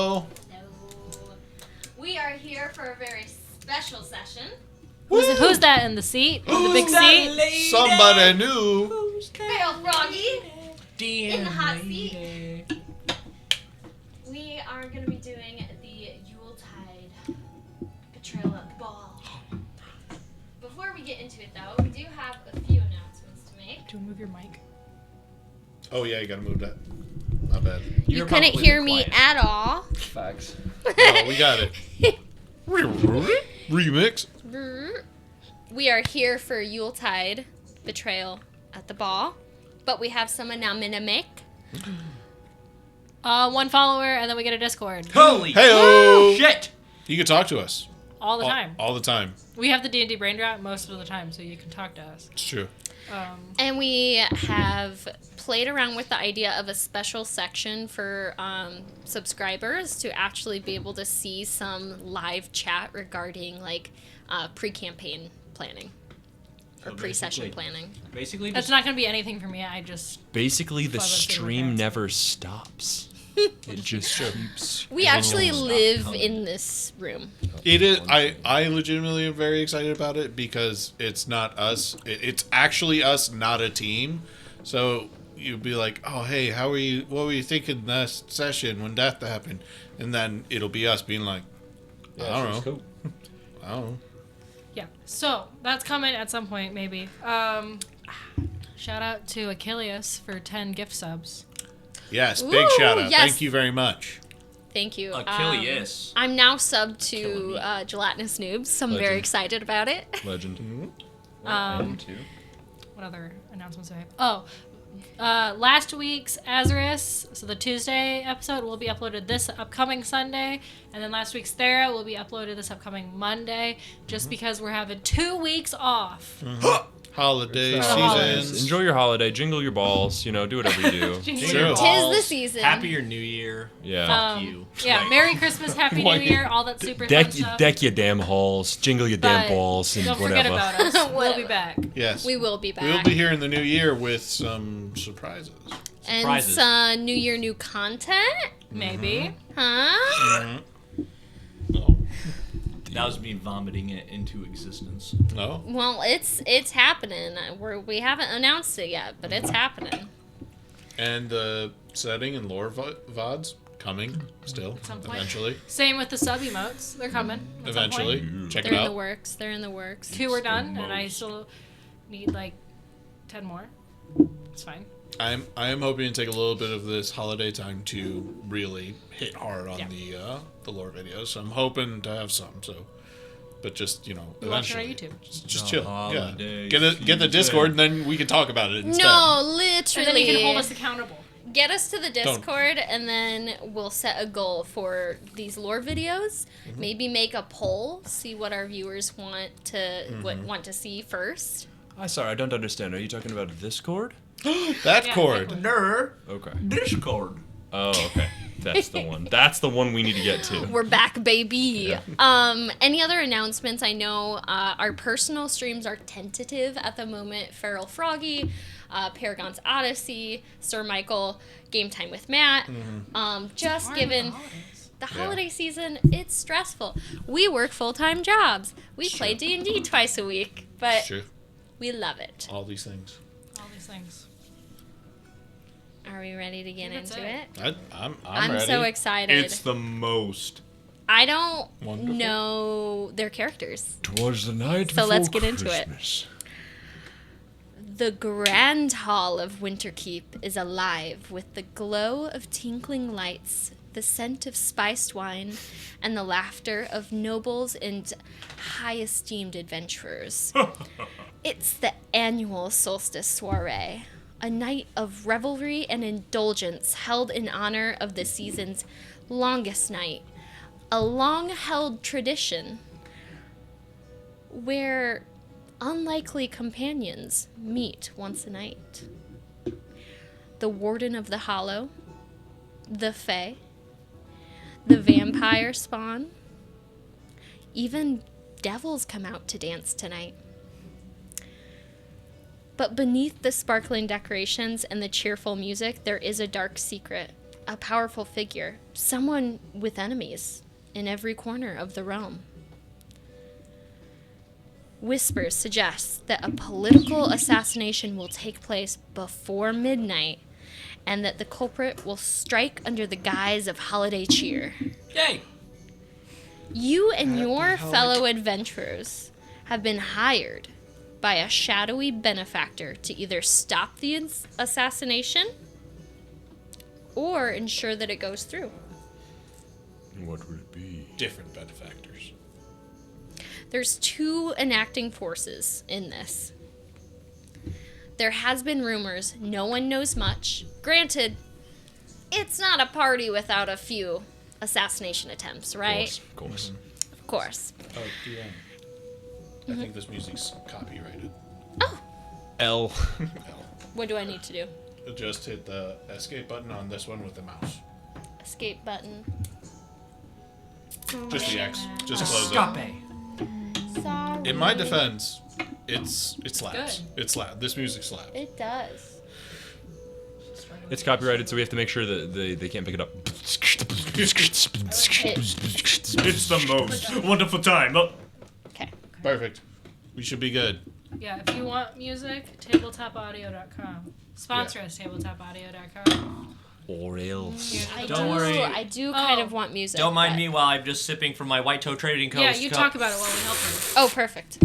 Hello. We are here for a very special session. Who's that in the seat? In the big seat? Somebody new. Fail Froggy Damn in the hot seat. We are going to be doing the Yuletide Betrayal at the Ball. Before we get into it, though, we do have a few announcements to make. Do you move your mic? Oh yeah, you gotta move that. Not bad. You couldn't hear me at all. Facts. Oh, we got it. Remix. We are here for Yuletide Betrayal at the Ball, but we have some announcement to make. One follower, and then we get a Discord. Holy Hey-o! shit! You can talk to us. All the time. All the time. We have the D&D brain drought most of the time, so you can talk to us. It's true. And we have played around with the idea of a special section for subscribers to actually be able to see some live chat regarding like pre-campaign planning or So pre-session planning. Basically, That's not going to be anything for me. I just... Basically, the Father, son, stream parents. never stops. It just keeps. We actually live in this room. It is. I legitimately am very excited about it because it's not us. It's actually us, not a team. So you'd be like, "Oh, hey, how are you? What were you thinking last session when that happened?" And then it'll be us being like, "I don't know. Cool. I don't know." Yeah. So, that's coming at some point, maybe. Shout out to Achilles for 10 gift subs. Yes, big Ooh, shout out. yes. Thank you very much. Thank you. Achilles. I'm now subbed to Killing me. Gelatinous Noobs, so I'm very Legend. excited about it. Legend. What other announcements do I have? Oh, last week's Azarus, so the Tuesday episode, will be uploaded this upcoming Sunday. And then last week's Thera will be uploaded this upcoming Monday, just because we're having 2 weeks off. Holiday Holidays. seasons. Enjoy your holiday. Jingle your balls. Do whatever you do. Sure. Tis the season. Happier New Year. Yeah. Fuck you. Yeah, Merry Christmas, Happy New Year, all that super Deck, fun stuff. deck your damn halls. Jingle your damn But balls and don't whatever. forget about us. We'll be back. Yes. We will be back. We'll be here in the new year with some surprises. And Surprises. some New Year, new content. Maybe. Huh? No. That was me vomiting it into existence. No. Well, it's happening. We haven't announced it yet, but it's happening. And the setting and lore VODs coming still some point. eventually. Same with the sub emotes. They're coming. at some point. Eventually. Check They're it in the out. works. They're in the works. 2 are done, and I still need like 10 more. It's fine. I am hoping to take a little bit of this holiday time to really hit hard on Yeah. the lore videos. So I'm hoping to have some. So, but just We watch it on eventually, YouTube. just The chill. holiday Yeah, get the Discord, and then we can talk about it instead. No, And literally. then you can hold us accountable. Get us to the Discord, and then we'll set a goal for these lore videos. Mm-hmm. Maybe make a poll, see what our viewers want to want to see first. Sorry, I don't understand. Are you talking about Discord? That Yeah, cord. Nerd. Okay. Discord. Oh, okay. That's the one. That's the one we need to get to. We're back, baby. Any other announcements? I know our personal streams are tentative at the moment. Feral Froggy, Paragon's Odyssey, Sir Michael, Game Time with Matt. Just given the holiday season, it's stressful. We work full-time jobs. We play D&D twice a week, but Sure. we love it. All these things. All these things. Are we ready to get That's into it. it? I'm ready. So excited. It's the most. I don't Wonderful. know their characters. Twas the night So before let's get into it. Christmas. The grand hall of Winterkeep is alive with the glow of tinkling lights, the scent of spiced wine, and the laughter of nobles and high-esteemed adventurers. It's the annual solstice soiree, a night of revelry and indulgence held in honor of the season's longest night, a long-held tradition where unlikely companions meet once a night. The Warden of the Hollow, the Fae, the vampire spawn, even devils come out to dance tonight. But beneath the sparkling decorations and the cheerful music, there is a dark secret, a powerful figure, someone with enemies in every corner of the realm. Whispers suggest that a political assassination will take place before midnight and that the culprit will strike under the guise of holiday cheer. Yay! You and your holiday. fellow adventurers have been hired by a shadowy benefactor to either stop the assassination or ensure that it goes through. What would it be? Different benefactors. There's two enacting forces in this. There has been rumors, no one knows much. Granted, it's not a party without a few assassination attempts, right? Of course. Of course. Oh, DM. I think this music's copyrighted. Oh, L. what do I need to do? Just hit the escape button on this one with the mouse. Escape button. Just the X. Just close it. Escape. Sorry. In my defense, it slaps. Good. It slaps. This music slaps. It does. It's copyrighted, so we have to make sure that they can't pick it up. It's the most wonderful time. Oh. Okay. Perfect. We should be good. Yeah, if you want music, tabletopaudio.com. Sponsor us, tabletopaudio.com. Or else. Don't worry. I do kind Oh. of want music. Don't mind but- me while I'm just sipping from my White Toe Trading Co. Yeah, you cup. talk about it while we help you. Oh, perfect.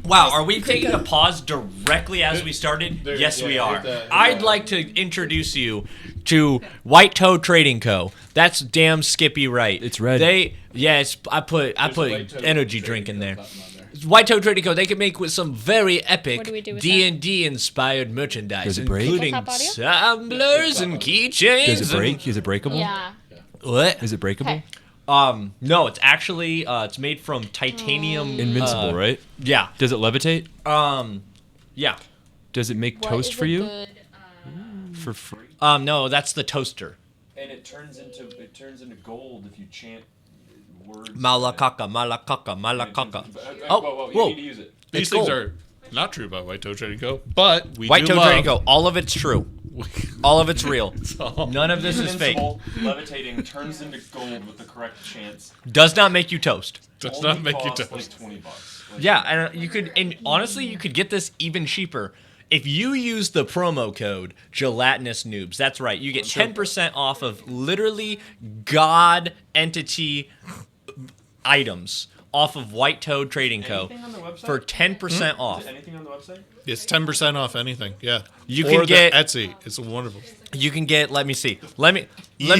Wow, are we taking a pause directly as we started? There- Yes, yeah, we hit are. that- I'd like to introduce you to White Toe Trading Co. That's damn Skippy right. It's red. I put There's a White Toe energy Trading drink in Co. there. button on there. White Toe Trading Co. They can make with some very What epic do we do with D&D inspired merchandise, Does it break? including Tabletop audio? tumblers and keychains. Does it break? Is it breakable? Yeah. What? Is it breakable? Okay. No, it's actually it's made from titanium. Invincible, right? Yeah. Does it levitate? Yeah. Does it make What toast is for a you? good, For free? No, that's the toaster. And it turns into gold if you chant words. Malakaka, malakaka, malakaka. Oh, whoa. use it. These It's things gold. are not true about White Toe Trading Co. But we White do Toe love. Trading Co. All of it's true. All of it's real. all- None of this is fake. Levitating turns into gold with the correct chance. Does not make you toast. Does not make you toast. $20. Yeah, and you could, and honestly, you could get this even cheaper if you use the promo code Gelatinous Noobs. That's right, you get 10% off of literally god entity items off of White Toad Trading Co. Anything on the website? for 10% off. Anything on the website? It's 10% off anything. Yeah. You Or can the get- Etsy. It's wonderful. You can get. Let me see. Let me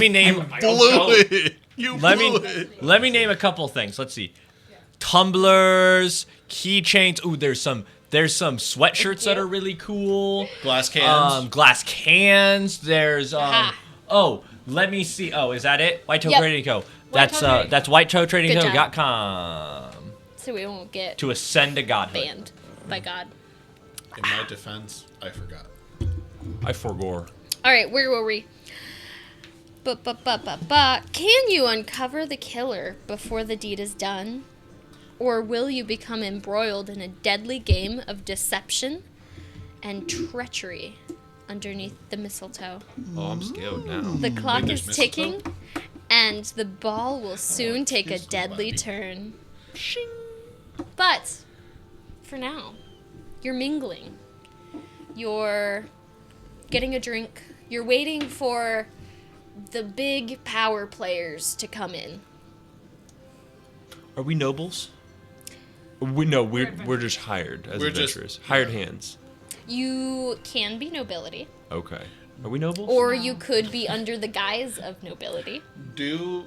name. Blew it. You Let blew me it. let me name a couple things. Let's see. Tumblers, keychains. Ooh, there's some sweatshirts that are really cool. Glass cans. Glass cans. There's Aha. oh, let me see. Oh, is that it? White Toe Yep. Trading Co. Toe That's Trading. that's whitetoetradingco.com so we won't get to ascend to godhood. banned by God. In my defense, I forgot. I forgore. All right, where were we? Can you uncover the killer before the deed is done? Or will you become embroiled in a deadly game of deception and treachery underneath the mistletoe? Oh, I'm scared now. The clock Wait, is there's ticking, and the ball will soon take a excuse me, deadly Bobby. turn. But for now, you're mingling. You're getting a drink. You're waiting for the big power players to come in. Are we nobles? We're just hired as We're just- adventurers. Hired hands. You can be nobility, Okay. Are we nobles? or you could be under the guise of nobility. Do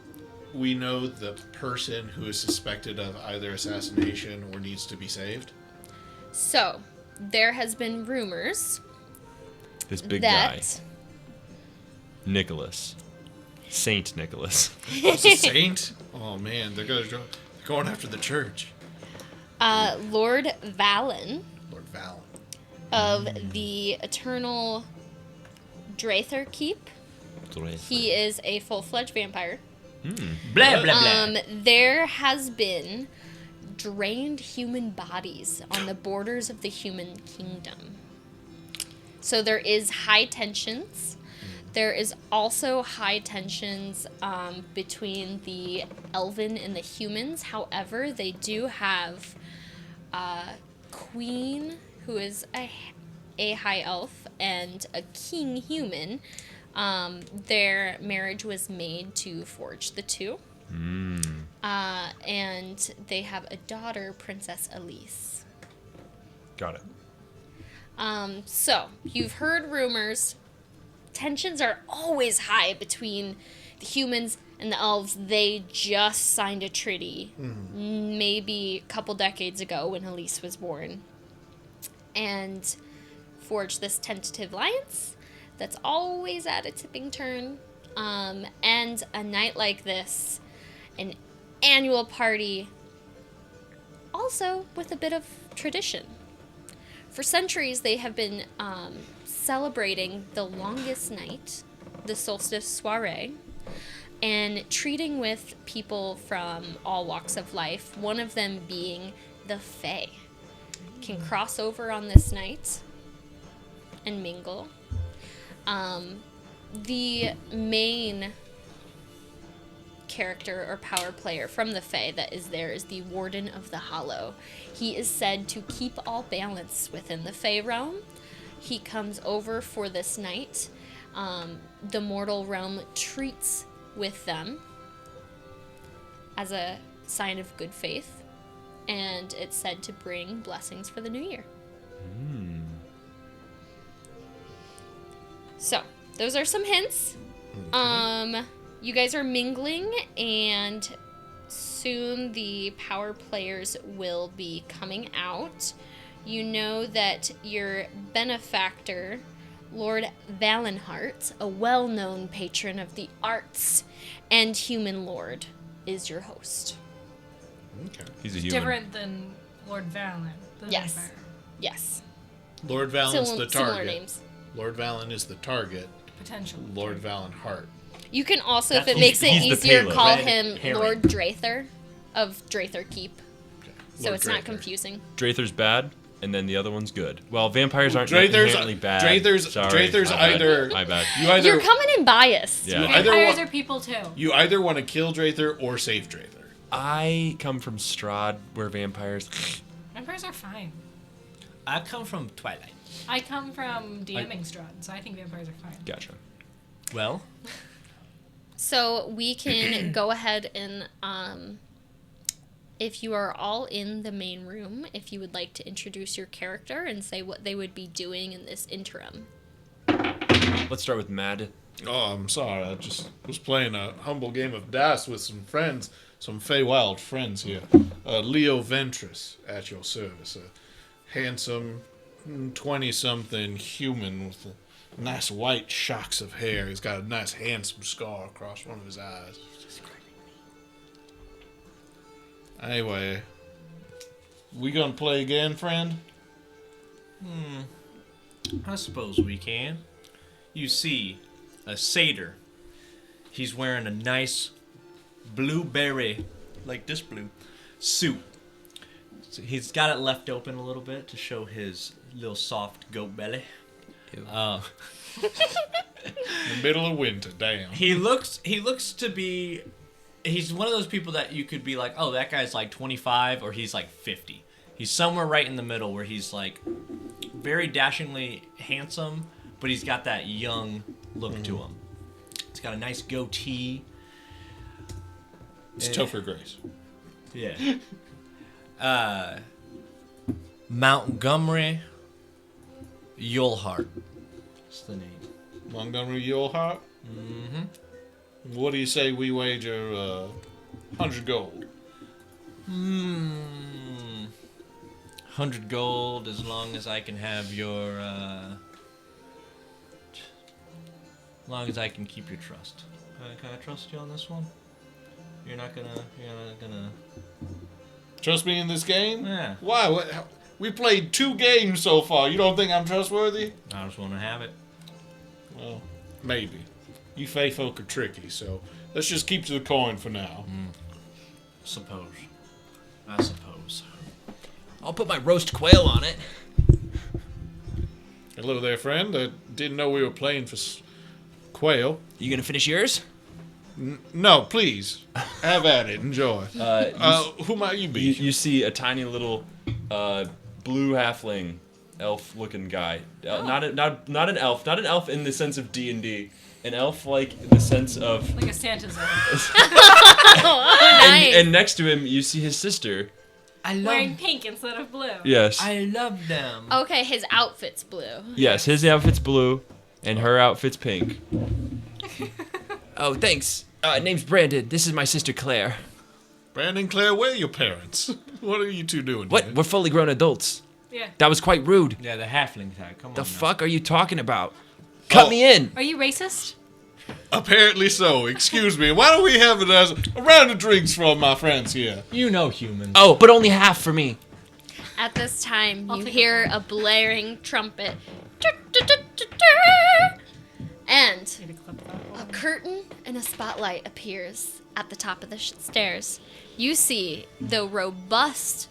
we know the person who is suspected of either assassination or needs to be saved? So, there has been rumors This big guy, that Nicholas, Saint Nicholas. It's a saint? Oh man, they're going after the church. Lord Valen Lord Valen. of the Eternal Drather Keep, he is a full-fledged vampire. Blah blah blah. There has been drained human bodies on the borders of the human kingdom. So there is high tensions. There is also high tensions between the elven and the humans. However, they do have a queen who is a high elf and a king human. Their marriage was made to forge the two. And they have a daughter, Princess Elise. Got it. So, you've heard rumors. Tensions are always high between the humans and the elves. They just signed a treaty maybe a couple decades ago when Elise was born. And forged this tentative alliance that's always at a tipping turn. And a night like this, an annual party, also with a bit of tradition. For centuries, they have been celebrating the longest night, the solstice soiree, and treating with people from all walks of life, one of them being the Fae. Can cross over on this night and mingle. The main character or power player from the Fae that is there is the Warden of the Hollow. He is said to keep all balance within the Fae realm. He comes over for this night. The mortal realm treats with them as a sign of good faith, and it's said to bring blessings for the new year. So, those are some hints. You guys are mingling, and soon the power players will be coming out. You know that your benefactor, Lord Valenhart, a well-known patron of the arts and human lord, is your host. Okay. He's a It's human. different than Lord Valen. The Yes. vampire. Yes. Lord Valen's the Similar target. names. Lord Valen is the target. Potential. Lord Valenhart. You can also, if That's- it makes it he's the easier, payload. call Red him herring. Lord Drather of Drather Keep. Okay. So Lord it's not Drather. confusing. Drather's bad, and then the other one's good. Well, vampires aren't Drather's- inherently bad. Drather's- Sorry, Drather's my bad. either- My bad. You either You're coming in biased. Yeah. you either Vampires wa- are people too. you either want to kill Drather or save Drather. I come from Strahd, where vampires. Vampires are fine. I come from Twilight. I come from DMing Strahd, so I think vampires are fine. Gotcha. Well, So we can go ahead and, if you are all in the main room, if you would like to introduce your character and say what they would be doing in this interim. Let's start with Mad. Oh, I'm sorry. I just was playing a humble game of dice with some friends, some Feywild friends here. Leo Ventress at your service. A handsome 20-something human with nice white shocks of hair. He's got a nice handsome scar across one of his eyes. Anyway, we gonna play again, friend? I suppose we can. You see, a satyr. He's wearing a nice blueberry, like this blue, suit. So he's got it left open a little bit to show his little soft goat belly. In the middle of winter, damn. He looks to be. He's one of those people that you could be like, oh, that guy's like 25 or he's like 50. He's somewhere right in the middle where he's like very dashingly handsome, but he's got that young look to him. He's got a nice goatee. It's Topher Grace. Yeah. Montgomery Yulehart. That's the name. Montgomery Yulehart? Mm-hmm. What do you say we wager 100 gold? 100 gold as long as I can have your, as long as I can keep your trust. Can I trust you on this one? You're not gonna. Trust me in this game? Yeah. Why? We played 2 games so far. You don't think I'm trustworthy? I just want to have it. Well, maybe. You Fey folk are tricky, so let's just keep to the coin for now. I suppose. I'll put my roast quail on it. Hello there, friend. I didn't know we were playing for quail. You gonna finish yours? No, please. Have at it. Enjoy. Who might you be? You see a tiny little blue halfling, elf-looking guy. Not an elf in the sense of D&D. An elf like the sense of. Like a Santa's elf. Oh, nice. And next to him, you see his sister. Wearing pink instead of blue. Yes. I love them. Okay, his outfit's blue. Yes, his outfit's blue, and her outfit's pink. Oh, thanks. Name's Brandon. This is my sister Claire. Brandon, Claire, where are your parents? What are you two doing What? here? We're fully grown adults. Yeah. That was quite rude. Yeah, the halfling tag. Come on. The now. fuck are you talking about? Cut me in. Are you racist? Apparently so. Excuse me. Why don't we have it as a round of drinks from my friends here? You know humans. Oh, but only half for me. At this time, I'll you take hear a blaring trumpet. And Need to clip that a one. curtain and a spotlight appears at the top of the stairs. You see the robust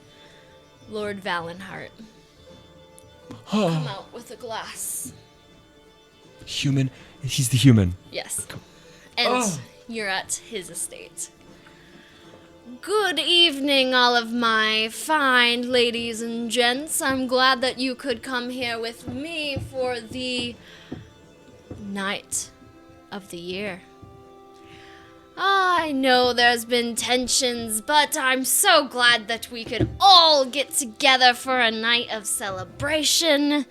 Lord Valenhart come out with a glass. Human. He's the human. Yes. And you're at his estate. Good evening, all of my fine ladies and gents. I'm glad that you could come here with me for the night of the year. I know there's been tensions, but I'm so glad that we could all get together for a night of celebration,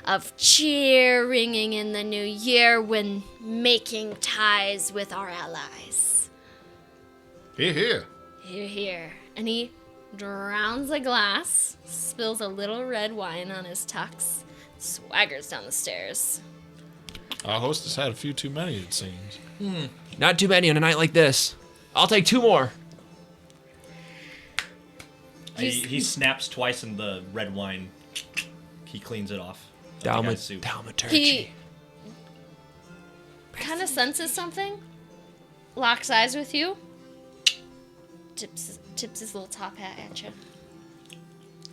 of cheer ringing in the new year when making ties with our allies. Here, here. Here, here. And he drowns a glass, spills a little red wine on his tux, swaggers down the stairs. Our hostess had a few too many, it seems. Not too many on a night like this. I'll take 2 more. He snaps twice in the red wine. He cleans it off. Thaumaturgy. He kind of senses something, locks eyes with you, tips his little top hat at you.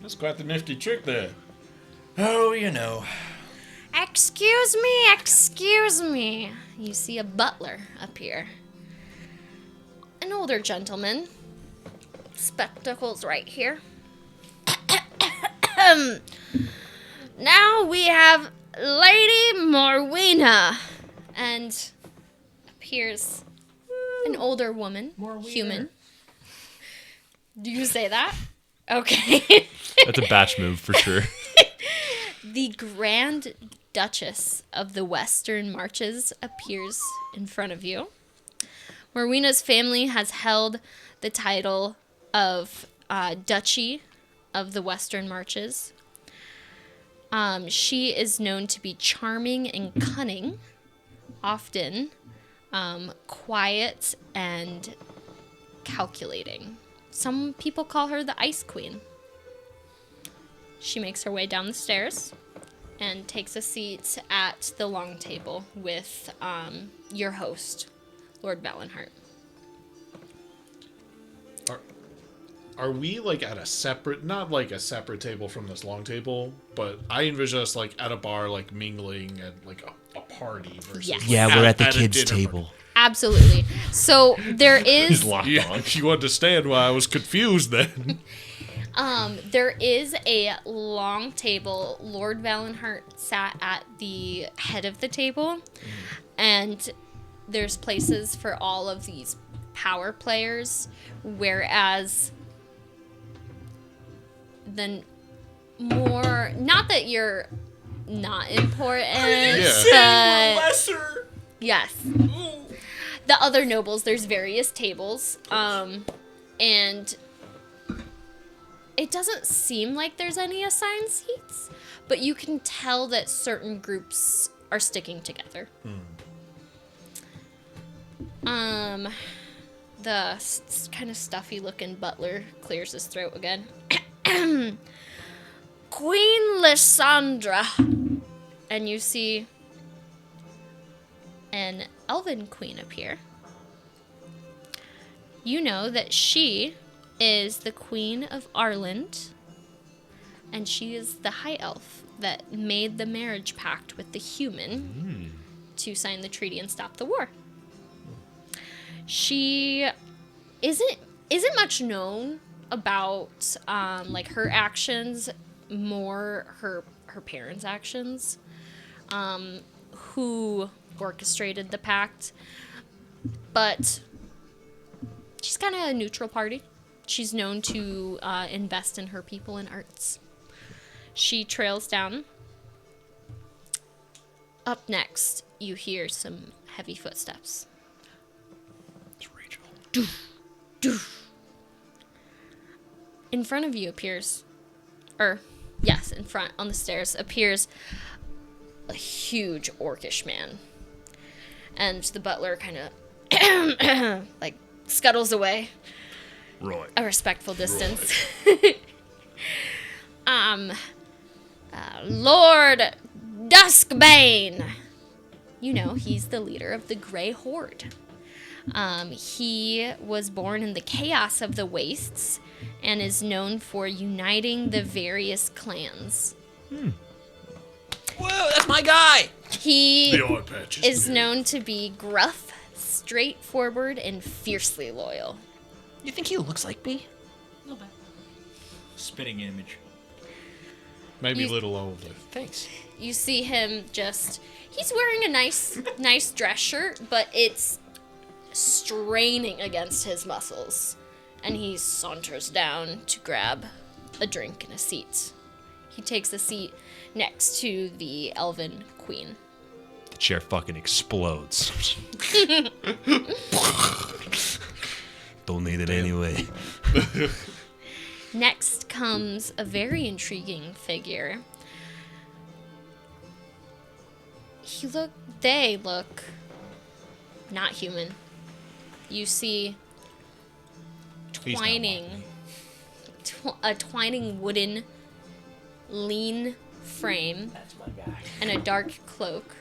That's quite the nifty trick there. Oh, you know. Excuse me, excuse me. You see a butler appear. An older gentleman. Spectacles right here. Now we have Lady Morwena. And appears an older woman. Human. Do you say that? Okay. That's a batch move for sure. The Grand Duchess of the Western Marches appears in front of you. Morwena's family has held the title of Duchy of the Western Marches. She is known to be charming and cunning, often quiet and calculating. Some people call her the Ice Queen. She makes her way down the stairs and takes a seat at the long table with your host, Lord Valenhart. Are we like at a separate, not like a separate table from this long table, but I envision us like at a bar, like mingling at like a party versus. Yes. like, Yeah, we're at the a kids' dinner table. Absolutely. So there is Locked Yeah, on. you understand why I was confused then. there is a long table. Lord Valenhart sat at the head of the table, and there's places for all of these power players, whereas then more, not that you're not important, but lesser? yes. The other nobles, there's various tables, and it doesn't seem like there's any assigned seats, but you can tell that certain groups are sticking together. The kind of stuffy looking butler clears his throat again. Queen Lysandra. And you see an elven queen appear. You know that she is the Queen of Arland, and she is the high elf that made the marriage pact with the human to sign the treaty and stop the war. She isn't much known about like her actions, more her parents' actions, who orchestrated the pact, but she's kind of a neutral party. She's known to invest in her people and arts. She trails down. Up next, you hear some heavy footsteps. It's Rachel. Doof, doof. In front of you appears, in front on the stairs appears a huge orcish man. And the butler kind of like scuttles away. Right. A respectful distance. Lord Duskbane. You know, he's the leader of the Grey Horde. He was born in the chaos of the Wastes and is known for uniting the various clans. Whoa, that's my guy! He The eye patch is known to be gruff, straightforward, and fiercely loyal. You think he looks like me? A little bit. Spitting image. Maybe a You- little older. Thanks. You see him he's wearing a nice dress shirt, but it's straining against his muscles. And he saunters down to grab a drink and a seat. He takes a seat next to the elven queen. The chair fucking explodes. Don't need it anyway. Next comes a very intriguing figure. They look not human. You see He's not a twining wooden lean frame That's my guy. and a dark cloak,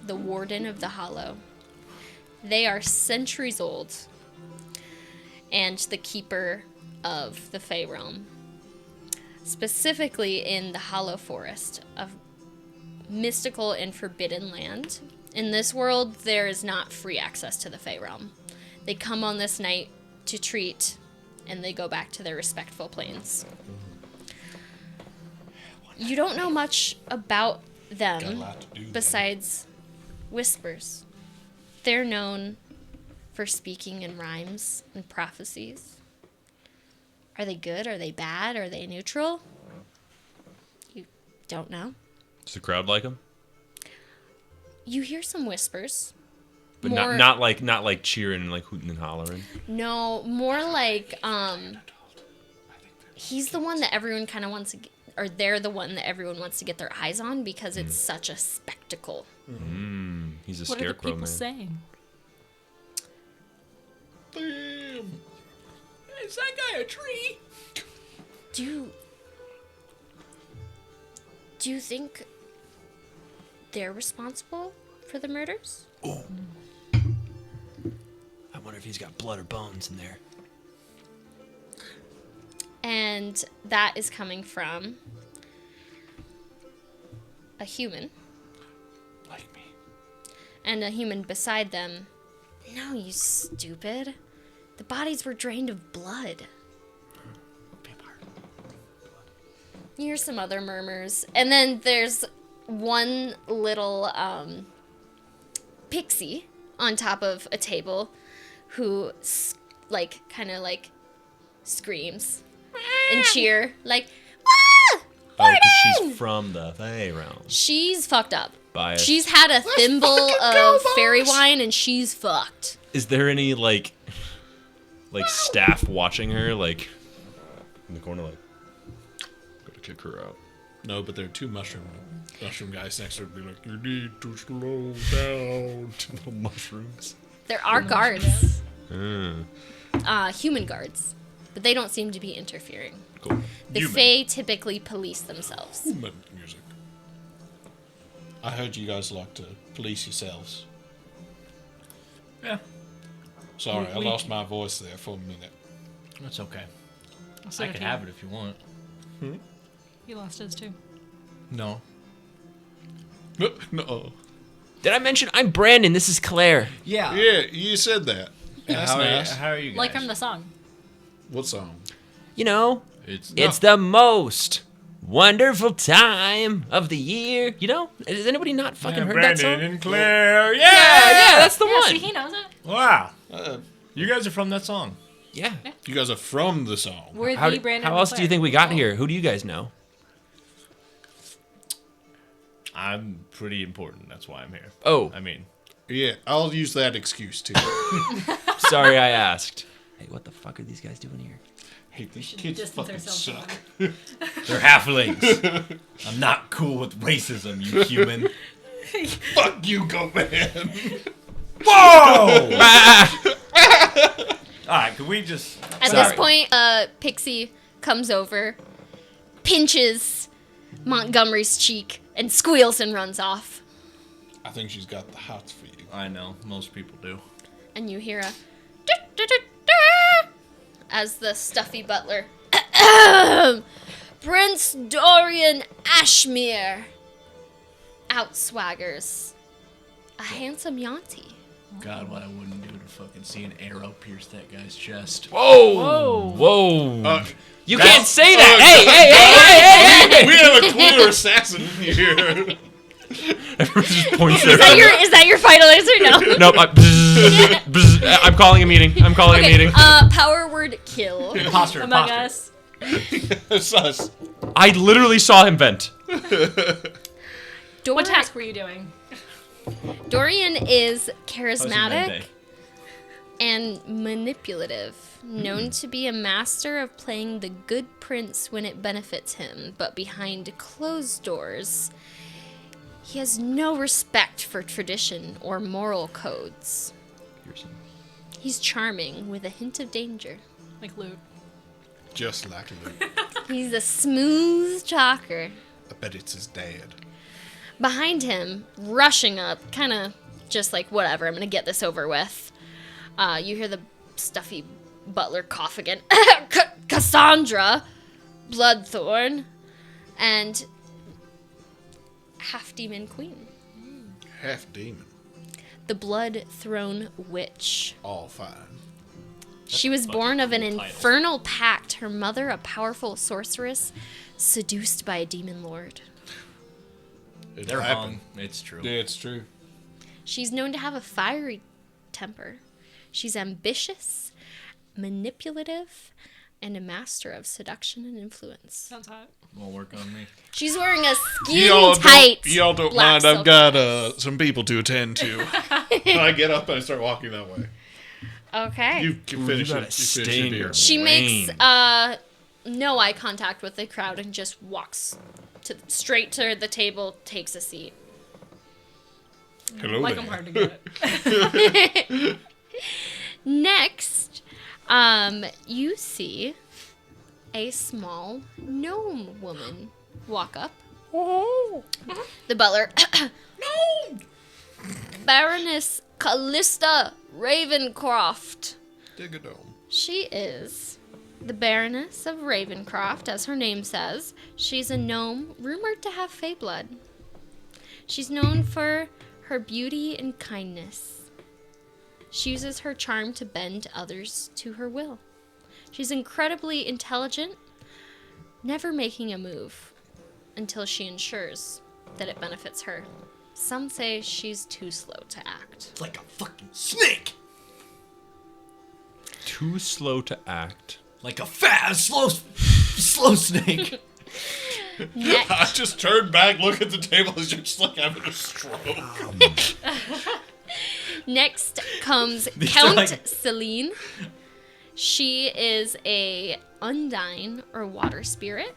the warden of the hollow. They are centuries old and the keeper of the Fey realm, specifically in the Hollow Forest, a mystical and forbidden land. In this world, there is not free access to the Fey realm. They come on this night to treat, and they go back to their respectful planes. You don't know much about Got a them lot to do. besides whispers. They're known for speaking in rhymes and prophecies. Are they good? Are they bad? Are they neutral? You don't know. Does the crowd like him? You hear some whispers. But More- not like cheering and like hooting and hollering. No, more like he's the one that everyone kind of wants to get, or they're the one that everyone wants to get their eyes on because it's such a spectacle. He's a What are the scarecrow people man. saying? Damn. Is that guy a tree? Do you think they're responsible for the murders? I wonder if he's got blood or bones in there. And that is coming from a human. Like me. And a human beside them. No, you stupid. The bodies were drained of blood. Vampire. You hear some other murmurs. And then there's one little pixie on top of a table who kind of screams and cheer like, ah! Oh, because Warden! she's from the Fey realm. She's fucked up. Biased. She's had a thimble of fairy wine and she's fucked. Is there any like staff watching her like in the corner like gotta kick her out? No, but there are two mushroom guys next to her. Be like, you need to slow down. Little mushrooms. There are guards, Mm, human guards, but they don't seem to be interfering. cool. The Human. Fae typically police themselves. Human music. I heard you guys like to police yourselves. Yeah, Sorry, I We- lost my voice there for a minute. that's okay. So I did can he. have it if you want. He lost his too. No. No. Did I mention I'm Brandon? This is Claire. Yeah. Yeah, you said that. That's How, nice. how are you guys? Like from the song. What song? You know, It's it's the most wonderful time of the year. You know, has anybody not fucking heard that song? and Claire. Yeah, that's the Yeah, one. see, he knows it. Wow. You guys are from that song. Yeah. You guys are from the song. We're How, the Brandon. how and else do you Claire. think we got here? Who do you guys know? I'm pretty important. That's why I'm here. Oh, I mean, Yeah, I'll use that excuse too. sorry I asked. Hey, what the fuck are these guys doing here? Hey, these should kids distance fucking ourselves suck. from they're halflings. I'm not cool with racism, you human. Fuck you, Goat Man. Whoa! All right, can we just? At Sorry. this point, Pixie comes over, pinches Montgomery's cheek, and squeals and runs off. I think she's got the hots for you. I know most people do. And you hear a "Da-da-da-da," as the stuffy butler, Prince Dorian Ashmere, outswaggers a handsome Yanti. God, what I wouldn't do to fucking see an arrow pierce that guy's chest. Whoa! Whoa! You That's- can't say that! Hey! We have a cooler assassin here. Everyone just points their Is that your final answer? No. Nope. I'm calling a meeting. I'm calling a meeting. Power word kill. Imposter, Among imposter. Us. Sus. I literally saw him vent. What task were you doing? Dorian is How's your med charismatic day? and manipulative, known to be a master of playing the good prince when it benefits him, but behind closed doors, he has no respect for tradition or moral codes. He's charming with a hint of danger. Like loot. Just like Luke. He's a smooth talker. I bet it's his dad. Behind him, rushing up, kind of just like, whatever, I'm gonna get this over with. You hear the stuffy butler cough again. Cassandra, Bloodthorn, and Half Demon Queen, Half demon. the Blood Throne Witch. All fine. She was fucking born of an cool title. infernal pact, her mother a powerful sorceress, seduced by a demon lord. It They're happened. hung. It's true. Yeah, it's true. She's known to have a fiery temper. She's ambitious, manipulative, and a master of seduction and influence. Sounds hot. Won't work on me. She's wearing a Y'all skin-tight don't black mind. I've silk got dress. some people to attend to. I get up and I start walking that way. Okay. You can finish gotta it. You stay finish in it your here. She makes Lane. no eye contact with the crowd and just walks straight to the table, takes a seat. Hello Like there. I'm hard to get. Next, you see a small gnome woman walk up. The butler. No! Baroness Callista Ravencroft. Dig a dome. She is the Baroness of Ravencroft, as her name says. She's a gnome rumored to have fey blood. She's known for her beauty and kindness. She uses her charm to bend others to her will. She's incredibly intelligent, never making a move until she ensures that it benefits her. Some say she's too slow to act. It's like a fucking snake. Too slow to act. Like a fast, slow snake. Next, I just turned back, look at the table, as you're just like having a stroke. next comes These are Count like- Celine. She is a undine or water spirit.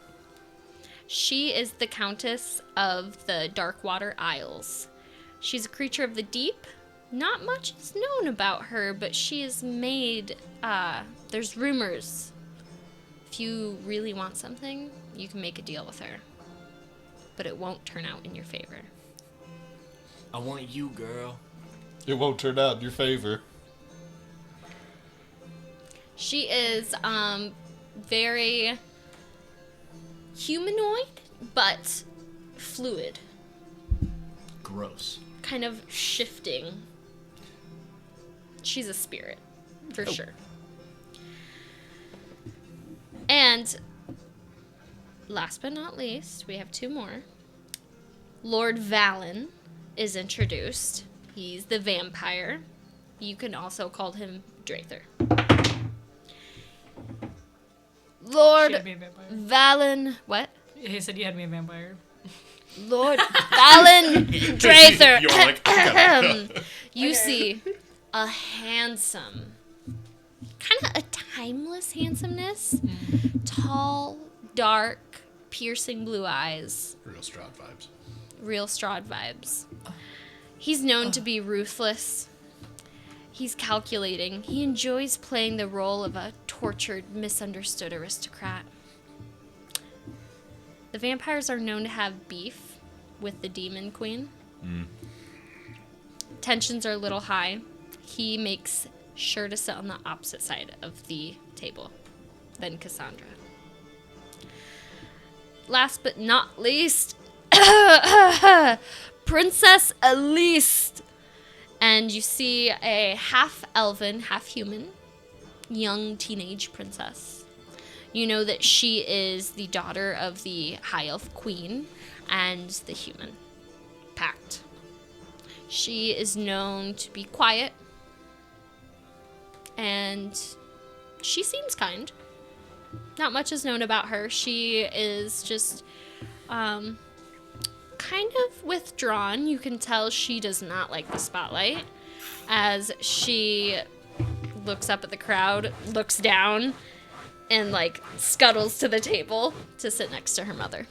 She is the Countess of the Darkwater Isles. She's a creature of the deep. Not much is known about her, but she is made, there's rumors. If you really want something, you can make a deal with her. But it won't turn out in your favor. I want you, girl. It won't turn out in your favor. She is, very humanoid, but fluid. Gross. kind of shifting. She's a spirit, for sure. And last but not least, we have two more. Lord Valen is introduced. He's the vampire. You can also call him Drather. Lord She had me a vampire. Valen. What? He said you had me a vampire. Lord Valen Drather. You're like, I gotta You see a handsome, kind of a timeless handsomeness. Tall, dark, piercing blue eyes. Real Strahd vibes. Real Strahd vibes. He's known to be ruthless. He's calculating. He enjoys playing the role of a tortured, misunderstood aristocrat. The vampires are known to have beef with the Demon Queen. Tensions are a little high. He makes sure to sit on the opposite side of the table than Cassandra. Last but not least, Princess Elise. And you see a half-elven, half-human, young teenage princess. You know that she is the daughter of the High Elf Queen and the human pact. She is known to be quiet, and she seems kind. Not much is known about her. She is just kind of withdrawn. You can tell she does not like the spotlight as she looks up at the crowd, looks down, and like scuttles to the table to sit next to her mother.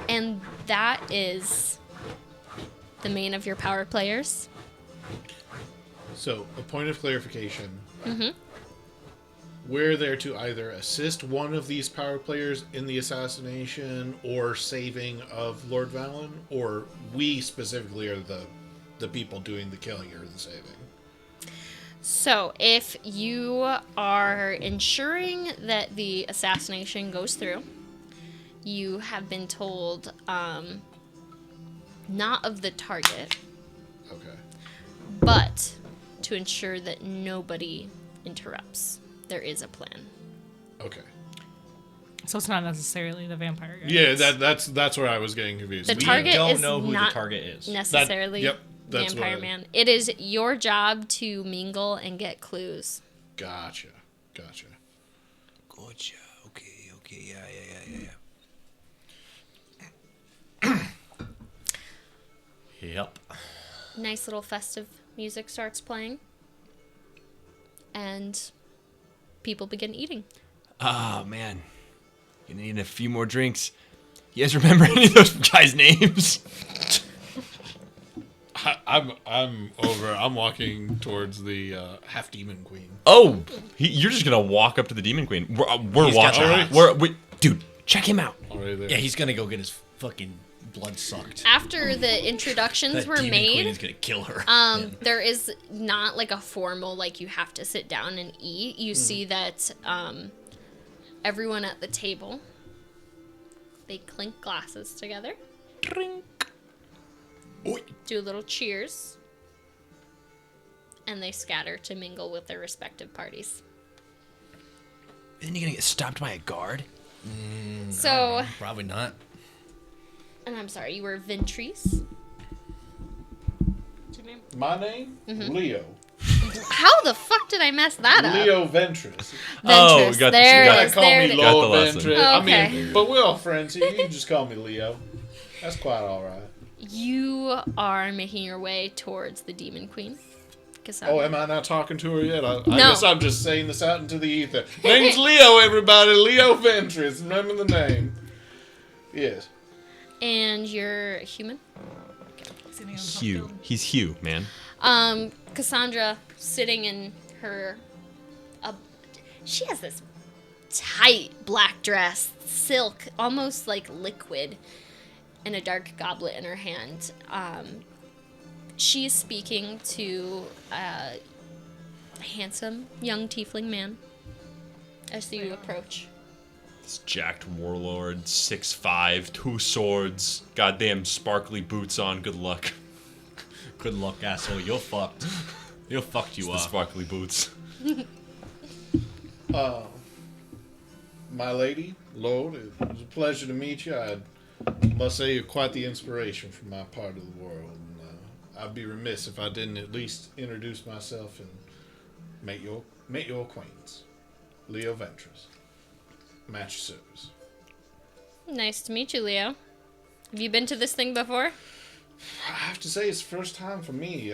And that is the main of your power players. So, a point of clarification. Mm-hmm. We're there to either assist one of these power players in the assassination or saving of Lord Valen, or we specifically are the people doing the killing or the saving. So, if you are ensuring that the assassination goes through, you have been told not of the target, Okay. but to ensure that nobody interrupts. There is a plan. Okay. So it's not necessarily the vampire guy. Yeah, that's where I was getting confused. The We target don't is know who the not target is. necessarily Yep, that's Vampire what I- Man. It is your job to mingle and get clues. Gotcha. Gotcha. Okay. Yeah. Yep. Nice little festive music starts playing, and people begin eating. Oh, man. Gonna need a few more drinks. You guys remember any of those guys' names? I'm over. I'm walking towards the half demon queen. Oh, you're just gonna walk up to the Demon Queen. We're He's got watching. the Dude, check him out. Already there. Yeah, he's gonna go get his fucking blood sucked. After the introductions That were demon queen made, is gonna kill her. there is not like a formal, like you have to sit down and eat. You see that everyone at the table, they clink glasses together. Drink. Do a little cheers, and they scatter to mingle with their respective parties. Isn't he gonna get stopped by a guard? So, Probably not. and I'm sorry, you were Ventrese. What's your name? My name? Leo. How the fuck did I mess that up? Leo Ventress. Oh, Ventress. we got- There we it got- is. Call There me it is. Got the Lord lesson. Ventress. Okay. I mean, but we're all friends, so you can just call me Leo. That's quite all right. You are making your way towards the Demon Queen. Cassandra. Oh, am I not talking to her yet? I No. guess I'm just saying this out into the ether. Name's Leo, everybody. Leo Ventress. Remember the name. Yes. And you're human. Hugh. He's Hugh, man. Cassandra sitting in her. She has this tight black dress, silk, almost like liquid, and a dark goblet in her hand. She is speaking to a handsome young tiefling man as you approach. This jacked warlord, 6'5", 2 swords, goddamn sparkly boots on. Good luck. Good luck, asshole. You're fucked. You're fucked, you The are. sparkly boots. My lady, Lord, it was a pleasure to meet you. I must say you're quite the inspiration from my part of the world. And, I'd be remiss if I didn't at least introduce myself and make your acquaintance. Leo Ventris. Match service. Nice to meet you, Leo. Have you been to this thing before? I have to say it's the first time for me.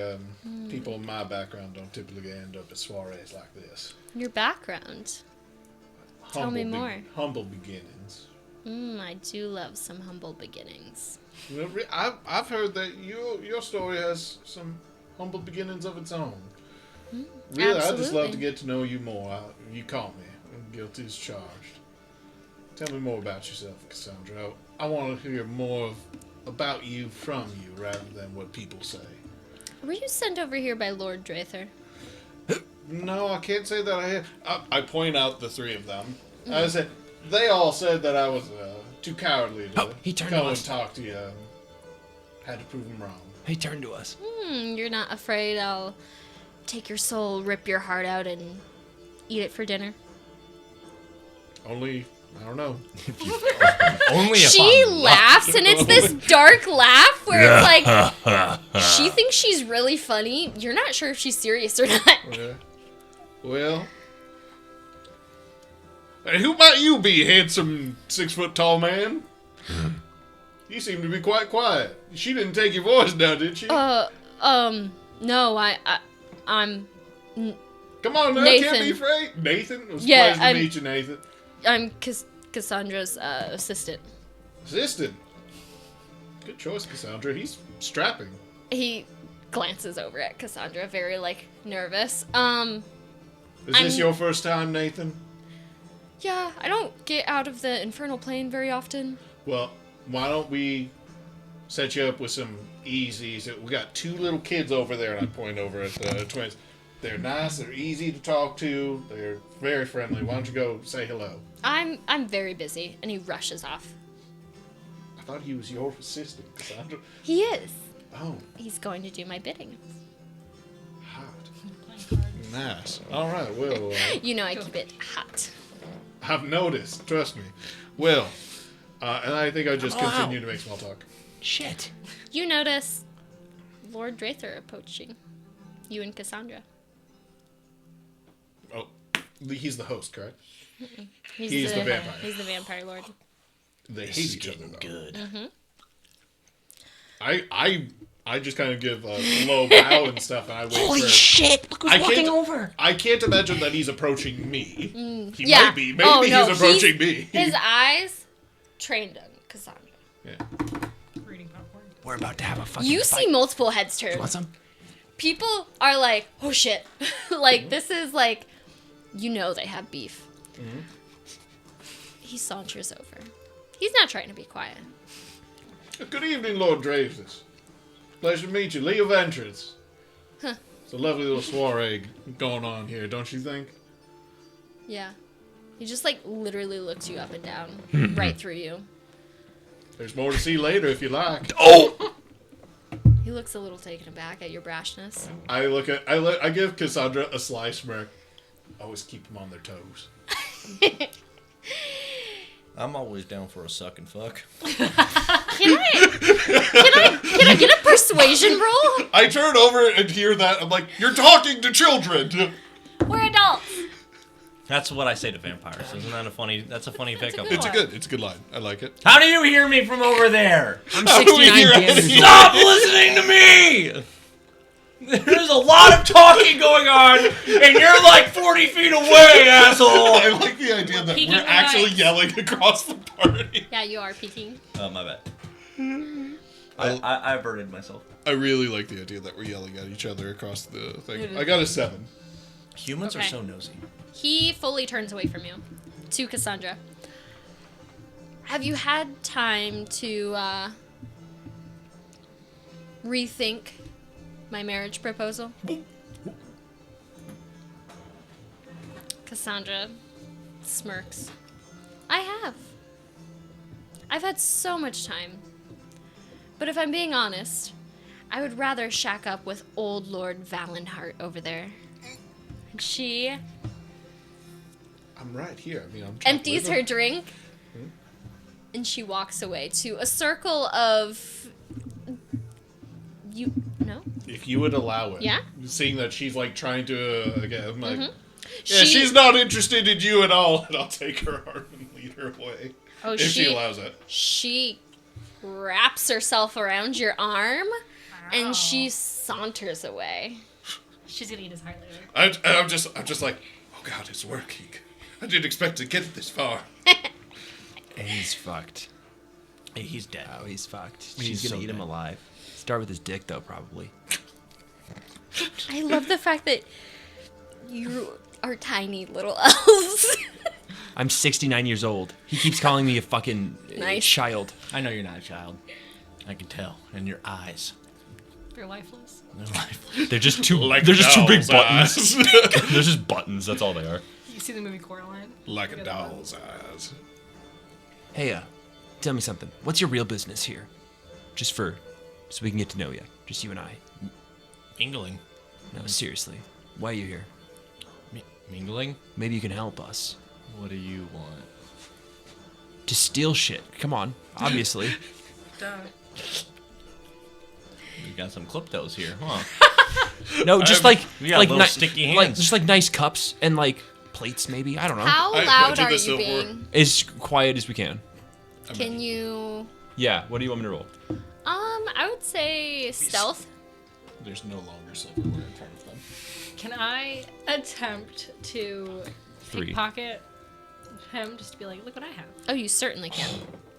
People in my background don't typically end up at soirees like this. Your background. Tell me more. Humble beginnings. I do love some humble beginnings. You know, I've heard that your story has some humble beginnings of its own. Really, I just love to get to know you more. You caught me. Guilty as charged. Tell me more about yourself, Cassandra. I want to hear more about you from you rather than what people say. Were you sent over here by Lord Drather? No, I can't say that I have. I point out the three of them. I said they all said that I was too cowardly to he turned go to and us. talk to you. Had to prove them wrong. He turned to us. You're not afraid I'll take your soul, rip your heart out, and eat it for dinner? Only, I don't know. Only if She I'm laughs, and it's this dark laugh where it's like she thinks she's really funny. You're not sure if she's serious or not. Yeah. Well, hey, who might you be, handsome 6-foot-tall man? You seem to be quite quiet. She didn't take your voice down, did she? No, I'm Come on now, Nathan. can't be afraid. Nathan? It was a Yeah, pleasure to meet you, Nathan. Cassandra's assistant. Assistant. Good choice, Cassandra. He's strapping. He glances over at Cassandra, very nervous. Is this your first time, Nathan? Yeah, I don't get out of the infernal plane very often. Well, why don't we set you up with some easies? We got two little kids over there, and I point over at the twins. They're nice, they're easy to talk to, they're very friendly. Why don't you go say hello? I'm very busy, and he rushes off. I thought he was your assistant, Cassandra. He is. Oh, He's going to do my bidding. hot. Nice. All right, well, You know I keep it hot. I've noticed. Trust me. Well, and I think I just continue to make small talk. Shit. You notice Lord Drather approaching you and Cassandra. Oh, he's the host, correct? He's the vampire. He's the vampire lord. They hate each other, though. Good. I just kind of give a low bow and stuff, and I wait Holy for... shit! Look who's I walking can't- over. I can't imagine that he's approaching me. He Yeah. might be. Maybe Oh, no, he's approaching me. His eyes trained on Cassandra. Yeah. Reading popcorn. We're about to have a fucking You fight. see multiple heads turn. Want some? People are like, oh shit. This is you know they have beef. He saunters over. He's not trying to be quiet. Good evening, Lord Draves. Pleasure to meet you. Leo Ventris. It's a lovely little soiree going on here, don't you think? Yeah. He just literally looks you up and down, right through you. There's more to see later if you like. Oh! He looks a little taken aback at your brashness. I give Cassandra a sly smirk. Always keep them on their toes. I'm always down for a suck and fuck. Can I get a persuasion roll? I turn over and hear that. I'm like, you're talking to children. We're adults. That's what I say to vampires. Isn't that a funny? That's a funny pickup. good one. It's a good line. I like it. How do you hear me from over there? I'm How do we 69 hear damage. anything? Stop listening to me! There's a lot of talking going on, and you're 40 feet away, asshole! I like the idea that Peeking we're the actually lights. yelling across the party. Yeah, you are peeking. Oh, my bad. I averted myself. I really like the idea that we're yelling at each other across the thing. I got a 7. Humans are Okay. so nosy. He fully turns away from you. To Cassandra. Have you had time to rethink my marriage proposal? Cassandra smirks. I have. I've had so much time. But if I'm being honest, I would rather shack up with old Lord Valenhart over there. And she I'm right here. I mean, I'm chopped empties liver. her drink and she walks away to a circle of you. No, If you would allow it. Yeah? Seeing that she's like trying to, again, I'm like, yeah, She- she's not interested in you at all, and I'll take her arm and lead her away. Oh, if she allows it. She wraps herself around your arm and she saunters away. She's gonna eat his heart later. I'm just like, oh god, it's working. I didn't expect to get this far. And he's fucked. Hey, he's dead. Oh, he's fucked. He's She's gonna so eat him dead. alive. Start with his dick, though, probably. I love the fact that you are tiny little elves. I'm 69 years old. He keeps calling me a fucking Nice. child. I know you're not a child. I can tell. And your eyes. You're lifeless. They're lifeless. They're just two. Like they're just two big doll's buttons. eyes. They're just buttons. That's all they are. You see the movie Coraline? Like a doll's eyes. Hey, tell me something. What's your real business here? So we can get to know you. Just you and I. Mingling. No, seriously. Why are you here? Mingling? Maybe you can help us. What do you want? To steal shit. Come on. Obviously. Duh. You got some kleptos here, huh? No, just I'm- we got like little sticky hands. like just like nice cups and like plates, maybe. I don't know. How I loud do are the you silverware. being? As quiet as we can. Can you? Yeah. What do you want me to roll? I would say stealth. There's no longer silverware in front of them. Can I attempt to 3. pickpocket him just to be like, look what I have? Oh, you certainly can.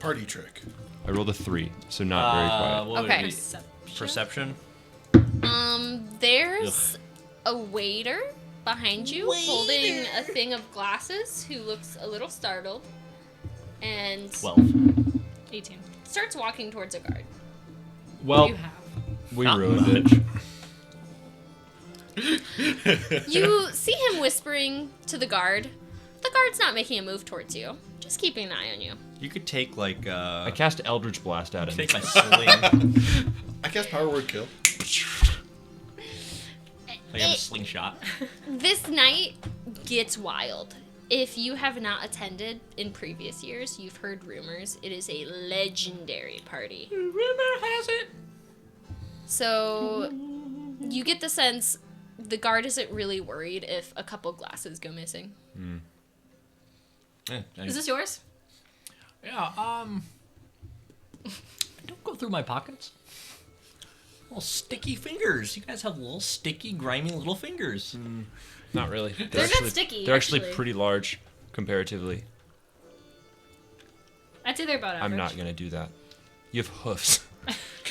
Party trick. I rolled a 3, so not very quiet. What would Okay. it be? Perception. Perception? There's a waiter behind you holding a thing of glasses who looks a little startled and 12. 18. starts walking towards a guard. Well, You have. we Not ruined much. it. You see him whispering to the guard. The guard's not making a move towards you, just keeping an eye on you. You could take, like, I cast Eldritch Blast at him. take my sling. I guess power word kill. Like, I have a slingshot. This night gets wild. If you have not attended in previous years, you've heard rumors. It is a legendary party. Rumor has it. So you get the sense the guard isn't really worried if a couple glasses go missing. Is this yours? Yeah, don't go through my pockets. Little sticky fingers. You guys have little sticky, grimy little fingers. Not really. They're not sticky, They're actually actually. pretty large, comparatively. I'd say they're about average. I'm not gonna do that. You have hoofs.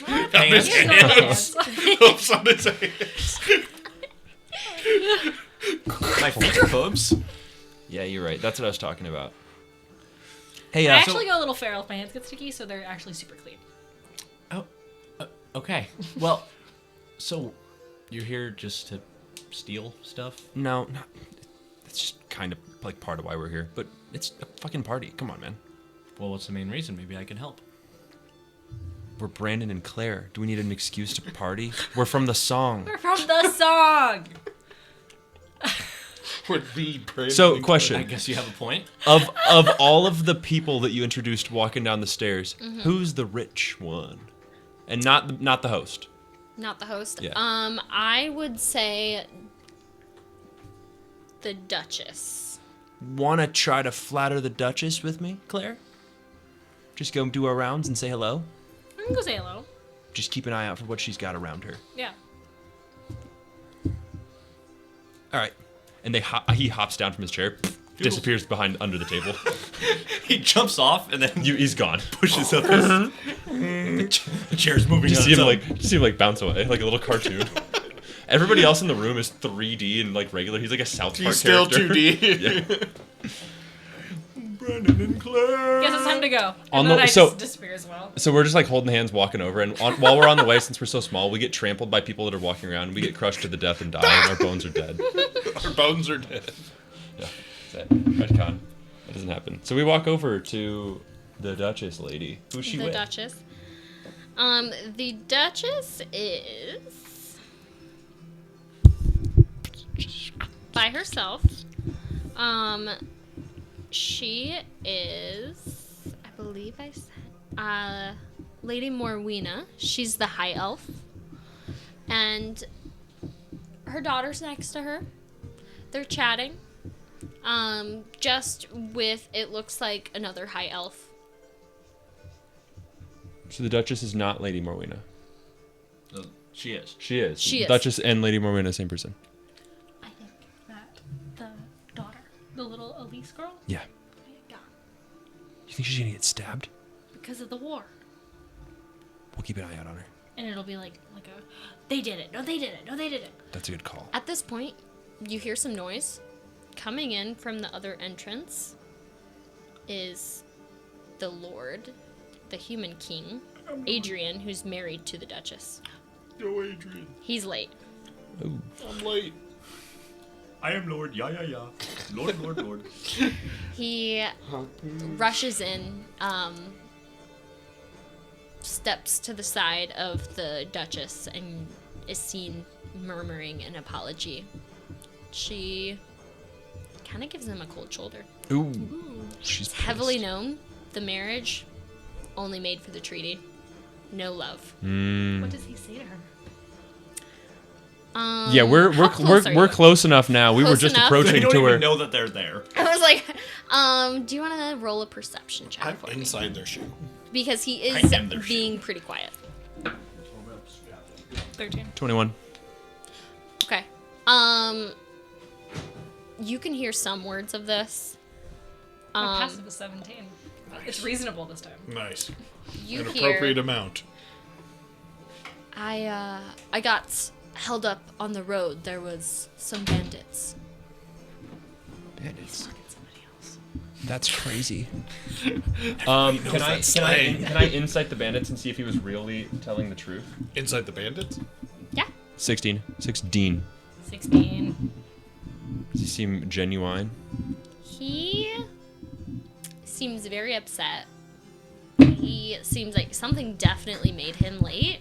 Hands. He has no hands. Oops on his hands. My finger hooves. Yeah, you're right. That's what I was talking about. Hey, I so actually go a little feral if my hands get sticky, so they're actually super clean. Oh, okay. Well, so you're here just to steal stuff? No, not. It's just kind of like part of why we're here. But it's a fucking party. Come on, man. Well, what's the main reason? Maybe I can help. We're Brandon and Claire. Do we need an excuse to party? We're from the song. We're from the song! We're the Brandon So, and question. I guess you have a point. Of all of the people that you introduced walking down the stairs, who's the rich one? And not the host. Not the host. Yeah. I would say the Duchess. wanna try to flatter the Duchess with me, Claire? Just go do our rounds and say hello? I can go say hello. Just keep an eye out for what she's got around her. Yeah. All right. And he hops down from his chair, disappears under the table. He jumps off and then He's gone. pushes up. The chair's moving. You on see its him own. like bounce away like a little cartoon. Everybody else in the room is 3D and like regular. He's like a South Park He's still character. 2D. Brandon and Claire. Guess it's time to go. On And then the- I so- just disappear as well. So we're just like holding hands, walking over, and while we're on the way, since we're so small, we get trampled by people that are walking around. And we get crushed to the death and die, and our bones are dead. Our bones are dead. That's it. Retcon. That doesn't happen. So we walk over to the Duchess lady. Who's she The with? Duchess. The Duchess is by herself. She is, I believe I said, Lady Morwena. She's the high elf. And her daughter's next to her. They're chatting. Just with, it looks like another high elf. So the Duchess is not Lady Morwena. She is. She is. She is. Duchess and Lady Morwena, same person. I think that the daughter, the little Elise girl, Yeah. yeah, You think she's gonna get stabbed? because of the war. We'll keep an eye out on her. And it'll be like a, they did it. No, they did it. No, they did it. That's a good call. At this point, you hear some noise. Coming in from the other entrance is the Lord, the human king, Adrian, who's married to the Duchess. Yo, Adrian. He's late. Ooh. I'm late. I am Lord. Yeah. Lord. He rushes in, steps to the side of the Duchess, and is seen murmuring an apology. She kind of gives him a cold shoulder. Ooh. She's It's heavily pissed. known the marriage only made for the treaty. No love. What does he say to her? Yeah, we're how close are you? close enough now. We were Close just enough? approaching They don't to her. even know that they're there. I was like, do you want to roll a perception check I'm for me? inside their shoe. Because he I is am their being pretty quiet. 13. 21. Okay. You can hear some words of this. My passive is 17. It's reasonable this time. Nice. You An hear, appropriate amount. I got held up on the road. There was some bandits. Bandits. That's crazy. Can I insight the bandits and see if he was really telling the truth? Inside the bandits? Yeah. 16. 16. 16. Does he seem genuine? He seems very upset. He seems like something definitely made him late.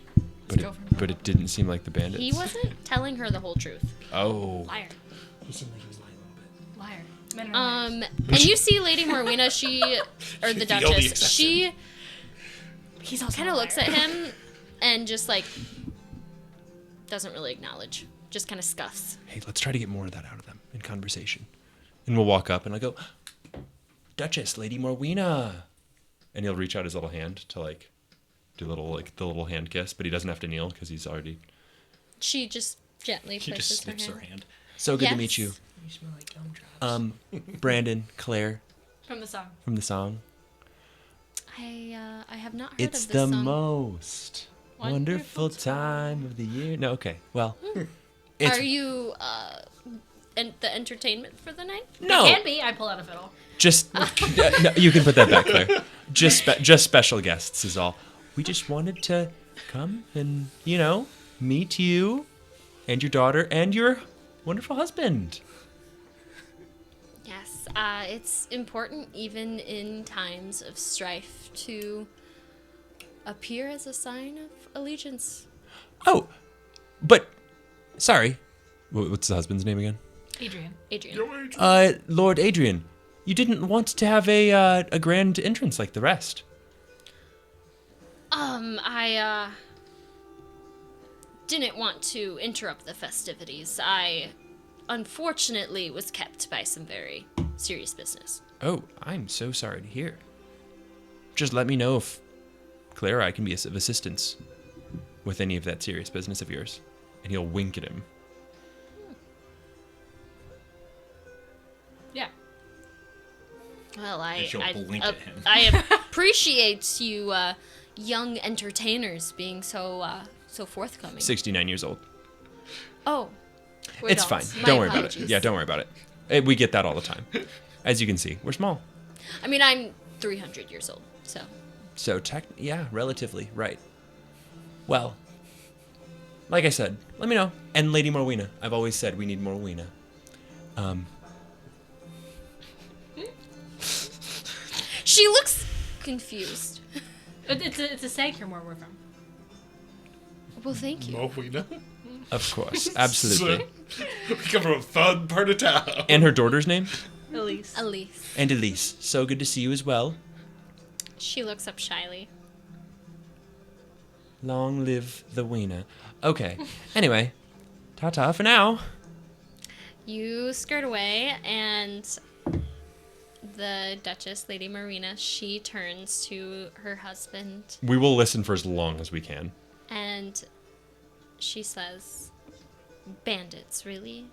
But it didn't seem like the bandits. He wasn't telling her the whole truth. Oh. Liar. He seemed like he was lying a little bit. Liar. Men are liars. And you see Lady Morwena, or the The only Duchess, exception. she He's also kind a of looks liar. at him and just like doesn't really acknowledge, just kind of scuffs. Hey, let's try to get more of that out of them in conversation. And we'll walk up and I'll go, Duchess, Lady Morwena. And he'll reach out his little hand to like do the little hand kiss, but he doesn't have to kneel because he's already. She just gently He places just sniffs her her hand. hand. So good to Yes. meet you. You smell like gumdrops. Brandon, Claire From the song. from the song. I have not heard It's of this the song. most wonderful time of the year. No, okay. Well, it's Are you the entertainment for the night? no. Can be. I pull out a fiddle. Just no, you can put that back there. Just special guests is all. We just wanted to come and meet you and your daughter and your wonderful husband. Yes, it's important even in times of strife to appear as a sign of allegiance. Oh, but sorry, what's the husband's name again? Adrian. Adrian. Lord Adrian. You didn't want to have a grand entrance like the rest. I didn't want to interrupt the festivities. I unfortunately was kept by some very serious business. Oh, I'm so sorry to hear. Just let me know if Claire or I can be of assistance with any of that serious business of yours. And he'll wink at him. Yeah. Well, And she'll blink at him. I appreciate you young entertainers being so forthcoming. 69 years old. Oh, we're It's adults. fine. My Don't worry about apologies. it. Yeah, don't worry about it. We get that all the time. As you can see, we're small. I mean, I'm 300 years old, so. So, yeah, relatively, right. Well, like I said, let me know. And Lady Morwena. I've always said we need Morwena. She looks confused. It's a Sanctum where we're from. Well, thank you. Morwina. Of course, absolutely. We come from a fun part of town. And her daughter's name? Elise. Elise. And Elise. So good to see you as well. She looks up shyly. Long live the wiener. Okay. Anyway, ta-ta for now. You skirt away, and the Duchess, Lady Marina, she turns to her husband, We will listen for as long as we can. and she says, "Bandits, really?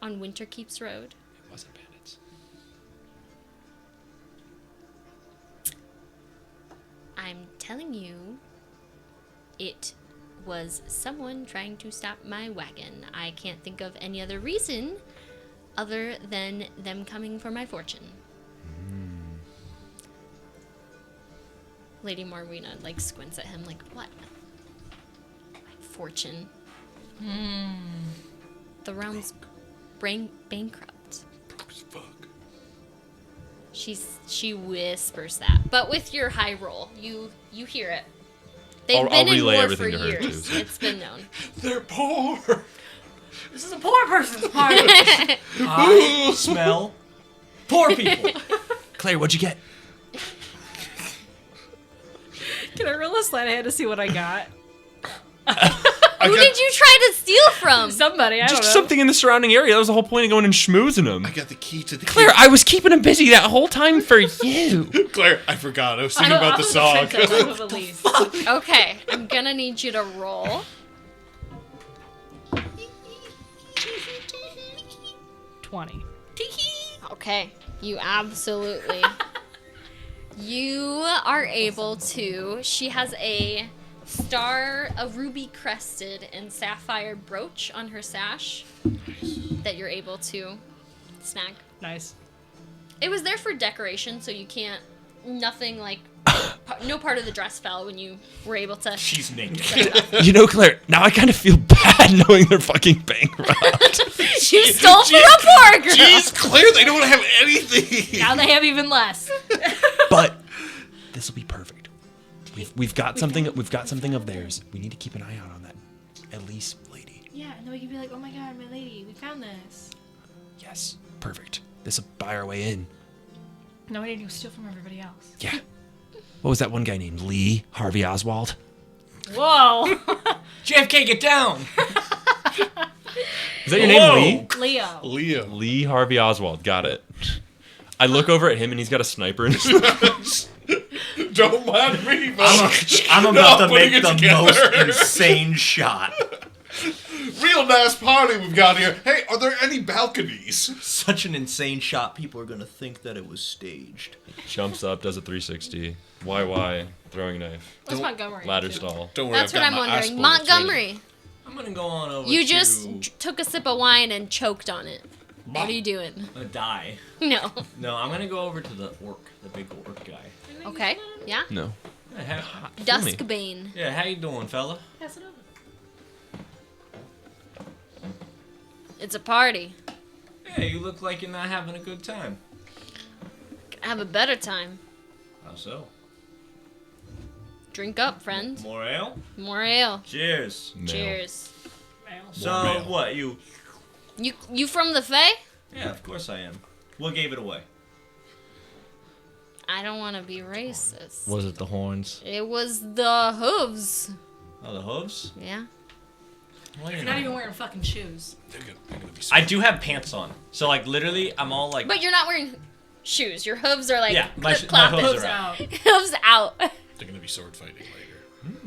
On Winterkeep's Road?" It wasn't bandits. I'm telling you, it was someone trying to stop my wagon. I can't think of any other reason other than them coming for my fortune. Lady Morwina, squints at him like, what? My fortune. The realm's bankrupt. Fuck. She whispers that, but with your high roll, you hear it. They've I'll been in relay war everything for to her, too, years. so. It's been known. They're poor. This is a poor person's party. I smell poor people. Claire, what'd you get? Can I roll a sleight of hand to see what I got? Who did you try to steal from? Somebody, I don't Just know. something in the surrounding area. That was the whole point of going and schmoozing them. I got the key to the Claire, I was keeping him busy that whole time for you. Claire, I forgot. I was thinking about the song. Okay, I'm gonna need you to roll. 20. Okay, you absolutely. You are able to. She has a ruby crested and sapphire brooch on her sash that you're able to snag. Nice. It was there for decoration, so you can't. Nothing no part of the dress fell when you were able to. She's naked. You know, Claire, now I kind of feel bad knowing they're fucking bankrupt. You stole from a poor girl. Jeez, Claire, they don't have anything. Now they have even less. But this will be perfect. We've got something. We've got something of theirs. We need to keep an eye out on that Elise lady. Yeah, and then we can be like, oh my god, my lady, we found this. Yes, perfect. This will buy our way in. No, we need to steal from everybody else. Yeah. What was that one guy named? Lee Harvey Oswald. Whoa. JFK, get down. Is that your name, Lee? Leo. Leo. Lee Harvey Oswald. Got it. I look over at him and he's got a sniper in his mouth. Don't mind me, I'm about to putting make it the together. most insane shot. Real nice party we've got here. Hey, are there any balconies? Such an insane shot, people are gonna think that it was staged. Jumps up, does a 360. YY, throwing knife. What's Montgomery? Ladder too? stall. Don't worry, That's I've what got I'm my ass wondering. spoiled. Montgomery, I'm gonna go on over you to just took a sip of wine and choked on it. What are you doing? a die. No. No, I'm gonna go over to the orc, the big orc guy. Okay. Yeah. No. Yeah, how, Duskbane. yeah, how you doing, fella? Pass it over. It's a party. Yeah, you look like you're not having a good time. Have a better time. How so? Drink up, friend. More ale? More ale. Cheers. No. Cheers. So, ale. what, you... You from the Fae? Yeah, of course I am. What gave it away? I don't want to be racist. Was it the horns? It was the hooves. Oh, the hooves? Yeah. Well, You're not even wearing fucking shoes. They're gonna be I do have pants on, so literally, I'm all like. But you're not wearing shoes. Your hooves are Yeah, my clip-clopping. hooves Hooves are out. out. Hooves out. They're gonna be sword fighting later.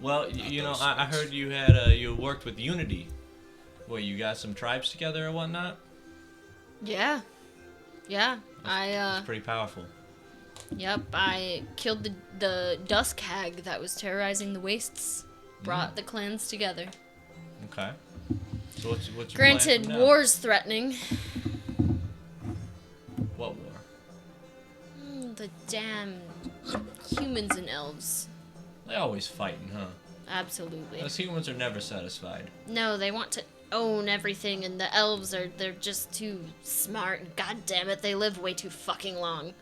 Well, you know, I heard you had you worked with Unity. Well, you got some tribes together or whatnot. Yeah. Yeah. It's pretty powerful. Yep, I killed the dusk hag that was terrorizing the wastes. Brought the clans together. Okay. So what's your Granted, plan from now? war's threatening. What war? The damn humans and elves. They always fighting, huh? Absolutely. Those humans are never satisfied. No, they want to own everything, and the elves they're just too smart. God damn it, they live way too fucking long.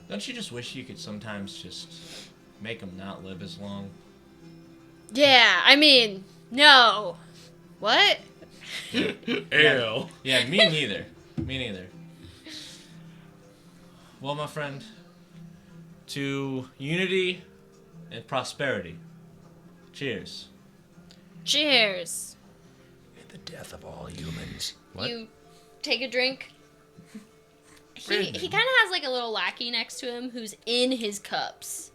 Don't you just wish you could sometimes just make them not live as long. Yeah, I mean, no. What? Ale. Yeah, me neither. Me neither. Well, my friend, to unity and prosperity. Cheers. Cheers. The death of all humans. What? You take a drink. He kind of has like a little lackey next to him who's in his cups.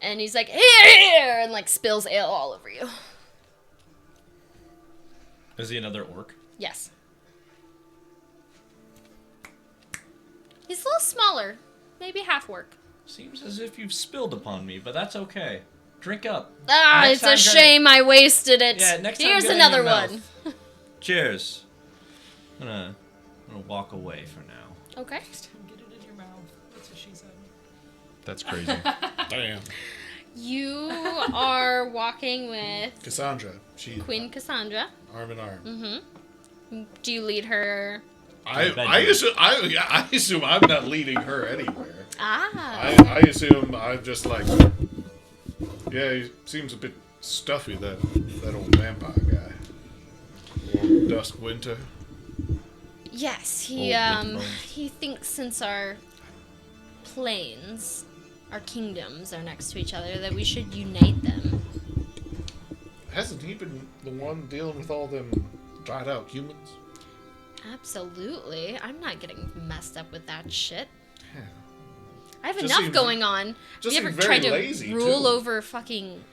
And he's like, here, and like spills ale all over you. Is he another orc? Yes. He's a little smaller. Maybe half work. Seems as if you've spilled upon me, but that's okay. Drink up. Ah, Next it's a time, shame I wasted it. Yeah, next time Here's get it in another your mouth. one. Cheers. I'm gonna walk away for now. Okay. Get it in your mouth. That's what she said. That's crazy. Damn. You are walking with Cassandra. She Queen Cassandra. arm in arm. Mm-hmm. Do you lead her? I assume I'm not leading her anywhere. Ah. I assume I'm just like, yeah, he seems a bit stuffy, that old vampire guy. Old Dusk Winter. Yes, he thinks since our planes, our kingdoms are next to each other, that we should unite them. Hasn't he been the one dealing with all them dried out humans? Absolutely. I'm not getting messed up with that shit. Yeah. I have Just enough seems- going on. Have just you ever seems tried very to lazy, rule too. over fucking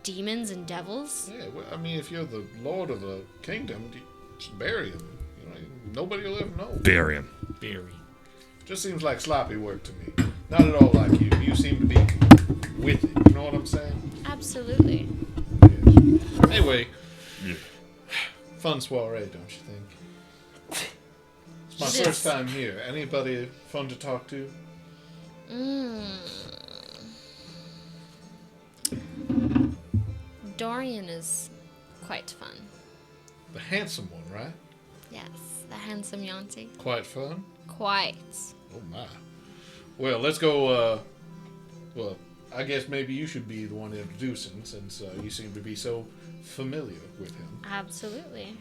demons and devils? Yeah, well, I mean, if you're the lord of the kingdom, you just bury him. You know, nobody will ever know. Bury him. Just seems like sloppy work to me. Not at all like you. You seem to be with it. You know what I'm saying? Absolutely. Yes. Anyway, fun soiree, don't you think? It's my It first is. time here. Anybody fun to talk to? Dorian is quite fun. The handsome one, right? Yes, the handsome Yanti. Quite fun. Quite. Oh my. Well, let's go. Well, I guess maybe you should be the one introducing, since you seem to be so familiar with him. Absolutely.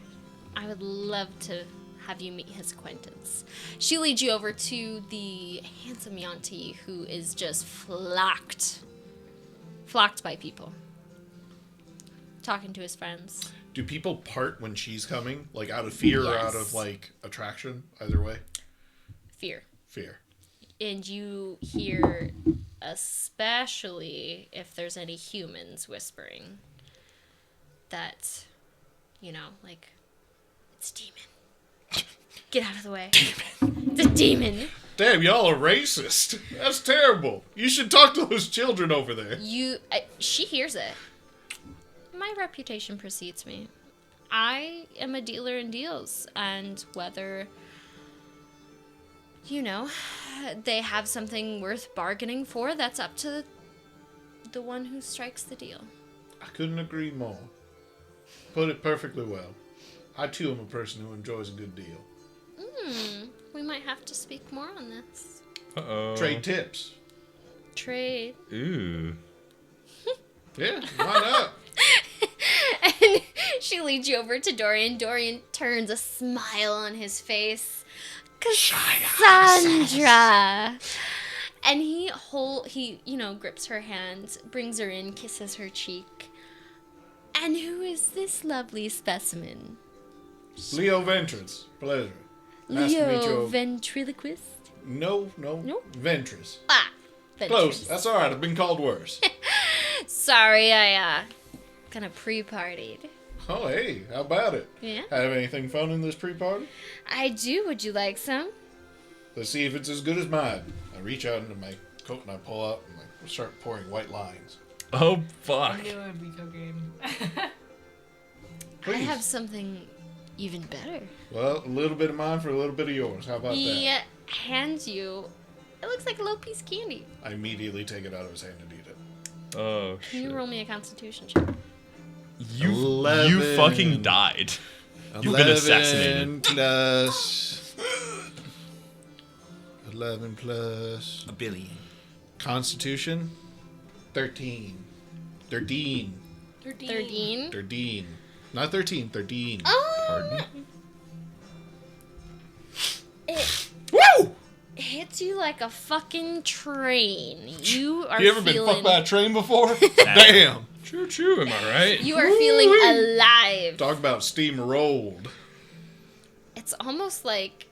I would love to have you meet his acquaintance. She leads you over to the handsome Yanti, who is just flocked by people. Talking to his friends. Do people part when she's coming, like out of fear or out of Yes. like attraction? Either way, Fear. fear. And you hear, especially if there's any humans whispering, that, you know, like, it's a demon. Get out of the way. Demon. It's a demon. Damn, y'all are racist. That's terrible. You should talk to those children over there. She hears it. My reputation precedes me. I am a dealer in deals, and whether, you know, they have something worth bargaining for, that's up to the one who strikes the deal. I couldn't agree more. Put it perfectly well. I too am a person who enjoys a good deal. We might have to speak more on this. Uh-oh. Trade tips. Trade. Ooh. Yeah, why not? And she leads you over to Dorian. Dorian turns a smile on his face. Cassandra! And he grips her hand, brings her in, kisses her cheek. And who is this lovely specimen? Leo Ventrance. Pleasure. Nice to meet Leo you. Ventriloquist? No. Nope. Ventress. Ah, Close. Ventress. That's alright. I've been called worse. Sorry, I kind of pre-partied. Oh, hey. How about it? Yeah? Have anything fun in this pre-party? I do. Would you like some? Let's see if it's as good as mine. I reach out into my coat and I pull out and I start pouring white lines. Oh, I fuck. knew it would be cocaine. Please. I have something even better. Well, a little bit of mine for a little bit of yours. How about He that? hands you. It looks like a little piece of candy. I immediately take it out of his hand and eat it. Oh, Can you shit. roll me a Constitution check? You 11. fucking died. You've been assassinated. Plus 11 plus A billion. Constitution. 13. 13. 13. 13. Not 13, 13. Oh! It Woo! hits you like a fucking train. You are You ever been feeling... fucked by a train before? Damn. Choo choo, am I right? You are feeling alive. Talk about steam rolled. It's almost like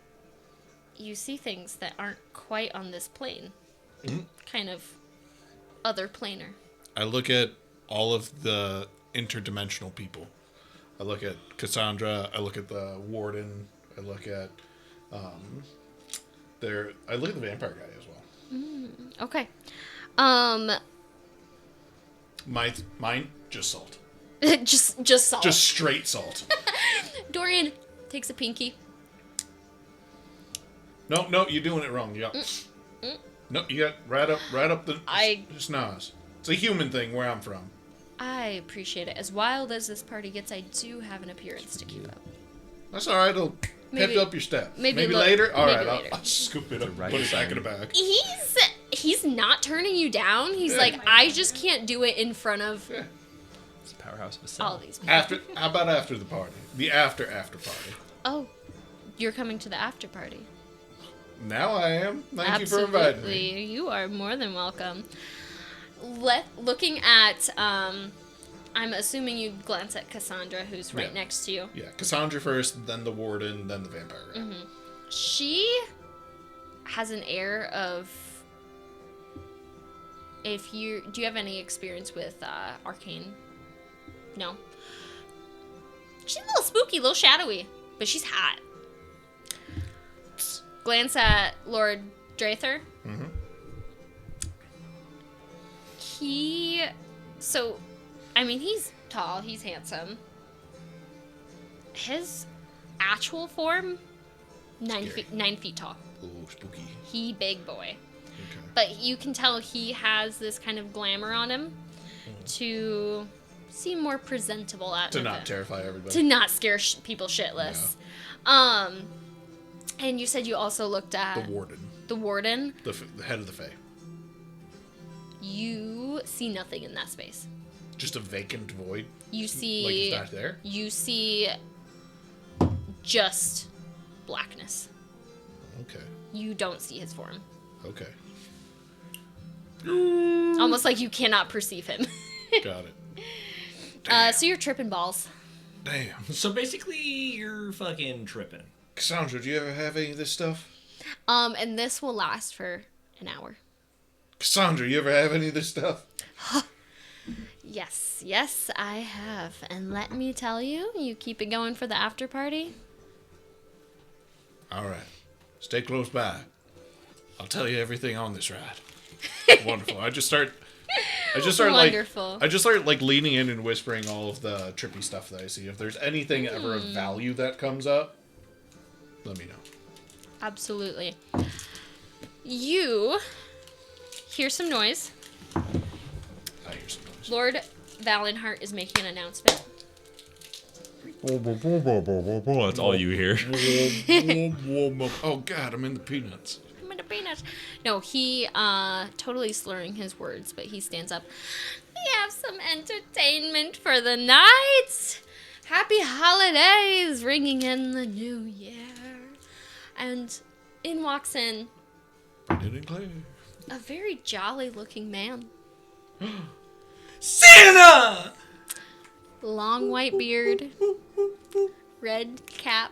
you see things that aren't quite on this plane. Kind of other planar. I look at all of the interdimensional people. I look at Cassandra. I look at the warden. I look at I look at the vampire guy as well. Okay. Mine just salt. just salt. Just straight salt. Dorian takes a pinky. No, you're doing it wrong. Yeah. No, you got right up the schnoz. It's a human thing where I'm from. I appreciate it. As wild as this party gets, I do have an appearance to keep up. That's all right. It'll Maybe- pep up your step. maybe later. All maybe right, later. I'll scoop it up, Right put it back in time. the bag. He's not turning you down. He's like, I just can't do it in front of Yeah. It's the powerhouse of a all cell. these people. How about after the party? The after party. Oh, you're coming to the after party. Now I am. Thank you for inviting me. Absolutely. You are more than welcome. Looking at, I'm assuming you glance at Cassandra, who's right Yeah. next to you. Yeah, Cassandra first, then the warden, then the vampire guy. She has an air of... Do you have any experience with arcane? No? She's a little spooky, a little shadowy, but she's hot. Glance at Lord Drather. Mm-hmm. He's tall, he's handsome. His actual form, 9 feet tall. Ooh, spooky. He big boy. Okay. But you can tell he has this kind of glamour on him to seem more presentable out To of not it. terrify everybody. To not scare people shitless. And you said you also looked at The warden. the warden. The head of the Fae. You see nothing in that space. Just a vacant void. You Like see he's not there. you see just blackness. Okay. You don't see his form. Okay. Almost like you cannot perceive him. Got it. So you're tripping balls. Damn. So basically, you're fucking tripping. Cassandra, do you ever have any of this stuff? And this will last for an hour. Cassandra, you ever have any of this stuff? Yes, I have. And let me tell you, you keep it going for the after party. All right. Stay close by. I'll tell you everything on this ride. Wonderful. I just start Wonderful. like leaning in and whispering all of the trippy stuff that I see. If there's anything ever of value that comes up, let me know. Absolutely. You hear some noise. I hear some noise. Lord Valenhart is making an announcement. That's all you hear. Oh God, I'm in the peanuts. I'm in the peanuts. No, he totally slurring his words, but he stands up. We have some entertainment for the night. Happy holidays, ringing in the new year. And in walks in Brendan and Claire. a very jolly looking man. Santa! Long white beard, red cap.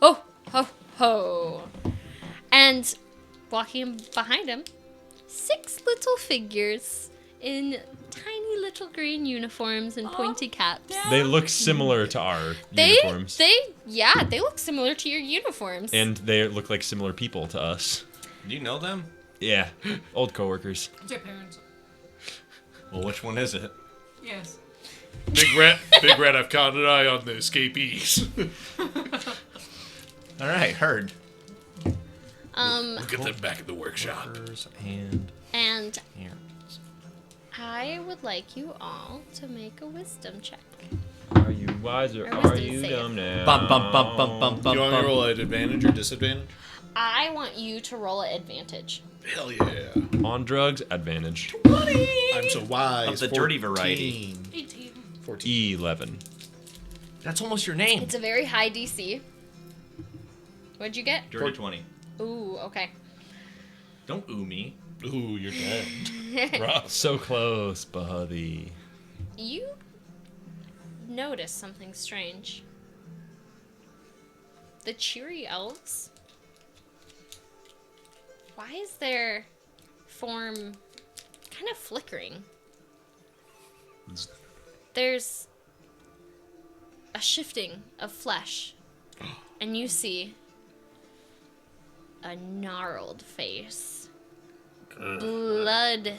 Oh, ho, ho. And walking behind him, 6 little figures in tiny little green uniforms and pointy caps. They look similar to our They uniforms. they look similar to your uniforms. And they look like similar people to us. Do you know them? Yeah. Old coworkers. It's your parents. Well, which one is it? Yes. Big red, I've caught an eye on the escapees. All right, heard. We'll get them back at the workshop. And And Hands. I would like you all to make a wisdom check. are you wise or Or are wisdom you save. dumb now? Bum bum bum bum bum Do bum you want me to bum. roll at advantage or disadvantage? I want you to roll at advantage. Hell yeah. On drugs, advantage. I'm so wise. Of the dirty variety. 18. 14. 11. That's almost your name. It's a very high DC. What'd you get? Dirty 20. Ooh, okay. Don't ooh me. Ooh, you're dead. Rough. So close, buddy. You notice something strange. The cheery elves. Why is their form kind of flickering? There's a shifting of flesh, and you see a gnarled face, blood-coated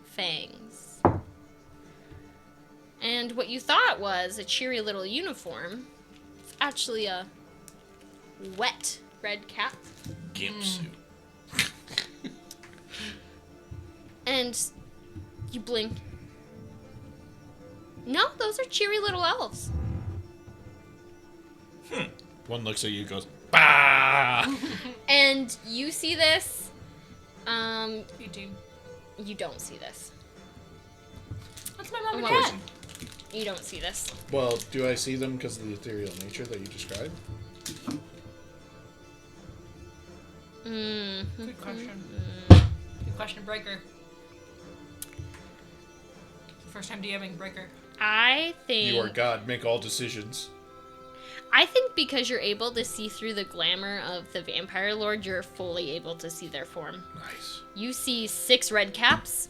fangs, and what you thought was a cheery little uniform is actually a wet red cap. Gimp suit. And you blink. No, those are cheery little elves. One looks at you and goes, bah! And you see this. 18. You don't see this. That's my mom and Well, dad. You don't see this. Well, do I see them because of the ethereal nature that you described? Good question. Good question, Breaker. First time DMing Breaker. I think You are God, make all decisions. I think because you're able to see through the glamour of the vampire lord, you're fully able to see their form. Nice. You see 6 red caps,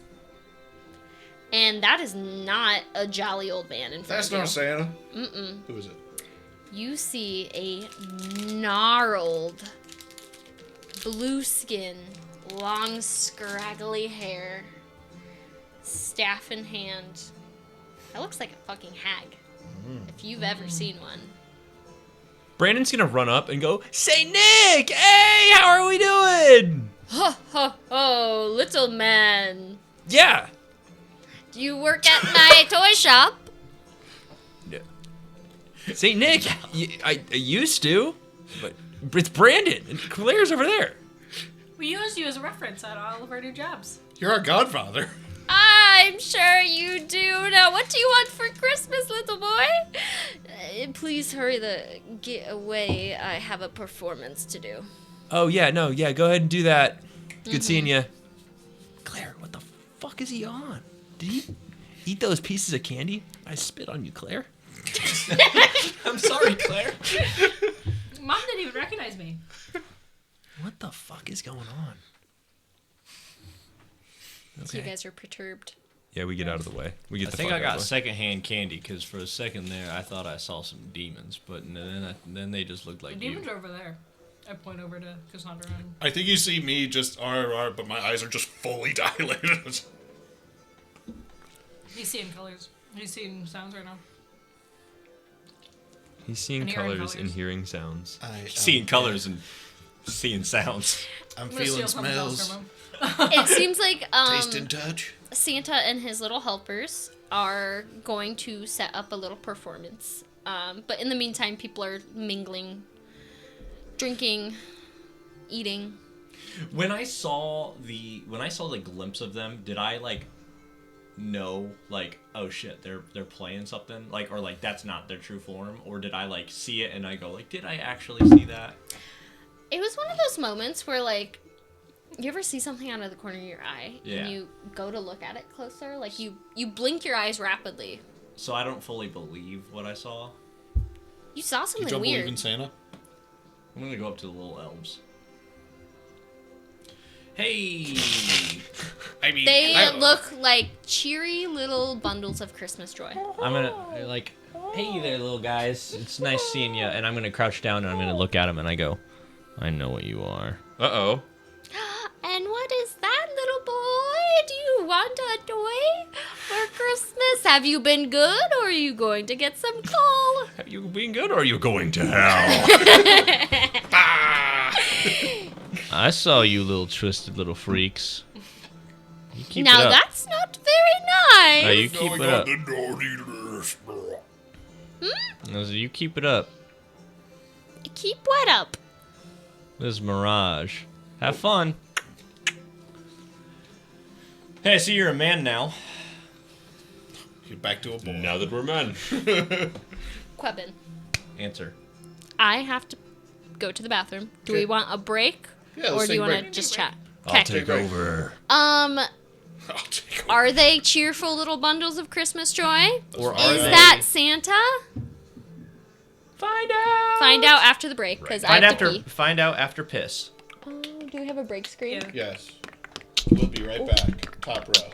and that is not a jolly old man in front That's of you. not Santa. Mm-mm. Who is it? You see a gnarled, blue skin, long, scraggly hair, staff in hand. That looks like a fucking hag. If you've ever seen one. Brandon's gonna run up and go, "Say Nick! Hey, how are we doing?" Ho, ho, ho, little man. Yeah. Do you work at my toy shop? Say Nick, I used to, but it's Brandon and Claire's over there. We used you as a reference at all of our new jobs. You're our godfather. I'm sure you do. Now, what do you want for Christmas, little boy? Please hurry the get away. I have a performance to do. Oh yeah, no, yeah, go ahead and do that. Good seeing you. Claire, what the fuck is he on? Did he eat those pieces of candy? I spit on you, Claire. I'm sorry, Claire. Mom didn't even recognize me. What the fuck is going on? So you guys are perturbed. Yeah, we get out of the way. We get I the think fuck I out got of the way. secondhand candy because for a second there I thought I saw some demons, but then they just looked The like demons you. are over there. I point over to Cassandra and I think you see me just RR, but my eyes are just fully dilated. he's seeing colors. He's seeing sounds right now. He's seeing And hearing colors and colors. hearing sounds. Seeing colors and seeing sounds. I'm I'm gonna feeling steal something else smells. from him. It seems like Taste and touch. Santa and his little helpers are going to set up a little performance. But in the meantime, people are mingling, drinking, eating. When I saw the glimpse of them, did I like know like, oh shit, they're playing something, like, or like that's not their true form, or did I like see it and I go like, did I actually see that? It was one of those moments where, like, you ever see something out of the corner of your eye Yeah. and you go to look at it closer? Like, you blink your eyes rapidly. So I don't fully believe what I saw. You saw You something don't believe weird. in Santa? I'm gonna go up to the little elves. Hey, I mean, They look like cheery little bundles of Christmas joy. I'm gonna like, hey there, little guys. It's nice seeing you. And I'm gonna crouch down and I'm gonna look at them and I go, I know what you are. Uh-oh. And what is that, little boy? Do you want a toy for Christmas? Have you been good, or are you going to get some coal? Have you been good or are you going to hell? I saw you little twisted little freaks. You keep Now it up. that's not very nice. Oh, you keep it up. Hmm? I said, you keep it up. Keep what up? This Mirage. Have fun. Hey, I see you're a man now. Get back to a boy. Now that we're men. Quebin, Answer. I have to go to the bathroom. Do we want a break? Yeah, let's or do take you a want to break. just chat? I'll take over. I'll take over. Are they cheerful little bundles of Christmas joy? Or Is are Is they? that Santa? Find out. Find out after the break, because I have to pee. Find out after piss. Do we have a break screen? Yeah. Yes. We'll be right back. Top row.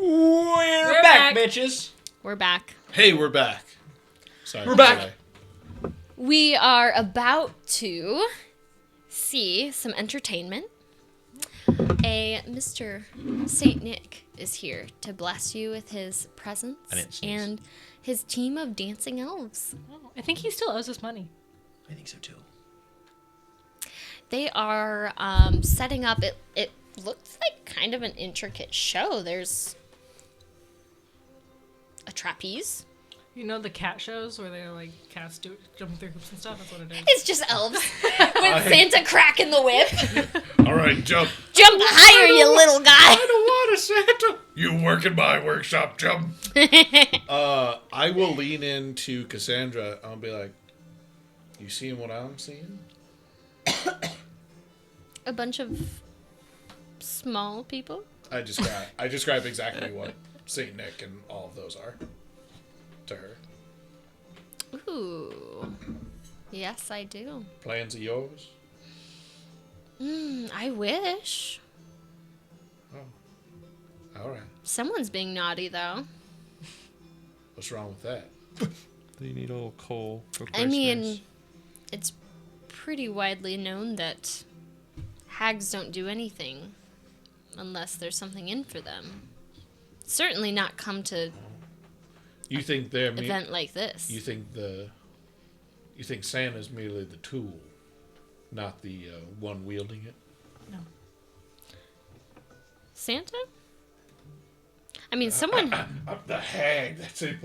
We're back, bitches. We're back. Hey, we're back. Sorry. We're back. Sorry. We are about to see some entertainment. A Mr. Saint Nick is here to bless you with his presence I didn't sneeze. and his team of dancing elves. Oh, I think he still owes us money. I think so too. They are setting up. It looks like kind of an intricate show. There's a trapeze. You know the cat shows where they're like cats jumping through hoops and stuff? That's what it is. It's just elves with Santa cracking the whip. All right, jump. Jump higher, you little guy. I don't want a Santa. You work in my workshop, jump. I will lean into Cassandra. I'll be like, you seeing what I'm seeing? A bunch of small people. I describe exactly what Saint Nick and all of those are to her. Ooh. Yes, I do. Plans are yours. I wish. Oh, all right. Someone's being naughty, though. What's wrong with that? Do you need a little coal? for I mean, Christmas? it's pretty widely known that hags don't do anything unless there's something in for them. Certainly not come to You think they're an event like this. You think Santa's merely the tool, not the one wielding it? No. Santa? I mean, someone... I'm the hag. That's it.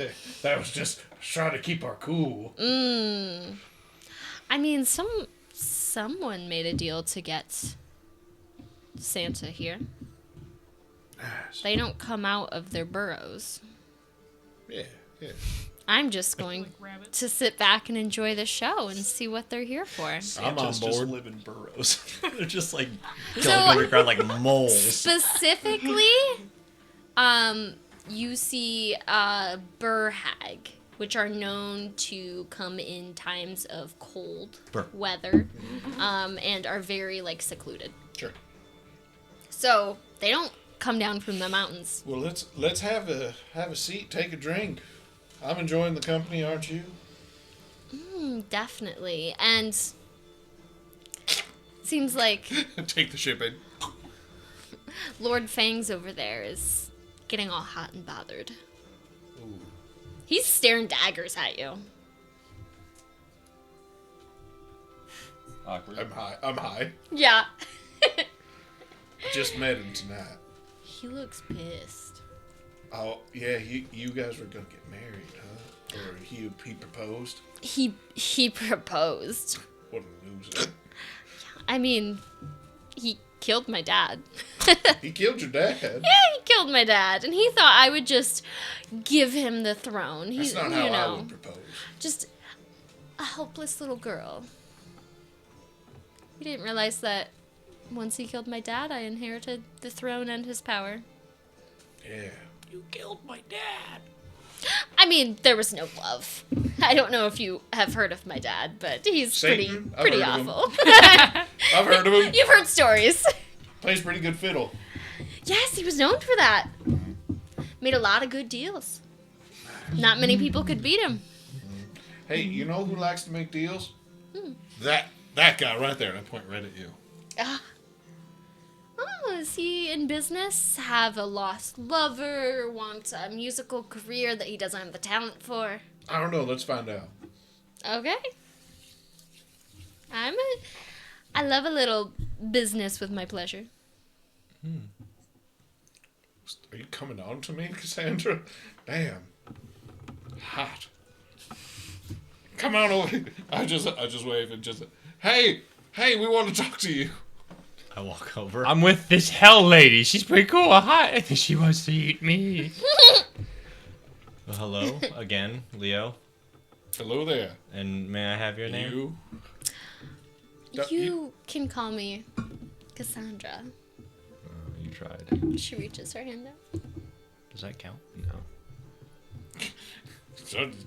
That was just trying to keep our cool. I mean, someone made a deal to get Santa here. They don't come out of their burrows. Yeah. I'm just going Like rabbits. to sit back and enjoy the show and see what they're here for. I'm on Santas board. just live in burrows. They're just like So- Going through the ground like moles. Specifically, you see burr hag, which are known to come in times of cold Burr. weather, and are very secluded. Sure. So they don't come down from the mountains. Well, let's have a seat, take a drink. I'm enjoying the company, aren't you? Definitely, and seems like Take the ship in. Lord Fangs over there is getting all hot and bothered. Ooh. He's staring daggers at you. Awkward. I'm high. Yeah. Just met him tonight. He looks pissed. Oh yeah, you guys were gonna get married, huh? Or he proposed? He proposed. What a loser. I mean, he killed my dad. He killed your dad. Yeah, he killed my dad, and he thought I would just give him the throne. That's He's, not how I would propose. just a helpless little girl. He didn't realize that once he killed my dad, I inherited the throne and his power. Yeah. You killed my dad. I mean, there was no love. I don't know if you have heard of my dad, but he's Satan? I've pretty heard of him. awful. I've heard of him. You've heard stories. Plays pretty good fiddle. Yes, he was known for that. Made a lot of good deals. Not many people could beat him. Hey, you know who likes to make deals? That guy right there. And I point right at you. Oh, is he in business? Have a lost lover? Want a musical career that he doesn't have the talent for? I don't know. Let's find out. Okay. I love a little business with my pleasure. Are you coming on to me, Cassandra? Damn. Hot. Come on over. I just wave and just, hey, we want to talk to you. I walk over. I'm with this hell lady. She's pretty cool. Hi. I think she wants to eat me. Well, hello again, Leo. Hello there. And may I have your name? You? You can call me Cassandra. You tried. She reaches her hand out. Does that count? No.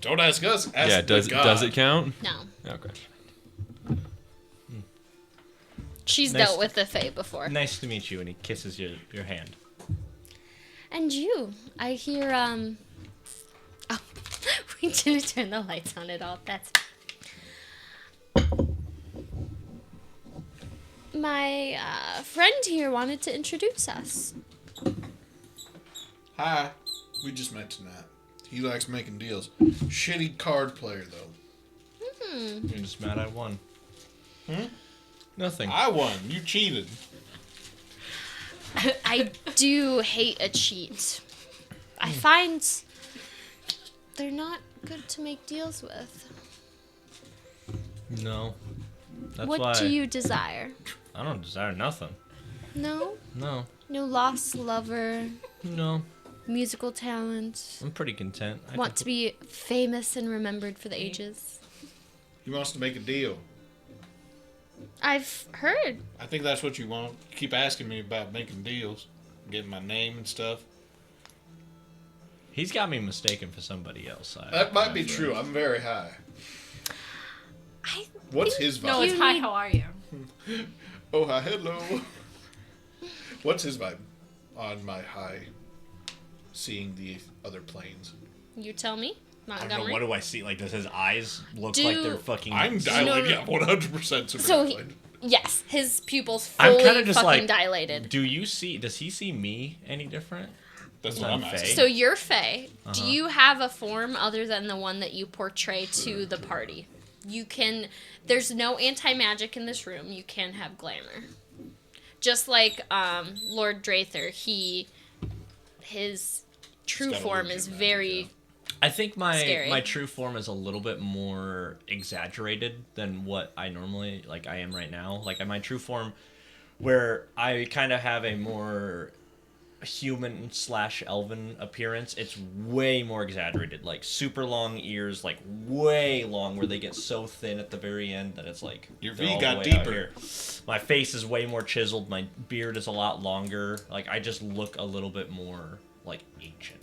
Don't ask us. Ask Yeah. the Does God. it count? No. Okay. She's Nice. dealt with the Fae before. Nice to meet you. And he kisses your hand. And you, I hear, oh, we didn't turn the lights on at all. That's... My friend here wanted to introduce us. Hi. We just met tonight. He likes making deals. Shitty card player, though. You're just mad I won. Nothing. I won. You cheated. I do hate a cheat. I find they're not good to make deals with. No. That's What why do you desire? I don't desire nothing. No? No. No lost lover, No. musical talent. I'm pretty content. I Want to be famous and remembered for the ages. He wants to make a deal. I've heard. I think that's what you want. You keep asking me about making deals, getting my name and stuff. He's got me mistaken for somebody else. That might be true. I'm very high. What's his vibe? No, it's hi, how are you? Oh, hi, hello. What's his vibe on my high seeing the other planes? You tell me, I don't Montgomery. know. What do I see? Like, does his eyes look Do- like they're fucking... I'm dilated. No. Yeah, 100% super So he- dilated. Yes, his pupils I'm fully kinda just fucking like- dilated. Do you see... Does he see me any different? That's what I'm Faye. asking. So you're Faye. Do you have a form other than the one that you portray to the party? You can... There's no anti-magic in this room. You can have glamour. Just like Lord Drather, his true got form illusion is magic, very... I think my Scary. my true form is a little bit more exaggerated than what I normally I am right now. Like my true form, where I kind of have a more human / elven appearance. It's way more exaggerated. Like super long ears, like way long, where they get so thin at the very end that it's like Your they're V all got the way out deeper. here. My face is way more chiseled. My beard is a lot longer. Like I just look a little bit more like ancient.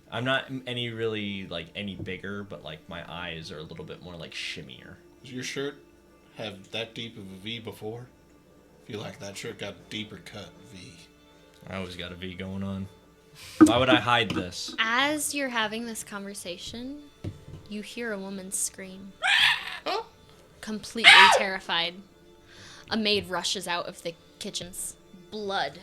I'm not any bigger, but like my eyes are a little bit more like shimmier. Does your shirt have that deep of a V before? I feel like that shirt got a deeper cut V. I always got a V going on. Why would I hide this? As you're having this conversation, you hear a woman scream. Completely terrified. A maid rushes out of the kitchens. Blood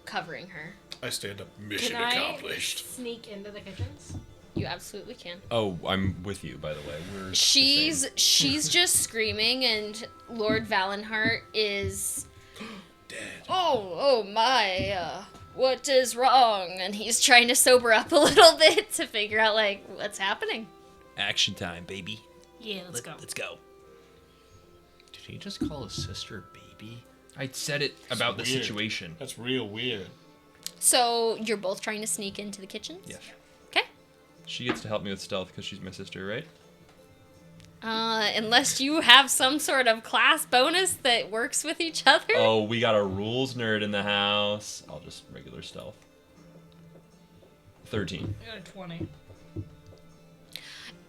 covering her. I stand up. Mission Can I accomplished. sneak into the kitchens? You absolutely can. Oh, I'm with you, by the way. We're the She's same. just screaming, and Lord Valenhart is Dead. oh my, what is wrong? And he's trying to sober up a little bit to figure out like what's happening. Action time, baby. Yeah, let's go. Let's go. Did he just call his sister baby? I said it about the weird. situation. That's real weird. So you're both trying to sneak into the kitchens? Yes. Okay. She gets to help me with stealth because she's my sister, right? Unless you have some sort of class bonus that works with each other. Oh, we got a rules nerd in the house. I'll just regular stealth. 13. I got a 20.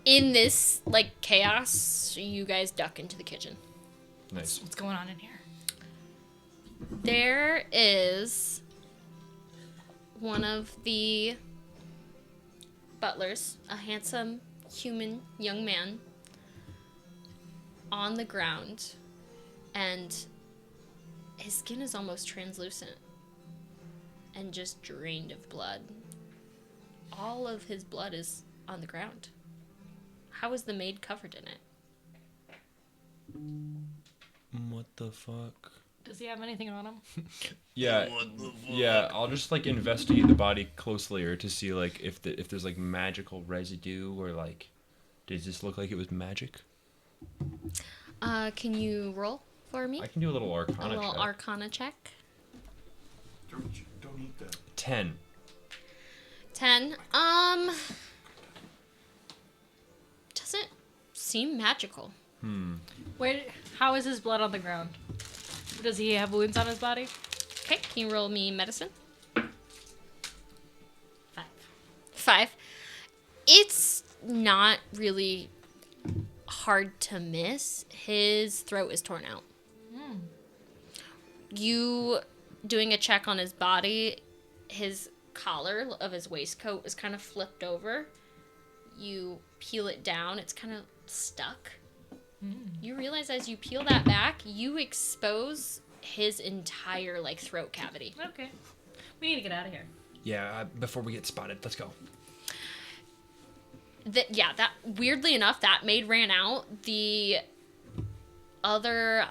In this like chaos, you guys duck into the kitchen. Nice. What's going on in here? There is one of the butlers, a handsome human young man, on the ground, and his skin is almost translucent and just drained of blood. All of his blood is on the ground. How is the maid covered in it? What the fuck? Does he have anything on him? Yeah, yeah. I'll just like investigate the body closely to see like if there's like magical residue or like, does this look like it was magic? Can you roll for me? I can do a little A arcana little check. arcana check. Don't eat that. 10. 10. Doesn't seem magical. How is his blood on the ground? Does he have wounds on his body? Okay, can you roll me medicine? 5. 5. It's not really hard to miss. His throat is torn out. You doing a check on his body, his collar of his waistcoat is kind of flipped over. You peel it down, it's kind of stuck. You realize as you peel that back, you expose his entire like throat cavity. Okay. We need to get out of here. Yeah, before we get spotted, let's go. That weirdly enough, that maid ran out. The other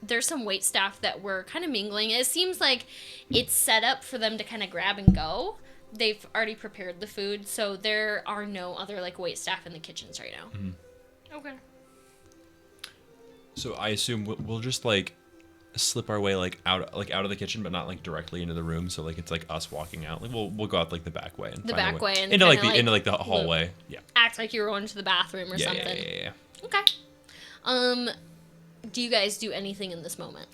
there's some wait staff that were kind of mingling. It seems like it's set up for them to kind of grab and go. They've already prepared the food, so there are no other like wait staff in the kitchens right now. Okay. So I assume we'll just like slip our way like out of the kitchen, but not like directly into the room. So like it's like us walking out. Like we'll go out like the back way and The find a back way and into like kinda, the into like the hallway. loop. Yeah. Act like you were going to the bathroom or Yeah, something. yeah. Okay. Do you guys do anything in this moment?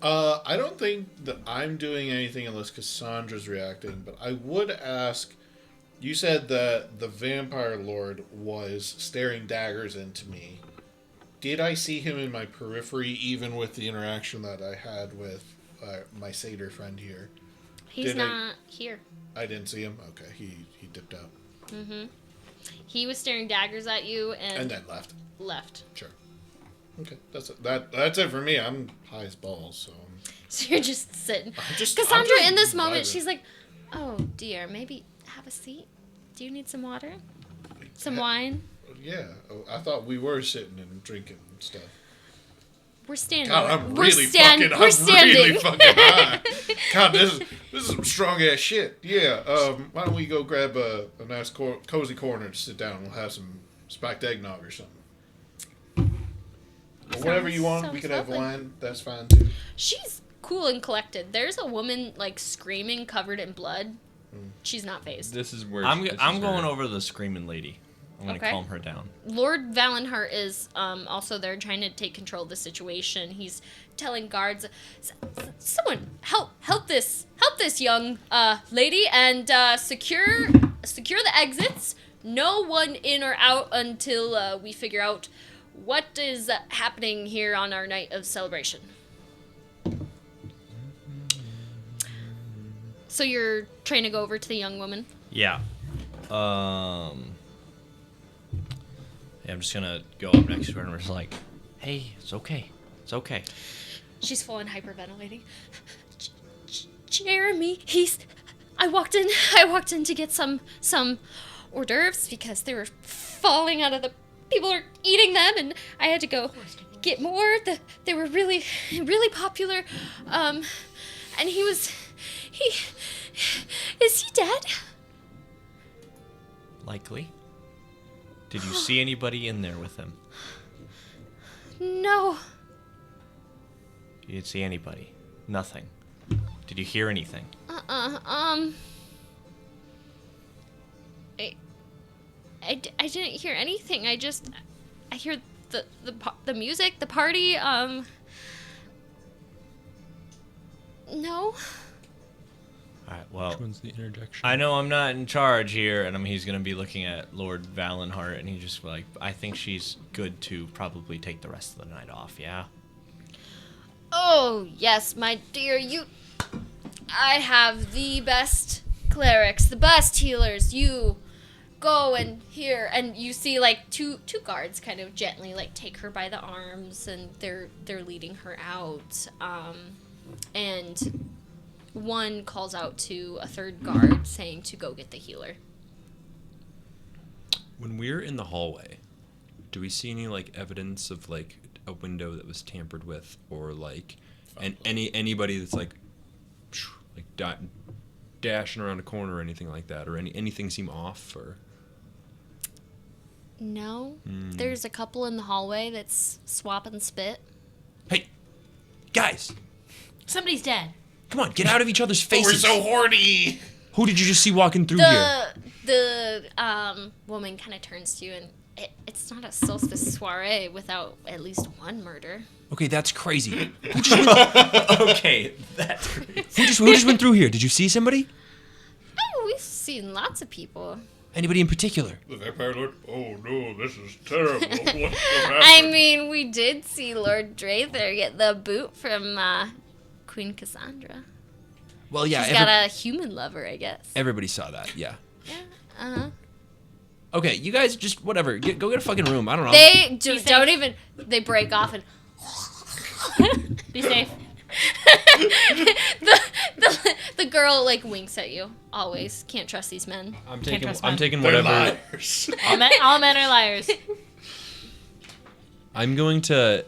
I don't think that I'm doing anything unless Cassandra's reacting, but I would ask. You said that the vampire lord was staring daggers into me. Did I see him in my periphery, even with the interaction that I had with my satyr friend here? He's not here. I didn't see him? Okay, he dipped out. He was staring daggers at you And then left. left. Sure. Okay, that's it. That's it for me. I'm high as balls, so... So you're just sitting. I'm just Cassandra, in this vibing. moment, she's like, oh dear, maybe have a seat? Do you need some water? Some wine? Yeah, I thought we were sitting and drinking and stuff. We're standing. God, I'm we're really stand- fucking. We're I'm standing. really fucking high. God, this is some strong ass shit. Yeah. Why don't we go grab a nice cozy corner to sit down? We'll have some spiked eggnog or something. Or whatever you want. We sounds could have lovely. wine. That's fine too. She's cool and collected. There's a woman like screaming, covered in blood. She's not phased. This is where I'm going over to the screaming lady. I'm gonna Okay. calm her down. Lord Valenhart is also there trying to take control of the situation. He's telling guards, "Someone help this young lady and secure the exits. No one in or out until we figure out what is happening here on our night of celebration." So you're trying to go over to the young woman? Yeah. Yeah, I'm just gonna go up next to her and just like, hey, it's okay. It's okay. She's full on hyperventilating. Jeremy, I walked in to get some hors d'oeuvres because they were falling out of the... People are eating them, and I had to go get more. They were really, really popular. And is he dead? Likely. Did you see anybody in there with him? No. You didn't see anybody. Nothing. Did you hear anything? I didn't hear anything. I hear the music, the party. No. Alright, well, Which one's the interjection? I know I'm not in charge here, and he's gonna be looking at Lord Valenhart, and he's just like, I think she's good to probably take the rest of the night off, yeah? Oh, yes, my dear, I have the best clerics, the best healers. You go and here, and you see, like, two guards kind of gently, like, take her by the arms, and they're leading her out. And one calls out to a third guard, saying to go get the healer. When we're in the hallway, do we see any like evidence of like a window that was tampered with, or like anybody that's like dashing around a corner or anything like that, or anything seem off? Or No. There's a couple in the hallway that's swapping spit. hey, guys, Somebody's dead. come on, get out of each other's We're faces. so horny. Who did you just see walking through here? The woman kind of turns to you, and it's not a solstice soiree without at least one murder. Okay, that's crazy. Who just went, Okay, that's who just went through here? Did you see somebody? Oh, we've seen lots of people. Anybody in particular? The vampire lord. Oh no, this is terrible. What I happened? mean, we did see Lord Drather get the boot from Queen Cassandra. Well, yeah. She's got a human lover, I guess. Everybody saw that. Yeah. Yeah. Uh-huh. Okay, you guys just whatever. Go get a fucking room. I don't know. They don't even. They break off and. Be safe. the girl like winks at you. Always can't trust these men. I'm Can't taking. trust I'm men. taking They're whatever. liars. All men are liars. I'm going to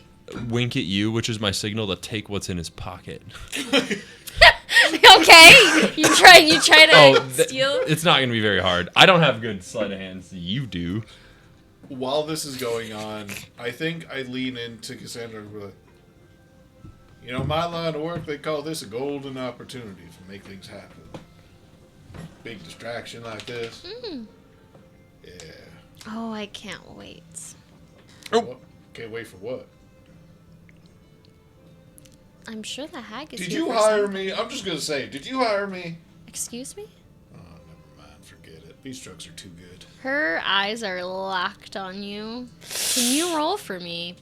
wink at you, which is my signal to take what's in his pocket. Okay, you try to steal. It's not going to be very hard. I don't have good sleight of hands. You do. While this is going on, I think I lean into Cassandra and be like, you know, my line of work, they call this a golden opportunity to make things happen. Big distraction like this. Yeah. Oh, I can't wait. What? Can't wait for what? I'm sure the hag is Did here you for hire something. me? I'm just going to say, did you hire me? Excuse me? Oh, never mind. Forget it. These trucks are too good. Her eyes are locked on you. Can you roll for me?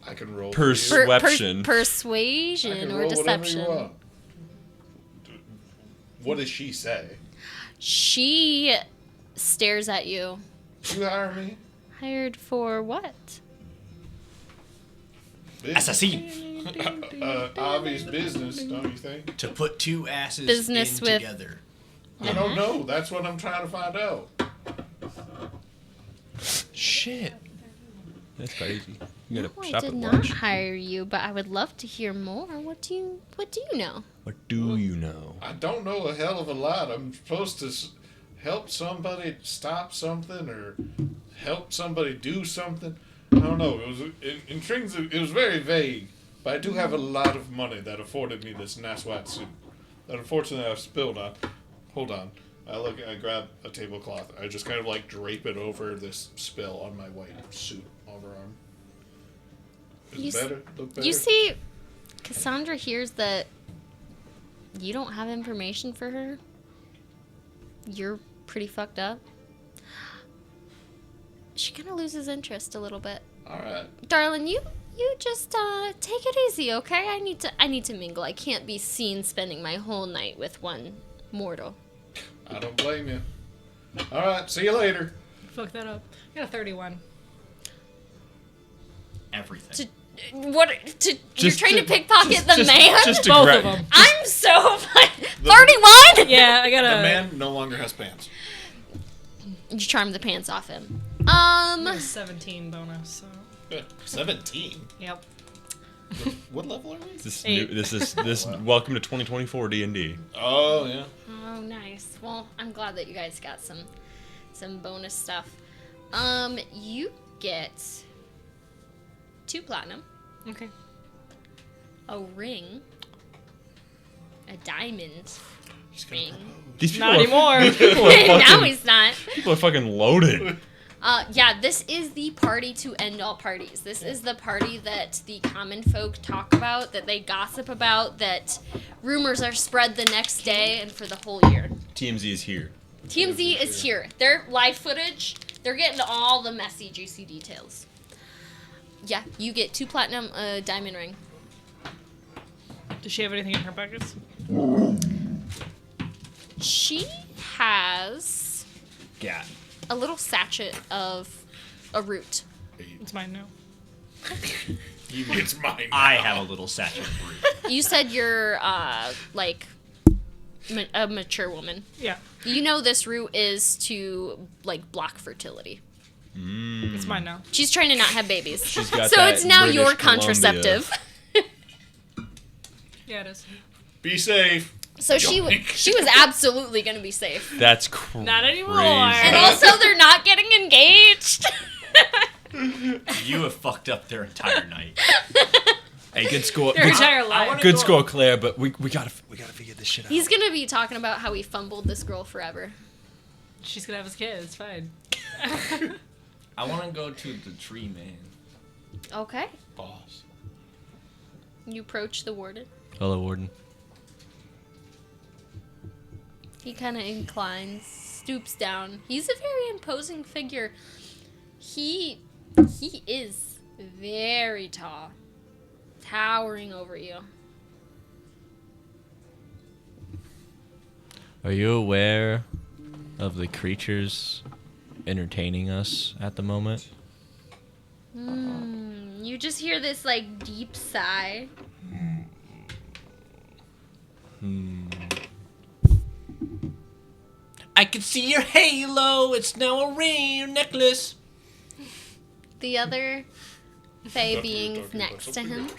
I can roll. Persuasion. I Persuasion can or roll deception. whatever you want. What does she say? She stares at you. You hire me? Hired for what? Business. Assassin. Obvious business, don't you think? To put two asses Business in with- together. I don't know. That's what I'm trying to find out. Shit. That's crazy. You No, gotta I shop did at not lunch. hire you, but I would love to hear more. What do you know? What do you know? I don't know a hell of a lot. I'm supposed to help somebody stop something or help somebody do something. I don't know. It was intrinsic. It was very vague. But I do have a lot of money that afforded me this nice white suit. That unfortunately I've spilled on. Hold on. I grab a tablecloth. I just kind of like drape it over this spill on my white suit overarm. Is it better? Look better? You see, Cassandra hears that you don't have information for her. You're pretty fucked up. She kind of loses interest a little bit. All right. Darling, you just take it easy, okay? I need to mingle. I can't be seen spending my whole night with one mortal. I don't blame you. All right. See you later. Fuck that up. I got a 31. Everything. You're trying to pickpocket the man? Just to Both gra- of them. I'm so fun. 31? Yeah, I got The a. man no longer has pants. You charm the pants off him. I got a 17 bonus. So. 17. Yep. What level are we? This Eight. welcome to 2024 D&D. Oh yeah. Oh, nice. Well, I'm glad that you guys got some bonus stuff. You get 2 platinum, Okay. a ring, a diamond He's gonna ring. propose. These people Not anymore. People are Now fucking, he's not. people are fucking loaded. Yeah, this is the party to end all parties. This is the party that the common folk talk about, that they gossip about, that rumors are spread the next day and for the whole year. TMZ is here. TMZ is here. Their live footage, they're getting all the messy, juicy details. Yeah, you get 2 platinum, diamond ring. Does she have anything in her pockets? She has Yeah. a little sachet of a root. It's mine now. It's mine. I have a little sachet of fruit. You said you're, like, a mature woman. Yeah. You know this root is to, like, block fertility. It's mine now. She's trying to not have babies. She's got So that it's now British your Columbia. contraceptive. Yeah, it is. Be safe. So she was absolutely going to be safe. That's crazy. Not anymore. And also, they're not getting engaged. You have fucked up their entire night. Hey, good score. Their entire life. Good score, Claire. But we gotta figure this shit out. He's going to be talking about how he fumbled this girl forever. She's gonna have his kid. It's fine. I want to go to the tree man. Okay. Boss. You approach the warden. Hello, Warden. He kind of inclines, stoops down. He's a very imposing figure. He is very tall, towering over you. Are you aware of the creatures entertaining us at the moment? You just hear this like deep sigh. I can see your halo. It's now a ring necklace. The other fae beings next to him.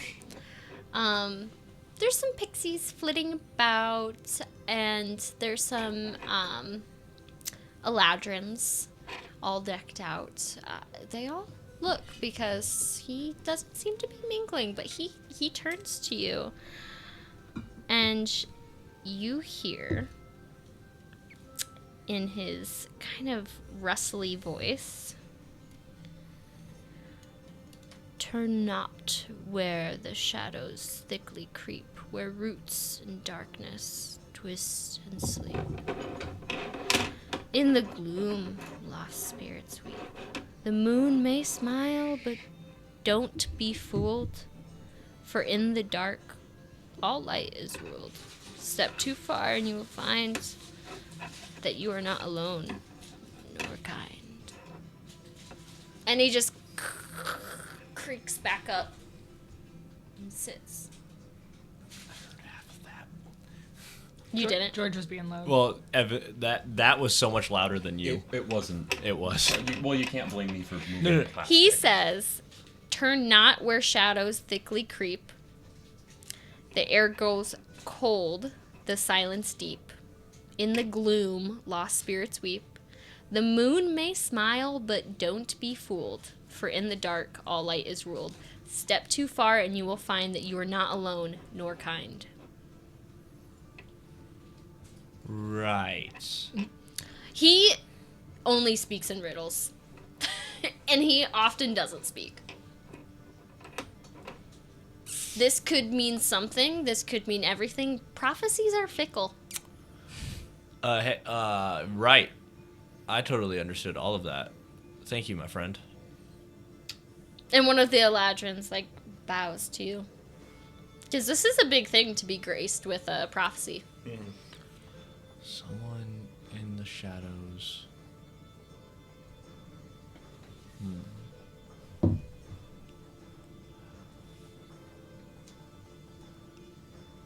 There's some pixies flitting about, and there's some eladrins all decked out. They all look because he doesn't seem to be mingling, but he turns to you, and you hear in his kind of rustly voice, "Turn not where the shadows thickly creep, where roots in darkness twist and sleep. In the gloom, lost spirits weep. The moon may smile, but don't be fooled, for in the dark, all light is ruled. Step too far and you will find that you are not alone, nor kind." And he just creaks back up and sits. You didn't? George was being loud. Well, that was so much louder than you. It wasn't. It was. Well, you can't blame me for moving. No. plastic. He says, "Turn not where shadows thickly creep. The air goes cold, the silence deep. In the gloom, lost spirits weep. The moon may smile, but don't be fooled, for in the dark, all light is ruled. Step too far, and you will find that you are not alone, nor kind." Right. He only speaks in riddles, and he often doesn't speak. This could mean something. This could mean everything. Prophecies are fickle. Right. I totally understood all of that. Thank you, my friend. And one of the Eladrins, like, bows to you. Because this is a big thing to be graced with a prophecy. Someone in the shadows.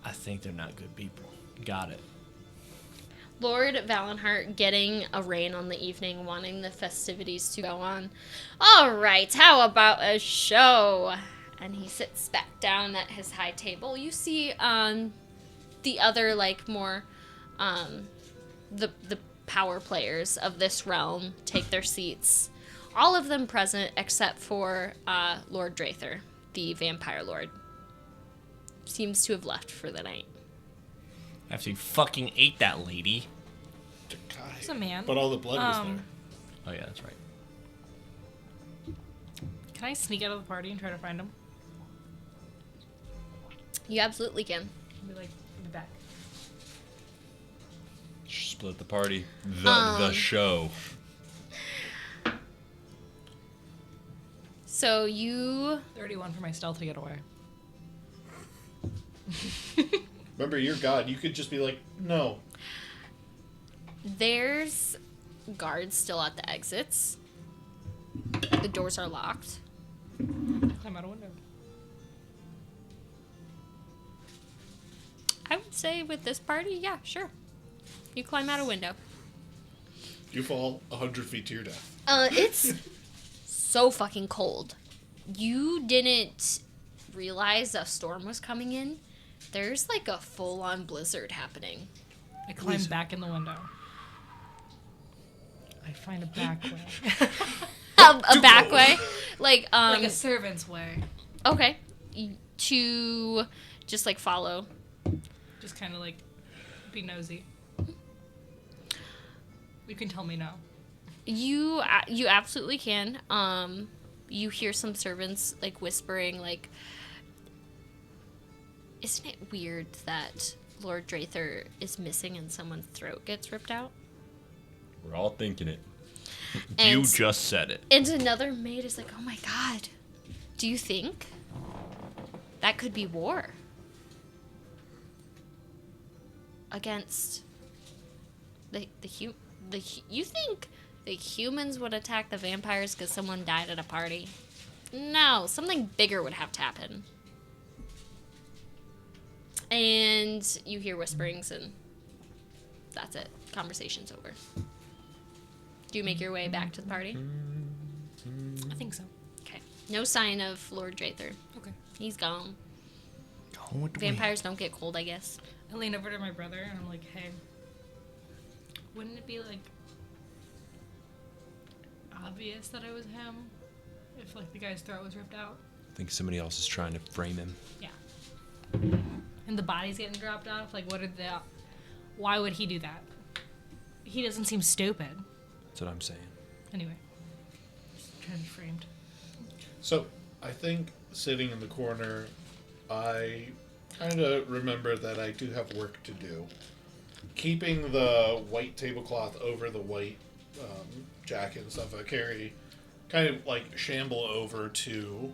I think they're not good people. Got it. Lord Valenhart getting a rein on the evening, wanting the festivities to go on. "All right, how about a show?" And he sits back down at his high table. You see the other, like, more, the power players of this realm take their seats. All of them present except for Lord Drather, the vampire lord. Seems to have left for the night. After you fucking ate that lady. He's a man. But all the blood was there. Oh, yeah, that's right. Can I sneak out of the party and try to find him? You absolutely can. Be like, in the back. Split the party. The show. So you 31 for my stealth to get away. Remember, you're God. You could just be like, no. There's guards still at the exits. The doors are locked. Climb out a window. I would say with this party, yeah, sure. You climb out a window. You fall 100 feet to your death. It's so fucking cold. You didn't realize a storm was coming in. There's like a full-on blizzard happening. I climb back in the window. I find a back way. A back way? Like like a servant's way. Okay. To just like follow. Just kind of like be nosy. You can tell me no. You absolutely can. You hear some servants like whispering, like, "Isn't it weird that Lord Drather is missing and someone's throat gets ripped out?" We're all thinking it. You And- just said it. And another maid is like, "Oh my god, do you think that could be war against You think the humans would attack the vampires because someone died at a party? No, something bigger would have to happen. And you hear whisperings, and that's it. Conversation's over. Do you make your way back to the party? I think so. Okay. No sign of Lord Drather. Okay. He's gone. Going with the wind. Vampires don't get cold, I guess. I lean over to my brother and I'm like, hey, wouldn't it be like obvious that it was him if like the guy's throat was ripped out? I think somebody else is trying to frame him. Yeah. And the body's getting dropped off. Like, why would he do that? He doesn't seem stupid. That's what I'm saying. Anyway, just trying to be framed. So, I think sitting in the corner, I kind of remember that I do have work to do. Keeping the white tablecloth over the white jacket and stuff I carry, kind of like shamble over to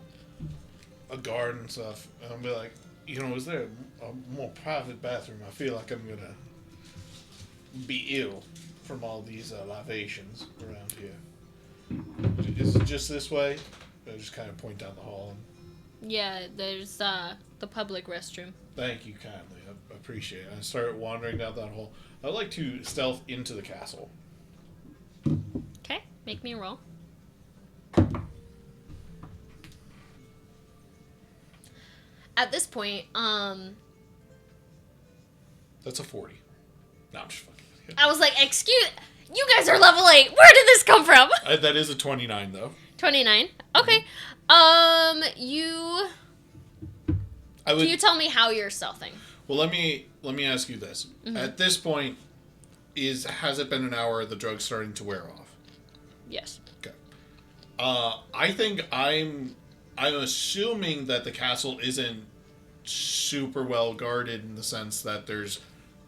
a guard and stuff, and I'll be like, is there a more private bathroom? I feel like I'm gonna be ill from all these libations around here. Is it just this way? I just kind of point down the hall. Yeah, there's the public restroom. Thank you kindly. I appreciate it. I start wandering down that hall. I'd like to stealth into the castle. Okay, make me a roll. At this point, That's a 40. No, I'm just fucking with you. I was like, excuse, you guys are level 8. Where did this come from? That is a 29, though. 29. Okay. Can you tell me how you're stealthing? Well, let me ask you this. Mm-hmm. At this point, has it been an hour? The drug's starting to wear off. Yes. Okay. I think I'm assuming that the castle isn't super well guarded in the sense that there's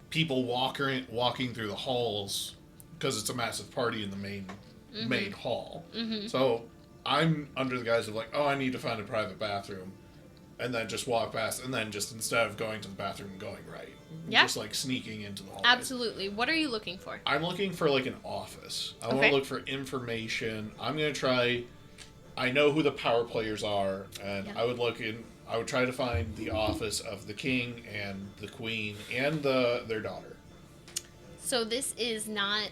people walking through the halls because it's a massive party in the main hall. Mm-hmm. So I'm under the guise of like, oh, I need to find a private bathroom, and then just walk past, and then just instead of going to the bathroom, going right, Yeah. just like sneaking into the hall. Absolutely. What are you looking for? I'm looking for like an office. I want Okay. to look for information. I'm gonna try. I know who the power players are, and Yeah. I would try to find the office of the king and the queen and their daughter. So this is not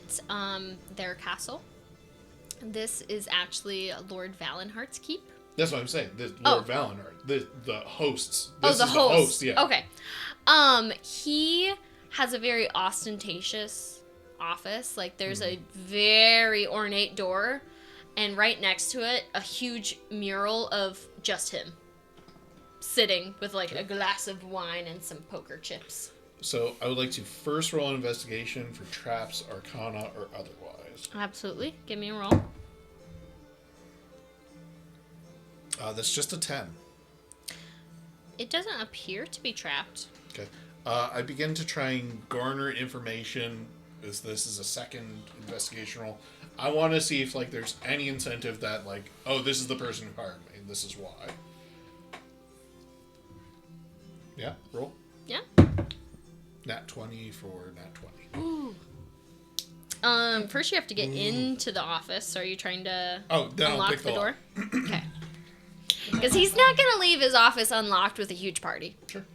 their castle. This is actually Lord Valenheart's keep. That's what I'm saying. Lord Valinor, the hosts. Oh, This the is host. Yeah. Okay. He has a very ostentatious office. Like, there's a very ornate door, and right next to it, a huge mural of just him sitting with like a glass of wine and some poker chips. So I would like to first roll an investigation for traps, arcana, or otherwise. Absolutely. Give me a roll. That's just a 10. It doesn't appear to be trapped. Okay. I begin to try and garner information. This is a second investigation roll. I want to see if like there's any incentive that like, oh, this is the person who hired me. This is why. Yeah. Roll. Yeah. Nat 20 for nat 20. Ooh. First you have to get into the office. So are you trying to Oh, then I'll unlock pick the the door? lock. Okay. Because he's not going to leave his office unlocked with a huge party. Sure.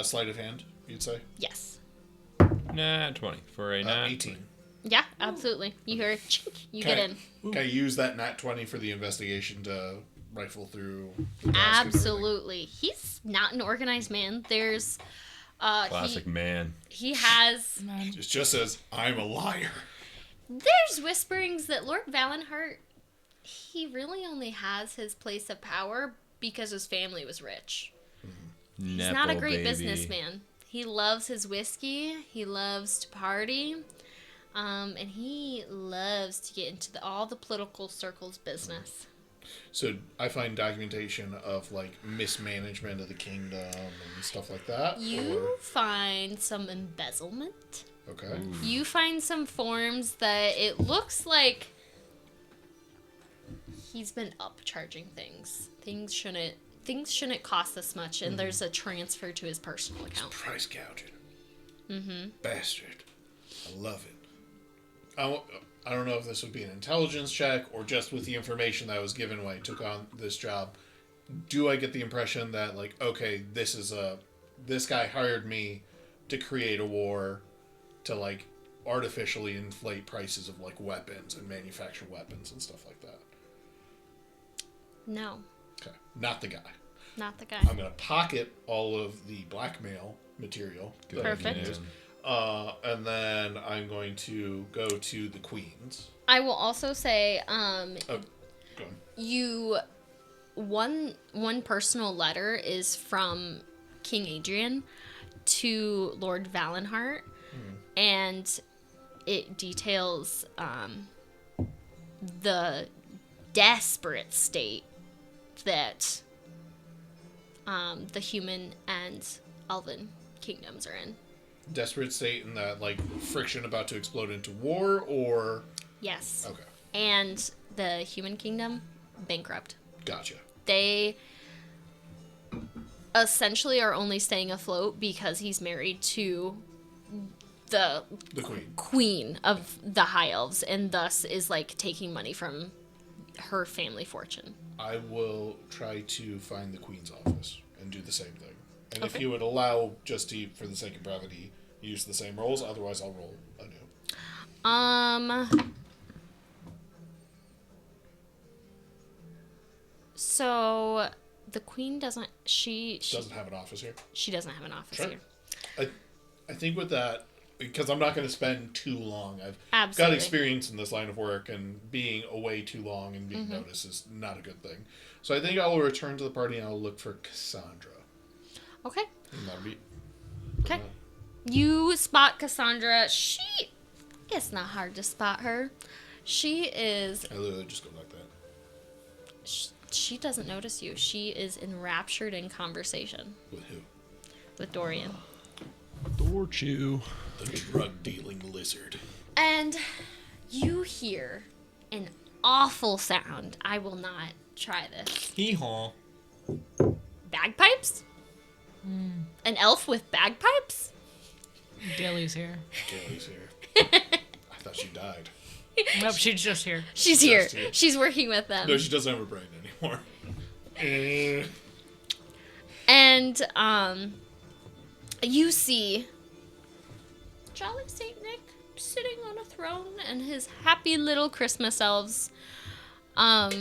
Sleight of hand, you'd say? Yes. Nah, 20 for a nat. 18. Yeah, absolutely. You hear a chink, you get in. Can I use that nat 20 for the investigation to rifle through the desk and everything? Absolutely. He's not an organized man. There's Classic man. he has It just says, I'm a liar. there's whisperings that Lord Valenheart, he really only has his place of power because his family was rich. He's not a great businessman. He loves his whiskey. He loves to party. And he loves to get into all the political circles business. So I find documentation of like mismanagement of the kingdom and stuff like that. You find some embezzlement. Okay. You find some forms that it looks like he's been upcharging things. Things shouldn't cost this much, and there's a transfer to his personal account. Price gouging. Mm-hmm. Bastard. I love it. I don't know if this would be an intelligence check or just with the information that I was given when I took on this job. Do I get the impression that, like, okay, this guy hired me to create a war to, like, artificially inflate prices of, like, weapons and manufacture weapons and stuff like that? No, Okay. Not the guy. not the guy. I'm going to pocket all of the blackmail material. that I can Perfect. use. And then I'm going to go to the queens. I will also say, Oh, go on. one personal letter is from King Adrian to Lord Valenhart, and it details the desperate state that the human and elven kingdoms are in. Desperate state in that, like, friction about to explode into war, or... Yes. Okay. And the human kingdom, bankrupt. Gotcha. They essentially are only staying afloat because he's married to the The queen. queen of the high elves, and thus is, like, taking money from her family fortune. I will try to find the queen's office and do the same thing. And if Okay. you would allow, just to, for the sake of brevity, use the same rolls, otherwise I'll roll anew. So the queen doesn't. She Doesn't have an office here. she doesn't have an office Sure. here. I think with that, because I'm not going to spend too long. I've got Absolutely. experience in this line of work, and being away too long and being noticed is not a good thing. So I think I will return to the party and I'll look for Cassandra. Okay. And that'll be... Okay. You spot Cassandra. It's not hard to spot her. She is. I literally just go like that. She doesn't notice you. She is enraptured in conversation With who? with Dorian. Dorchu. The drug-dealing lizard. And you hear an awful sound. I will not try this. Hee-haw. Bagpipes? An elf with bagpipes? Dilly's here. Gailey's here. I thought she died. Nope, she's just here. She's here. Just here. She's working with them. No, she doesn't have a brain anymore. And you see Jolly Saint Nick sitting on a throne, and his happy little Christmas elves are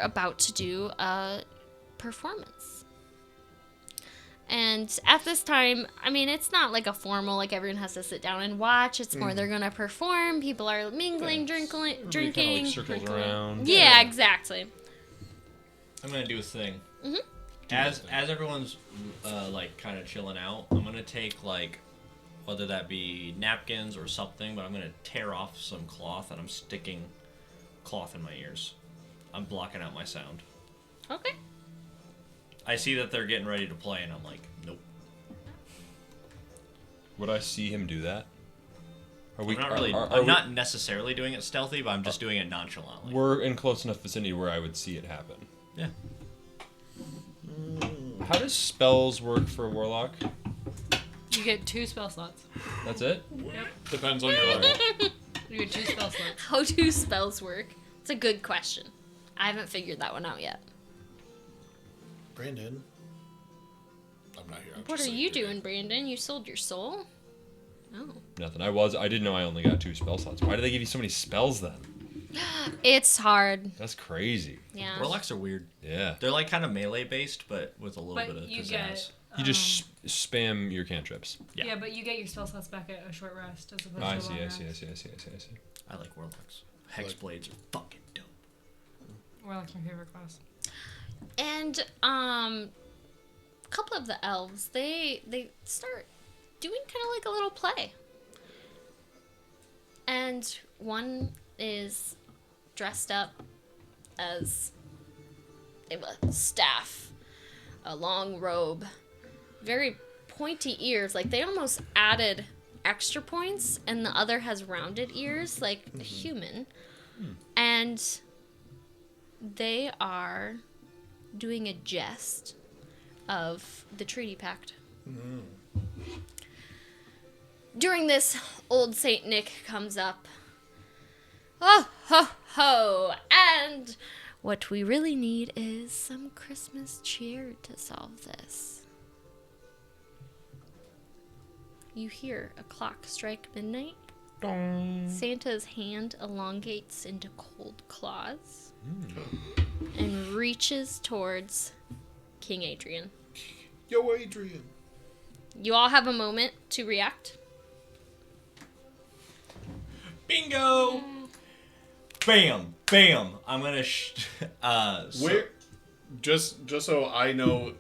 about to do a performance. And at this time, I mean, it's not like a formal, like everyone has to sit down and watch. It's more they're gonna perform. People are mingling, Everybody drinking. kinda, like, circles around. Yeah, exactly. I'm gonna do a thing. Mhm. As everyone's like kind of chilling out, I'm gonna take, like, whether that be napkins or something, but I'm gonna tear off some cloth and I'm sticking cloth in my ears. I'm blocking out my sound. Okay. I see that they're getting ready to play, and I'm like, nope. Would I see him do that? Are we? I'm not really. Are I'm we- not necessarily doing it stealthy, but I'm just doing it nonchalantly. We're in close enough vicinity where I would see it happen. Yeah. How does spells work for a warlock? You get 2 spell slots. That's it? Depends on your level. You get 2 spell slots. How do spells work? It's a good question. I haven't figured that one out yet. Brandon. I'm not here. I'm What just are saying you your doing, name. Brandon? You sold your soul? Oh. Nothing. I didn't know I only got 2 spell slots. Why do they give you so many spells then? It's hard. That's crazy. Yeah. Warlocks are weird. Yeah. They're like kind of melee based, but with a little But bit of you pizzazz. get. You just spam your cantrips. Yeah. Yeah, but you get your spell slots back at a short rest as opposed I to a see, long I rest. see, I see, I see, I see, I see. I like warlocks. Hex blades are fucking dope. Warlock's my favorite class. And a couple of the elves, they start doing kind of like a little play. And one is dressed up as a staff, a long robe, very pointy ears. Like they almost added extra points, and the other has rounded ears like a human. And they are doing a jest of the treaty pact. During this, old Saint Nick comes up. Oh, ho, ho! And what we really need is some Christmas cheer to solve this. You hear a clock strike midnight. Santa's hand elongates into cold claws and reaches towards King Adrian. Yo, Adrian. You all have a moment to react. Bingo! Bam, bam. I'm gonna. Where? Just so I know,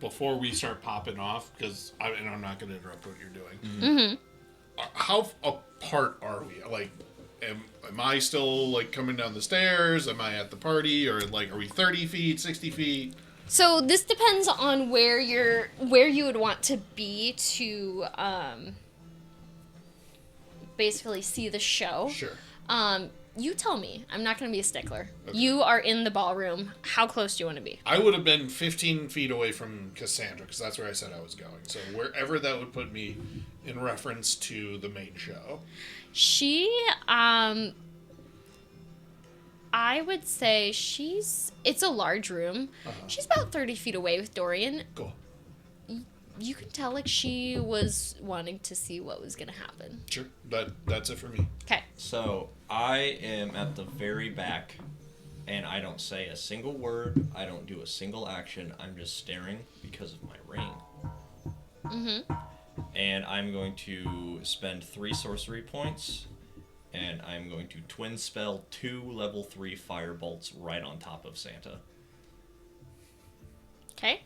before we start popping off, because I'm not going to interrupt what you're doing. How apart are we? Like, am I still like coming down the stairs? Am I at the party, or like, are we 30 feet, 60 feet? So this depends on where you would want to be to basically see the show. Sure. You tell me. I'm not going to be a stickler. Okay. You are in the ballroom. How close do you want to be? I would have been 15 feet away from Cassandra, because that's where I said I was going. So wherever that would put me in reference to the main show. She, I would say it's a large room. She's about 30 feet away with Dorian. Cool. You can tell, like, she was wanting to see what was going to happen. Sure. That's it for me. Okay. So, I am at the very back, and I don't say a single word. I don't do a single action. I'm just staring because of my ring. Mm-hmm. And I'm going to spend 3 sorcery points, and I'm going to twin spell 2 level 3 fire bolts right on top of Santa. Okay.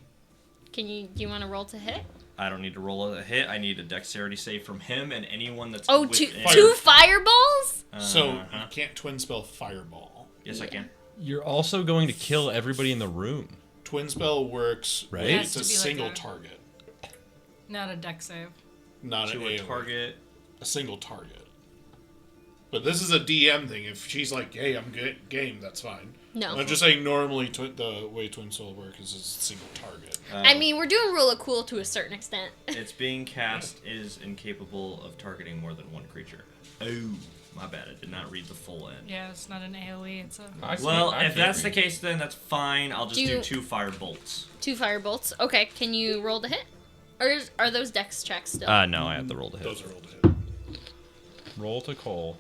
Do you want to roll to hit? I don't need to roll a hit. I need a dexterity save from him and anyone that's two fireballs? So you can't twin spell fireball. Yes, I can. You're also going to kill everybody in the room. Twin spell works, right? When it's a to be single like target. Not a dex save. Not To an a target. A single target. But this is a DM thing. If she's like, hey, I'm good, game, that's fine. No. I'm just saying normally the way twin soul works is a single target. I mean, we're doing rule of cool to a certain extent. It's being cast is incapable of targeting more than one creature. Oh, my bad. I did not read the full end. Yeah, it's not an AoE. It's a. Well, if that's the case, then that's fine. I'll just do 2 fire bolts. 2 fire bolts. Okay, can you roll to hit? Or are those dex checks still? No, I have the roll to hit. Those are roll to hit. Roll to Cole.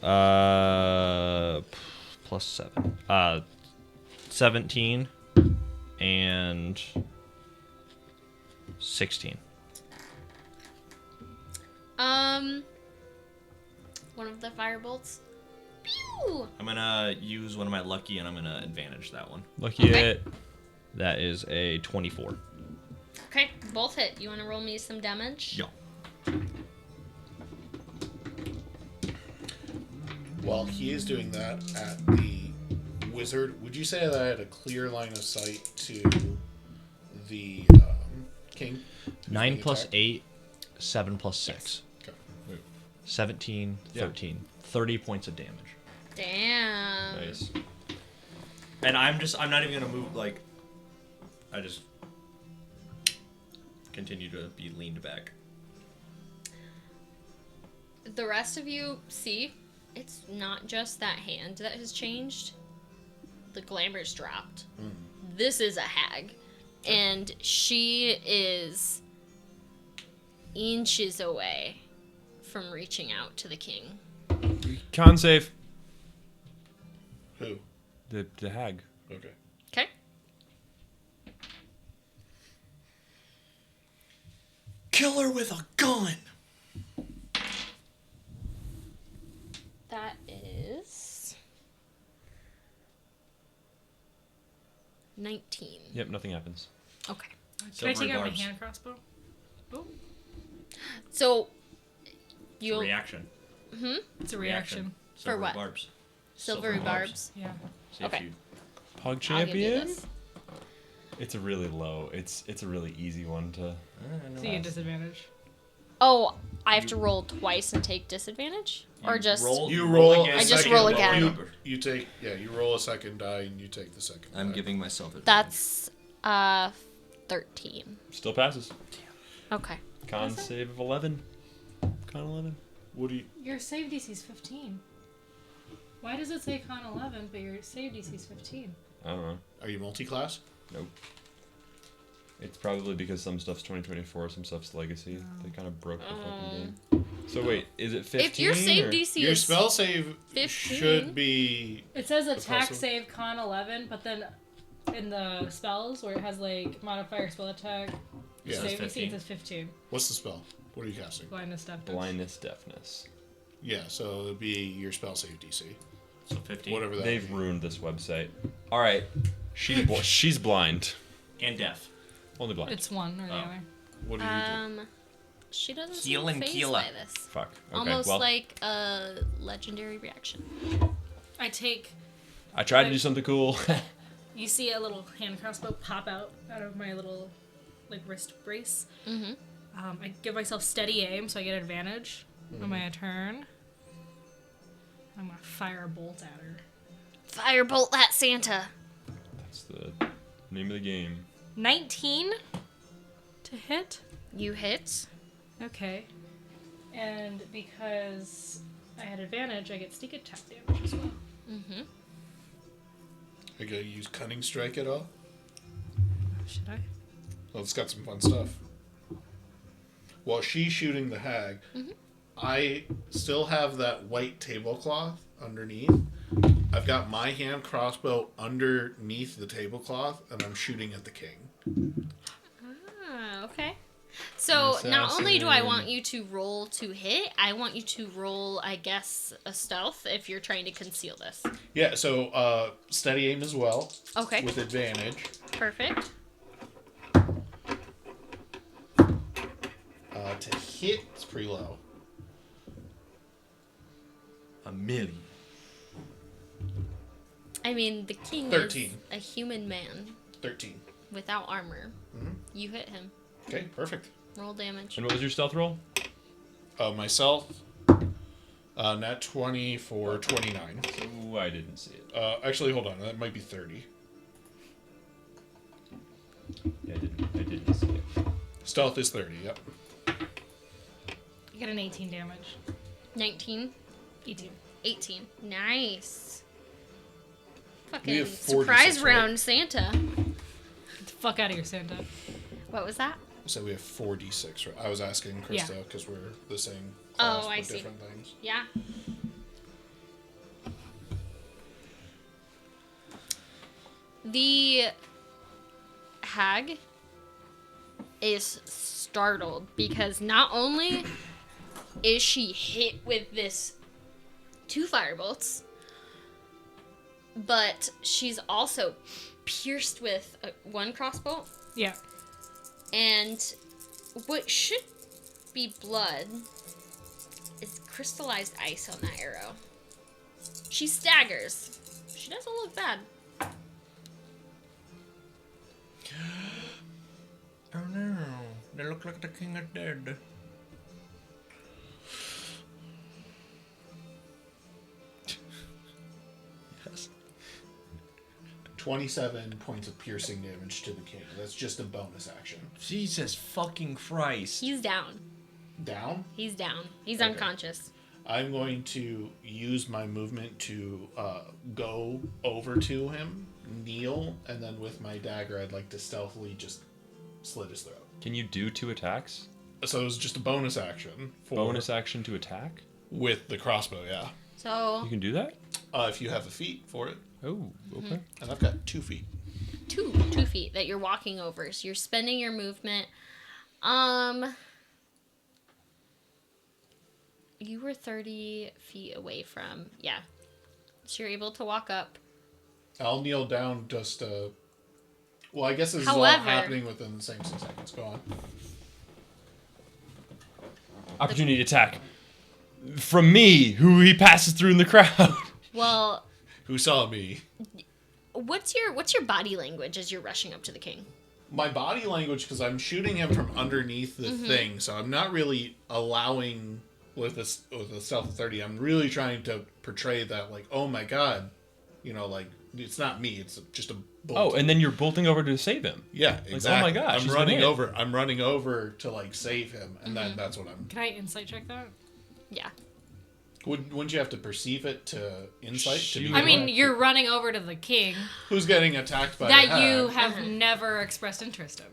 Plus 7. 17 and 16. One of the fire bolts. Pew! I'm gonna use one of my lucky, and I'm gonna advantage that one. Lucky Okay. hit. That is a 24. Okay, both hit. You want to roll me some damage? Yeah. While he is doing that at the wizard, would you say that I had a clear line of sight to the king? 9 plus 8, 7 plus 6. Okay. 17, 13. 30 points of damage. Damn. Nice. And I'm not even gonna move, like, I just continue to be leaned back. The rest of you see, it's not just that hand that has changed. The glamour's dropped. This is a hag. And she is inches away from reaching out to the king. Con save. Who? The hag. Okay. Okay? Kill her with a gun! That is 19. Yep, nothing happens. Okay. Can I Silver take out my barbs. hand crossbow? Oh, So It's a you'll reaction. it's a reaction. Silver what? Barbs. silvery barbs. Yeah. See if Okay. you- Pug I'll give you champion. this. It's a really low. It's a really easy one to. So you get disadvantage. Oh, I have to roll twice and take disadvantage? Or You just You roll. again. I just second- roll again. You take. Yeah, you roll a second die and you take the second. I'm die. giving myself advantage. That's 13. Still passes. Okay. Con save of 11. Con 11. What do you? Your save DC is 15. Why does it say con 11, but your save DC is 15? I don't know. Are you multi-class? Nope. It's probably because some stuff's 2024, some stuff's legacy. They kind of broke the fucking game. So wait, is it 15? If your save or- DC Your is spell save 15. should be. It says attack also- save con 11, but then in the spells where it has like modifier spell attack, Yeah. save DC, 15. it says 15. What's the spell? What are you casting? Blindness, deafness. Blindness, deafness. Yeah, so it'd be your spell save DC. So 15. Whatever that. They've ruined this website. All right, she's blind. And deaf. Only blind. It's one or the other. What do you do? She doesn't Heel seem and fazed Keela. by this. Fuck. Okay, Almost well, like a legendary reaction. I take. I tried to do something cool. You see a little hand crossbow pop out of my little like wrist brace. Mm-hmm. I give myself steady aim, so I get advantage on my turn. I'm gonna fire a bolt at her. Firebolt that Santa. That's the name of the game. 19 to hit. You hit. Okay. And because I had advantage, I get sneak attack damage as well. Mm-hmm. Are you gonna use Cunning Strike at all? Should I? Well, it's got some fun stuff. While she's shooting the hag, I still have that white tablecloth underneath. I've got my hand crossbow underneath the tablecloth, and I'm shooting at the king. Ah, okay. So not only do I want you to roll to hit, I want you to roll, I guess, a stealth if you're trying to conceal this. Yeah, so steady aim as well, Okay. with advantage. Perfect. To hit, it's pretty low. A million. I mean, the king 13. is a human man 13. without armor. You hit him. Okay, perfect. Roll damage. And what was your stealth roll? Myself, nat 20 for 29. Oh, I didn't see it. Actually, hold on, that might be 30. Yeah, I didn't see it. Stealth is 30, yep. You get an 18 damage. 19. 18. 18. Nice. We Fucking have 46, surprise right? round Santa. Get the fuck out of here, Santa. What was that? So we have 4d6, right? I was asking Yeah. Krista because we're the same class, Oh, but I see. different things. Yeah. The hag is startled because not only is she hit with this 2 firebolts, but she's also pierced with 1 crossbow, Yeah. and what should be blood is crystallized ice on that arrow. She staggers. She doesn't look bad. Oh no, they look like the king is dead. 27 points of piercing damage to the king. That's just a bonus action. Jesus fucking Christ. He's down. Down, He's down. He's Okay. unconscious. I'm going to use my movement to go over to him, kneel, and then with my dagger, I'd like to stealthily just slit his throat. Can you do 2 attacks? So it was just a bonus action. For, Bonus action to attack? with the crossbow, yeah. So You can do that? If you have a feat for it, Oh, okay. and I've got 2 feet. 2 feet that you're walking over. So you're spending your movement. You were 30 feet away from, yeah. So you're able to walk up. I'll kneel down just well, I guess this is all However- happening within the same 6 seconds. Go on. Opportunity attack. From me, who he passes through in the crowd. Well, Who saw me? what's your body language as you're rushing up to the king? My body language, because I'm shooting him from underneath the thing, so I'm not really allowing with a stealth of 30. I'm really trying to portray that, like, oh my god, you know, like it's not me. It's just a bolt. Oh, and then you're bolting over to save him. yeah, oh exactly. my gosh, I'm he's running been hit. over. I'm running over to like save him, and then that's what I'm. Can I insight check that? Yeah. Wouldn't you have to perceive it to insight? To be I mean, able- you're running over to the king who's getting attacked by that a hag? you have never expressed interest in.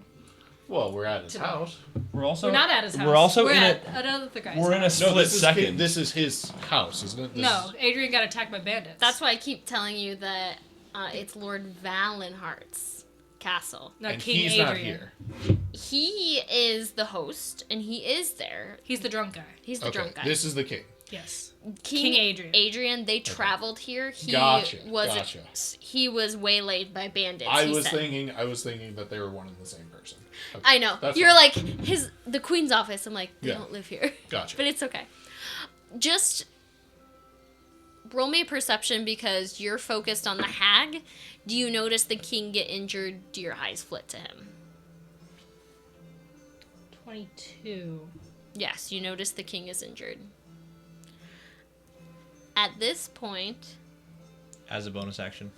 Well, we're at his house. We're also We're not at his house. We're also We're in at a another guy's we're in a house. split this is second. This is his house, isn't it? This No, is- Adrian got attacked by bandits. That's why I keep telling you that it's Lord Valenheart's castle. no, and King he's Adrian. not here. He is the host, and he is there. He's the drunk guy. He's the Okay, drunk guy. this is the king. Yes. King Adrian. Adrian, they traveled here. He Gotcha, was gotcha. he was waylaid by bandits. I he was said. thinking that they were one and the same person. Okay, I know. that's You're fine. like the queen's office. I'm like, they Yeah. don't live here. Gotcha. But it's okay. Just roll me a perception because you're focused on the hag. Do you notice the king get injured? Do your eyes flit to him? 22. Yes, you notice the king is injured. At this point, As a bonus action.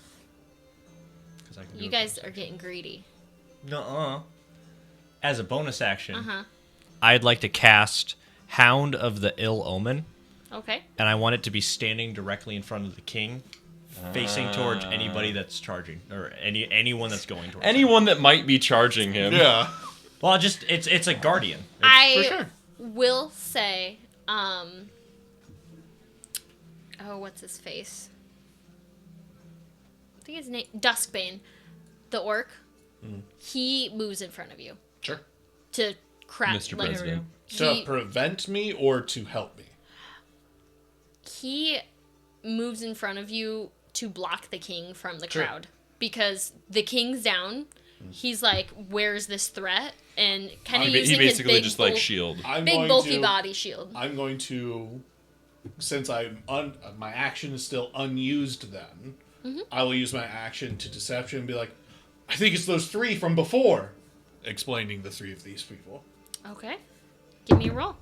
'Cause I can do you a guys bonus are getting greedy. Nuh-uh. As a bonus action, Uh-huh. I'd like to cast Hound of the Ill Omen, Okay. and I want it to be standing directly in front of the king, facing towards anybody that's charging, or anyone that's going towards him. Anyone that might be charging him. Yeah. Well, just it's a guardian. I for sure. will say, what's his face? I think his name Duskbane, the orc. He moves in front of you Sure. to crack. Mr. Like, President. To He- prevent me or to help me? he moves in front of you to block the king from the Sure. crowd because the king's down. He's like, "Where's this threat?" And kind of He using basically his big, just like shield. I'm big going bulky to, body shield. I'm going to, since my action is still unused then, Mm-hmm. I will use my action to deception and be like, I think it's those three from before. Explaining the three of these people. Okay, give me a roll.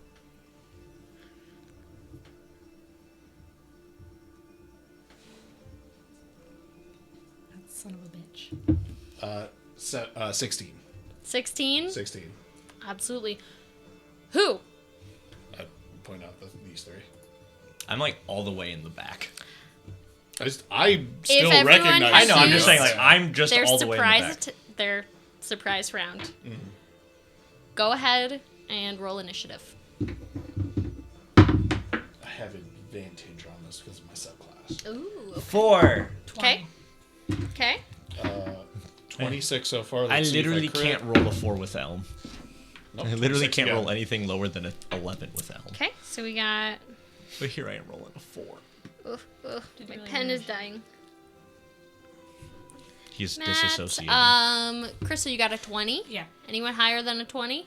That son of a bitch. 16. 16. 16. Absolutely. Who? I point out these three. I'm like all the way in the back. I still everyone recognize. I know. I'm just Choose saying, like I'm just Their all the way in the back. surprise. Their surprise round. Go ahead and roll initiative. I have advantage on this because of my subclass. Ooh. 4. Okay. Okay. 26 so far. I Let's see if literally crit. can't roll a 4 with Elm. Nope, I literally 26 can't again. roll anything lower than an 11 with Elm. Okay. So we got. But here I am rolling a 4. My pen is dying. He's Matt, disassociated. Crystal, you got a 20? Yeah. Anyone higher than a 20?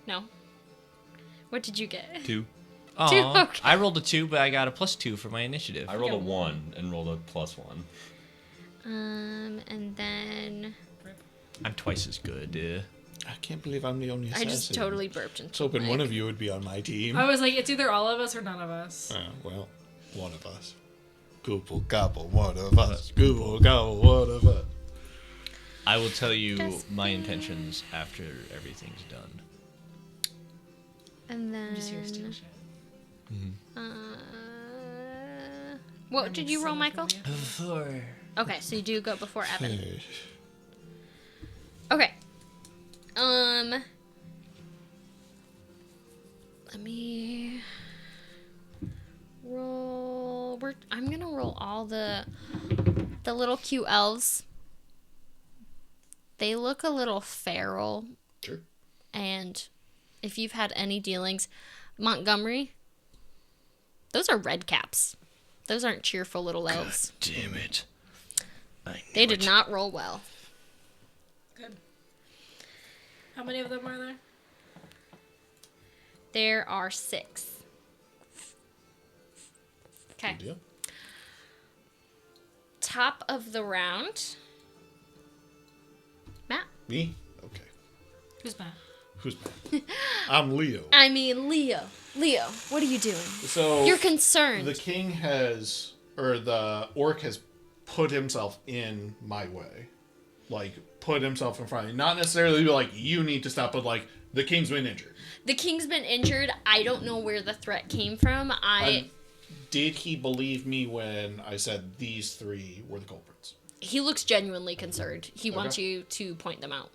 No. What did you get? 2. Aw, okay. I rolled a 2, but I got a +2 for my initiative. I rolled a 1 and rolled a +1. And then I'm twice as good. I can't believe I'm the only I assassin. just totally burped into I was hoping the one mic. of you would be on my team. I was like, it's either all of us or none of us. Well, one of us. Google gobble, one of us. Google gobble, one of us. I will tell you Just- my intentions after everything's done. And then. Just here stealing shit. What did you roll, Michael? 4. Okay, so you do go before Evan. Okay. Let me roll. I'm gonna roll all the little cute elves. They look a little feral, Sure. and if you've had any dealings, Montgomery, those are red caps. Those aren't cheerful little elves. Damn it. They did not roll well. Good. How many of them are there? There are 6. Okay. Good deal. Top of the round. Matt. Me? Okay. Who's Matt? Who's Matt? I'm Leo. I mean, Leo. Leo, what are you doing? So You're concerned. the king has, or the orc has put himself in my way. like put himself in front of you. Not necessarily be like, you need to stop, but like, the king's been injured. The king's been injured. I don't know where the threat came from. Did he believe me when I said these three were the culprits? He looks genuinely concerned. He wants you to point them out.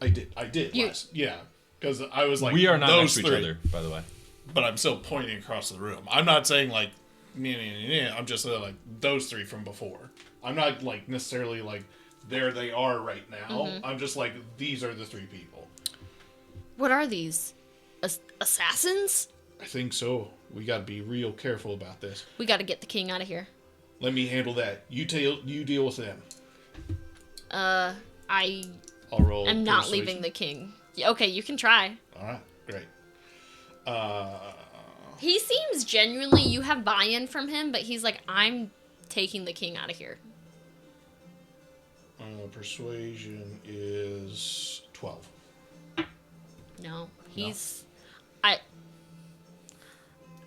I did. Yeah. Because I was like, We are not those next to each three. other, by the way. But I'm still pointing across the room. I'm not saying like, I'm just like those three from before. I'm not like necessarily like, there they are right now. I'm just like, these are the three people. What are these? Assassins? I think so. We got to be real careful about this. We got to get the king out of here. Let me handle that. You deal with them. I I'll roll. am not persuasion. leaving the king. Yeah, okay, you can try. All right, great. He seems genuinely, you have buy-in from him, but he's like, I'm taking the king out of here. Persuasion is 12. No, he's... I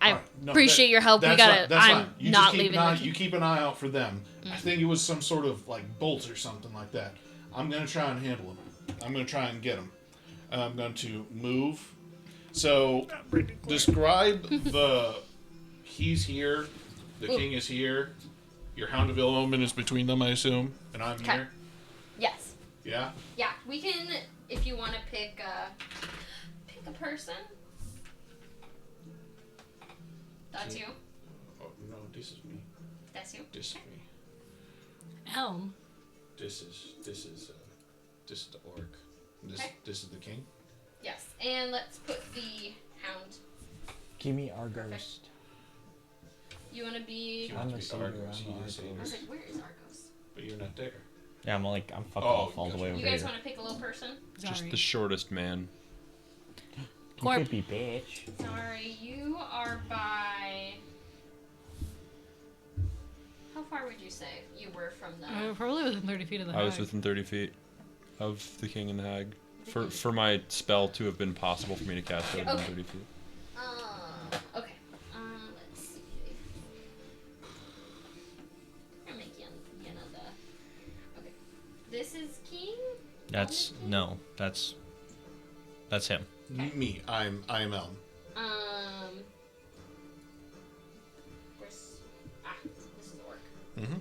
All right, no, appreciate your help. We that's gotta... fine, that's I'm fine. You not just keep leaving an eye, the king. You keep an eye out for them. I think it was some sort of like bolts or something like that. I'm going to try and handle them. I'm going to try and get them. I'm going to move. So, describe the... He's here. The king is here. Your Hound of Ill Omen is between them, I assume. And I'm Okay. here. Yes. Yeah? Yeah, we can, if you want to pick a person. That's you. Oh, no, this is me. That's you. This is me. Elm. This is the orc. This is the king. Yes, and let's put the hound. Give me Argos. Perfect. You want to be... I'm a Be seeker. Argos, I'm he a is I was Argos. like, where is Argos? But you're not there. Yeah, I'm fucking Oh, off all the gotcha. way over You guys here. want to pick a little person? Just Sorry. the shortest man. You Corp. could be bitch. Sorry, you are by... How far would you say you were from the... Probably within 30 feet of the I was hag. within 30 feet of the king and the hag. For my spell to have been possible for me to cast, it would have been 30 feet. Okay. Let's see. I'm gonna make Yana the... Okay. This is king? That's no. That's him. Me. I'm Elm. Where's... this is orc. Mm-hmm.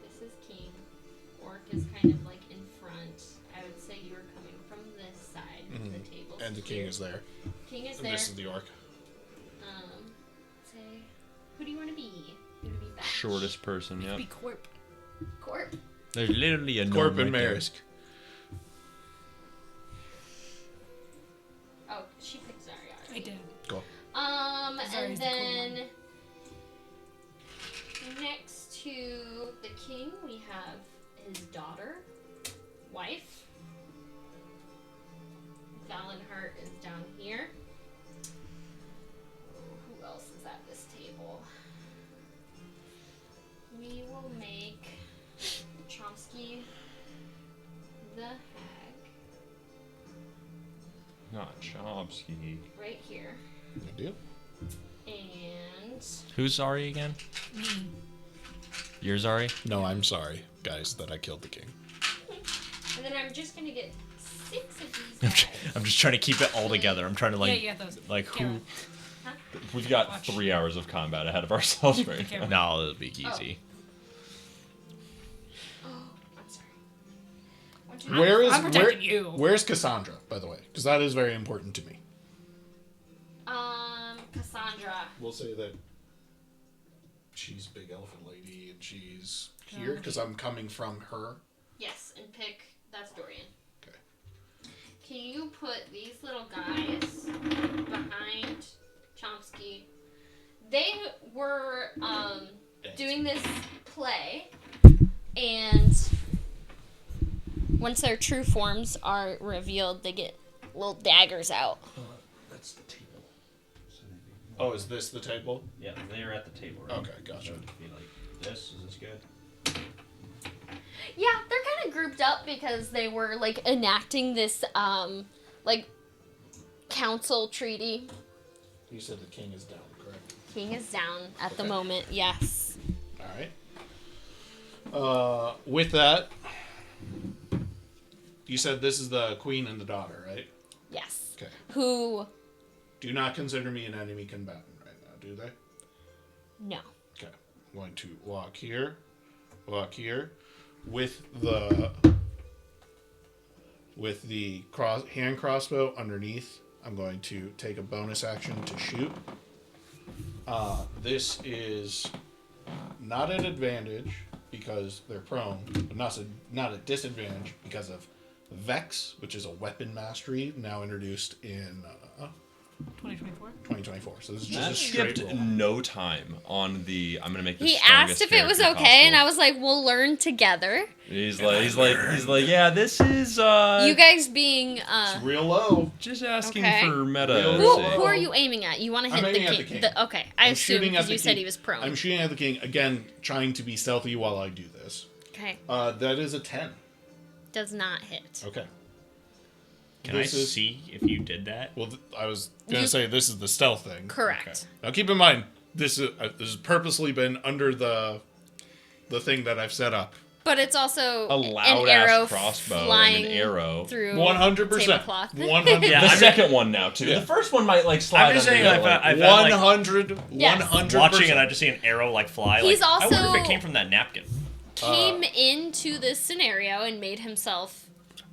This is king. Orc is kind of like in front. I would say you were coming from this side. The table. And the king is there. King is And there. this is the orc. Say, who do you want to be? Who to be back? Shortest person, yeah. Be corp. Corp. There's literally a Corp gnome and right there. Marisk. Oh, she picked Zarya I already. did. Cool. Zarya's And the cool then next to the king, we have his daughter, wife. Valenheart is down here. Who else is at this table? We will make Chomsky the hag Not Chomsky. right here. Good deal. And Who's Zari again? You're Zari? No, I'm sorry, guys, that I killed the king. and then I'm just gonna get 6 of these guys. I'm just trying to keep it all together. I'm trying to Yeah, you got those. like who? Kara. We've got 3 hours of combat ahead of ourselves right now. No, it'll be easy. Oh, I'm sorry. I'm protecting you. Where's Cassandra, by the way? Because that is very important to me. Cassandra. We'll say that she's big elephant lady and she's here because I'm coming from her. Yes, and pick. That's Dorian. Okay. Can you put these little guys behind Chomsky? They were doing this play, and once their true forms are revealed, they get little daggers out. That's the table. So maybe. Oh, is this the table? Yeah, they're at the table. Okay, gotcha. So it'd be like this. Is this good? Yeah, they're kind of grouped up because they were like enacting this like council treaty. You said the king is down, correct? King is down at the Okay. moment. Yes. All right. With that, you said this is the queen and the daughter, right? Yes. Okay. Who? Do not consider me an enemy combatant right now, do they? No. Okay. I'm going to walk here, with the hand crossbow underneath. I'm going to take a bonus action to shoot. This is not an advantage because they're prone, but not a disadvantage because of Vex, which is a weapon mastery now introduced in 2024. 2024. So this is just That a straight skipped roll. no time on the. I'm gonna make this. He asked if it was okay, and I was like, "We'll learn together." He's like, yeah, this is. You guys being It's real low. just asking Okay. for meta. Real sake. who are you aiming at? You want to I'm hit aiming the at king? the king. Okay, I I'm assume shooting at because the you said king. he was prone. I'm shooting at the king again, trying to be stealthy while I do this. Okay, That is a 10. does not hit. Okay. Can This I is- see if you did that? Well, I was gonna You- say this is the stealth thing. Correct. Okay. Now keep in mind this has purposely been under the thing that I've set up. But it's also A an loud arrow ass crossbow and flying an arrow. through 100%. tablecloth. 100. Yeah, The I'm second one now too. Yeah. The first one might like slide. I'm just saying, under, I've had, like, 100. Yes. 100%. watching and I just see an arrow like fly. He's like, I wonder if also- it came from that napkin. Came into this scenario and made himself.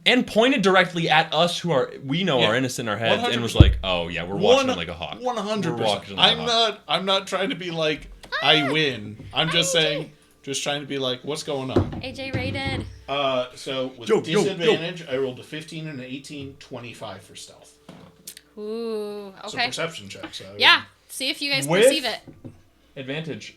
and pointed directly at us who are we know Yeah. are innocent in our heads, and 100%. was like, "Oh yeah, we're watching like a hawk." 100%. We're watching like a hawk. I'm not trying to be like I win. I'm just saying, just trying to be like, what's going on? AJ rated. So with Yo, disadvantage, I rolled a 15 and an 18, 25 for stealth. Ooh. So Okay. perception check. So Yeah. See if you guys With- perceive it. Advantage.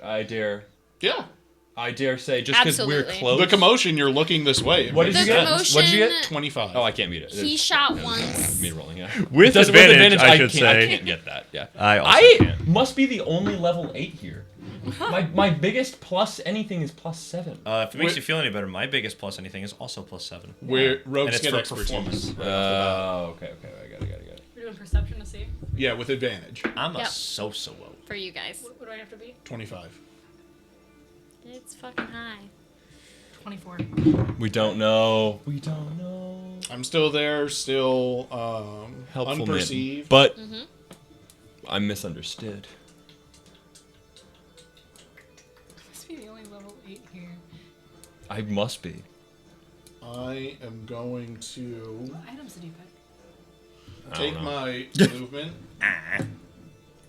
I dare say, just because we're Absolutely. close. The commotion, you're looking this way. It What did makes you get? commotion- What did you get? 25. Oh, I can't beat it. He shot once. Me rolling, yeah. With Does- advantage, I should can't, I say. can't get that. Yeah. I also I can't. must be the only level 8 here. My biggest plus anything is plus 7. If it makes you feel any better, my biggest plus anything is also plus 7. Where And rogues it's get for expertise. performance. Okay. I got it. We're doing perception to see. Yeah, with advantage. I'm a Yep. so-so. For you guys. What do I have to be? 25. It's fucking high. 24. We don't know. I'm still there, still Helpful unperceived. man. But Mm-hmm. I'm misunderstood. Must be the only level 8 here. I must be. I am going to What items did you pick? I take don't know. my movement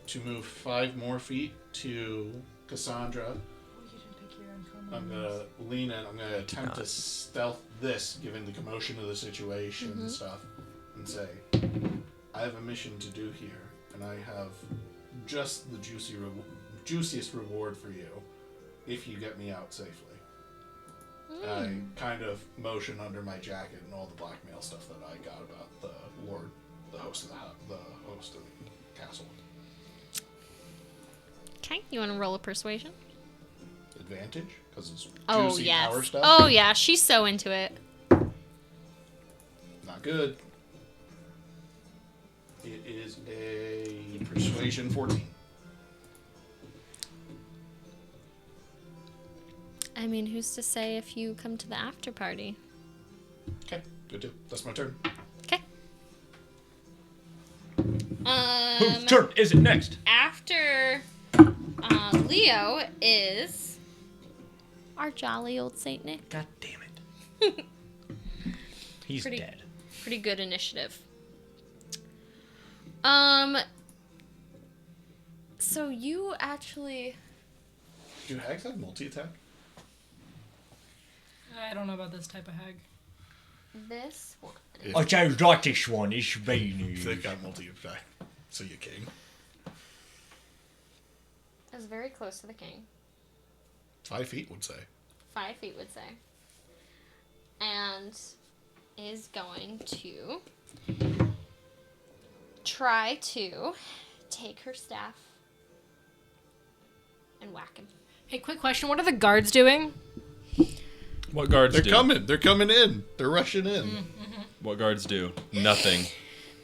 to move 5 more feet to Cassandra. Oh, you didn't pick your uncommon. I'm gonna lean in. I'm gonna attempt to stealth this, given the commotion of the situation and stuff, and say, "I have a mission to do here, and I have just the juiciest reward for you, if you get me out safely." And I kind of motion under my jacket and all the blackmail stuff that I got about the lord, the host of the host of the castle. Okay. You want to roll a persuasion? Advantage because it's juicy Oh power yes. stuff. Oh yeah. She's so into it. Not good. It is a persuasion 14. I mean, who's to say if you come to the after party? Okay, good too. That's my turn. Okay. Whose turn is it next? After Leo is our jolly old Saint Nick. God damn it. He's Pretty- dead. Pretty good initiative. So you actually Do hags have multi-attack? I don't know about this type of hag. this one. I chose like this one. It's been. They've got multi-attack. So you king. Is very close to the king. 5 feet would say. 5 feet would say. And is going to try to take her staff and whack him. Hey, quick question. What are the guards doing? What guards They're do? coming. They're coming in. They're rushing in. What guards do? Nothing.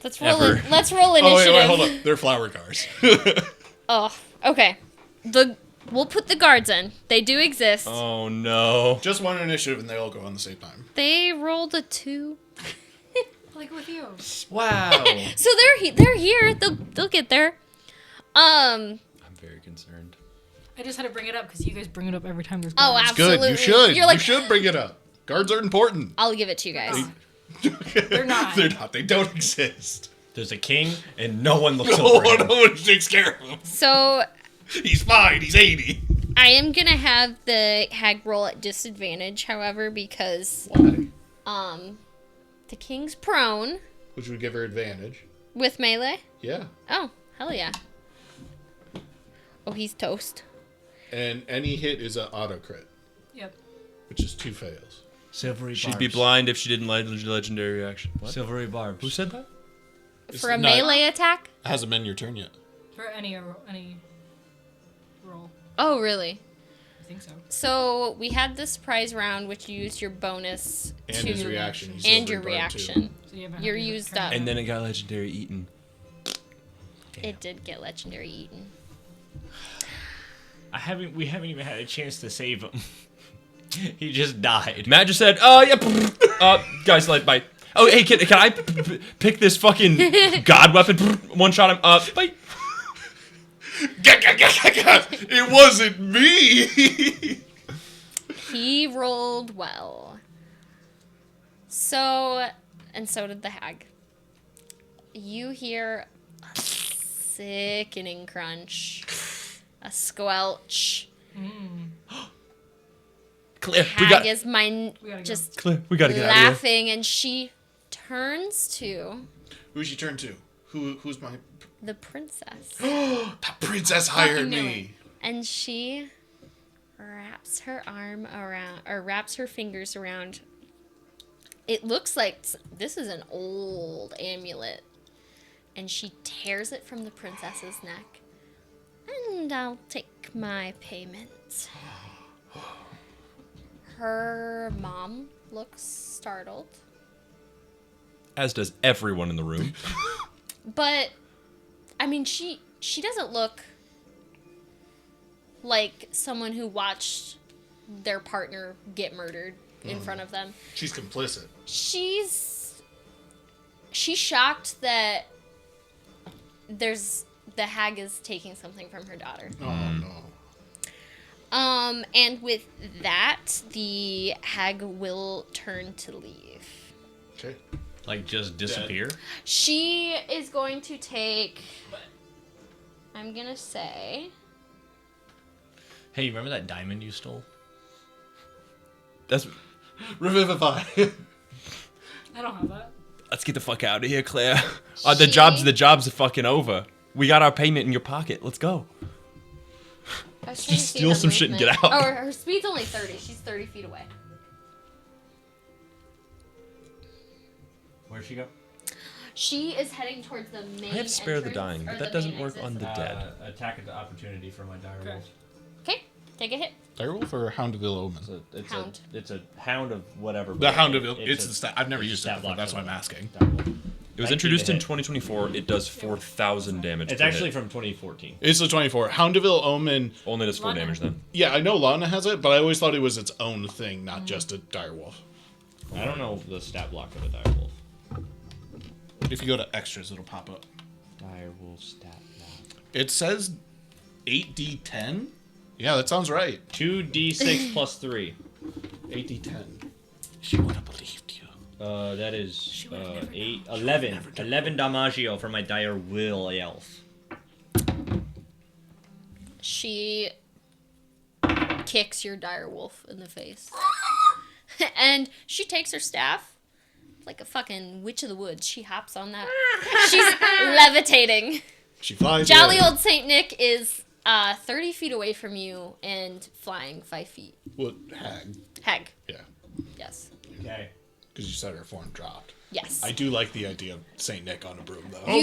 Let's roll. Ever. Let's roll Oh initiative. wait, hold up. They're flower cars. Oh, okay. The We'll put the guards in. They do exist. Oh no. Just one initiative and they all go on the same time. They rolled a 2. Like with you. Wow. So they're here. They'll get there. I'm very concerned. I just had to bring it up because you guys bring it up every time there's Oh, guards. absolutely. Good. You should. You're like, You should bring it up. Guards are important. I'll give it to you guys. They're not. They're not. They don't exist. There's a king, and no one looks No over one, him. no one takes care of him. So He's fine. He's 80. I am gonna have the hag roll at disadvantage, however, because Why? the king's prone Which would give her advantage. with melee. Yeah. Oh, hell yeah. Oh, he's toast. And any hit is an auto crit, Yep. which is 2 fails. Silvery She'd be blind if she didn't like legendary reaction. What? Silvery barbs. Who said that? It's For a not- melee attack? It hasn't been your turn yet. For any roll. Oh, really? I think so. So we had the surprise round, which you used your bonus And to his reaction. He's and silvery your barb, reaction. So you haven't You're had your used turn. up. And then it got legendary eaten. It did get legendary eaten. We haven't even had a chance to save him. He just died. Matt just said, "Oh yeah, guys, like bye." Oh hey, can I pick this fucking god weapon? One shot him. Bye. It wasn't me. He rolled well. So, and so did the hag. You hear a sickening crunch, a squelch. Claire, Hag is gotta go. just Claire, we gotta get out of here. laughing, and she turns to Who's she turn to? Who's my? the princess, That princess hired Fucking knew me. and she wraps her arm around, or wraps her fingers around. It looks like this is an old amulet, and she tears it from the princess's neck. And I'll take my payment. Her mom looks startled, As does everyone in the room. but I mean, she doesn't look like someone who watched their partner get murdered in front of them. She's complicit. She's shocked that the hag is taking something from her daughter. Oh no. And with that, the hag will turn to leave. Okay. Like, just disappear? She is going to take, I'm gonna say, Hey, you remember that diamond you stole? That's. Revivify. I don't have that. Let's get the fuck out of here, Claire. The job's fucking over. We got our payment in your pocket. Let's go. I was trying to Just see steal her some shit and get movement. out. Oh, her speed's only 30. She's 30 feet away. Where'd she go? She is heading towards the main I have spare the entrance, dying, or but the that doesn't main work exit. on the dead. Attack of the opportunity for my dire Okay. wolf. Okay, take a hit. Direwolf or Houndeville Omen? Hound. It's a hound of whatever. The but Houndeville. It's a- the stat. I've never it's used a it stat before. block That's for why I'm the asking. dire wolf. It was Like, introduced keep in it hit. 2024. It does 4,000 damage. It's per actually hit. from 2014. It's the 24. Houndeville Omen. Only does 4 Lana. damage then. Yeah, I know Lana has it, but I always thought it was its own thing, not just a direwolf. I don't know the stat block of a dire wolf. If you go to extras, it'll pop up. Dire wolf stat block. It says 8d10. Yeah, that sounds right. 2d6 plus 3. 8d10. She would have believed you. That is 11. 11 Damaggio for my dire will elf. She kicks your dire wolf in the face. And she takes her staff like a fucking witch of the woods. She hops on that. She's levitating. She flies Jolly away. old Saint Nick is 30 feet away from you and flying 5 feet. What? Hag. Hag. Yeah. Yes. Okay. Because you said her form dropped. Yes. I do like the idea of Saint Nick on a broom, though.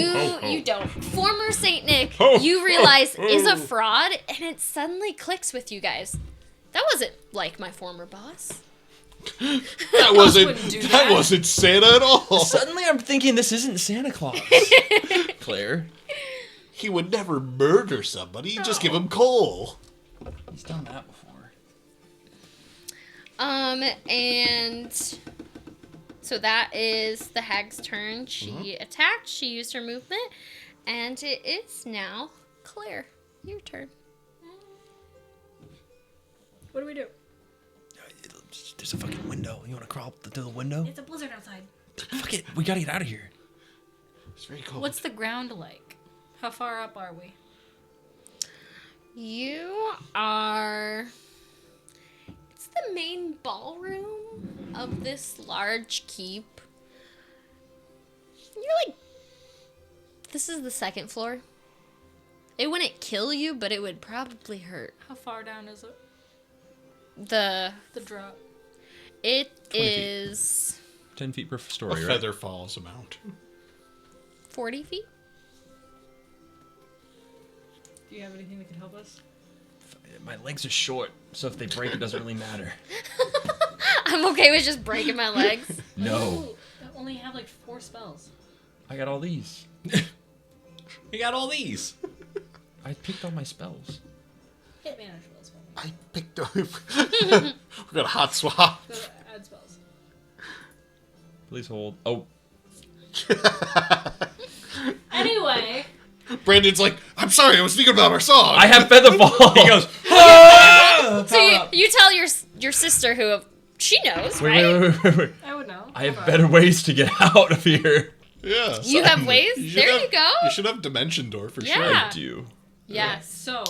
You don't. Former Saint Nick, Ho, you realize ho, is a ho. fraud, and it suddenly clicks with you guys. That wasn't like my former boss. That wasn't. wouldn't do That that. wasn't Santa at all. Suddenly I'm thinking this isn't Santa Claus. Claire. He would never murder somebody. He'd just give him coal. He's done that before. And so that is the hag's turn. She attacked. She used her movement, and it is now Claire. Your turn. What do we do? There's a fucking window. You want to crawl to the window? It's a blizzard outside. Fuck it. We gotta get out of here. It's very cold. What's the ground like? How far up are we? You are. It's the main ballroom of this large keep. You're like. This is the second floor. It wouldn't kill you, but it would probably hurt. How far down is it? The drop. It 20 feet. is 10 feet per a story, right? feather falls amount? 40 feet. Do you have anything that can help us? My legs are short, so if they break, it doesn't really matter. I'm okay with just breaking my legs. No. I only have like 4 spells. I got all these. You got all these. I picked all my spells. Hit manage spells. I picked up. We got a hot swap. Go add spells. Please hold. Oh. Anyway. Brandon's like, I'm sorry, I was thinking about our song. I have featherfall. He goes, So you tell your sister who she knows, right? Wait. I would know. I have better ways to get out of here. Yeah. You have ways? should There have- you go. You should have Dimension Door for sure. Yeah. I do. Yes. So,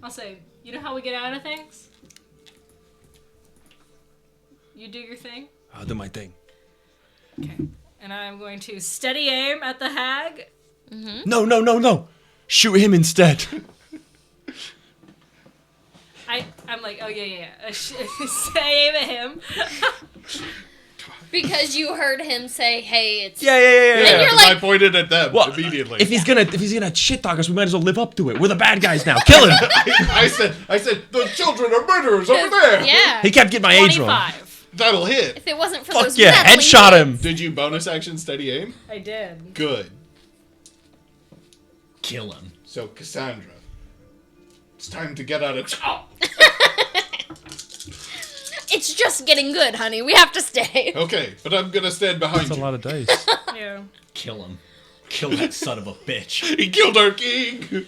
I'll say, you know how we get out of things? You do your thing. I'll do my thing. Okay. And I'm going to steady aim at the hag. No. Shoot him instead. I'm like, oh yeah. Steady aim at him. Because you heard him say, "Hey, it's." Yeah. And you're I like, pointed at them Well, immediately. If he's gonna shit talk us, we might as well live up to it. We're the bad guys now. Kill him. I said, the children are murderers over there. yeah. He kept getting my age wrong. 25. That'll hit. If it wasn't for Fuck those yeah, meddling headshot him. kids. Did you bonus action steady aim? I did. Good. kill him. So, Cassandra, it's time to get out of. Oh! It's just getting good, honey. We have to stay. Okay, but I'm gonna stand behind That's a you. lot of dice. Yeah. Kill him. Kill that son of a bitch. He killed our king.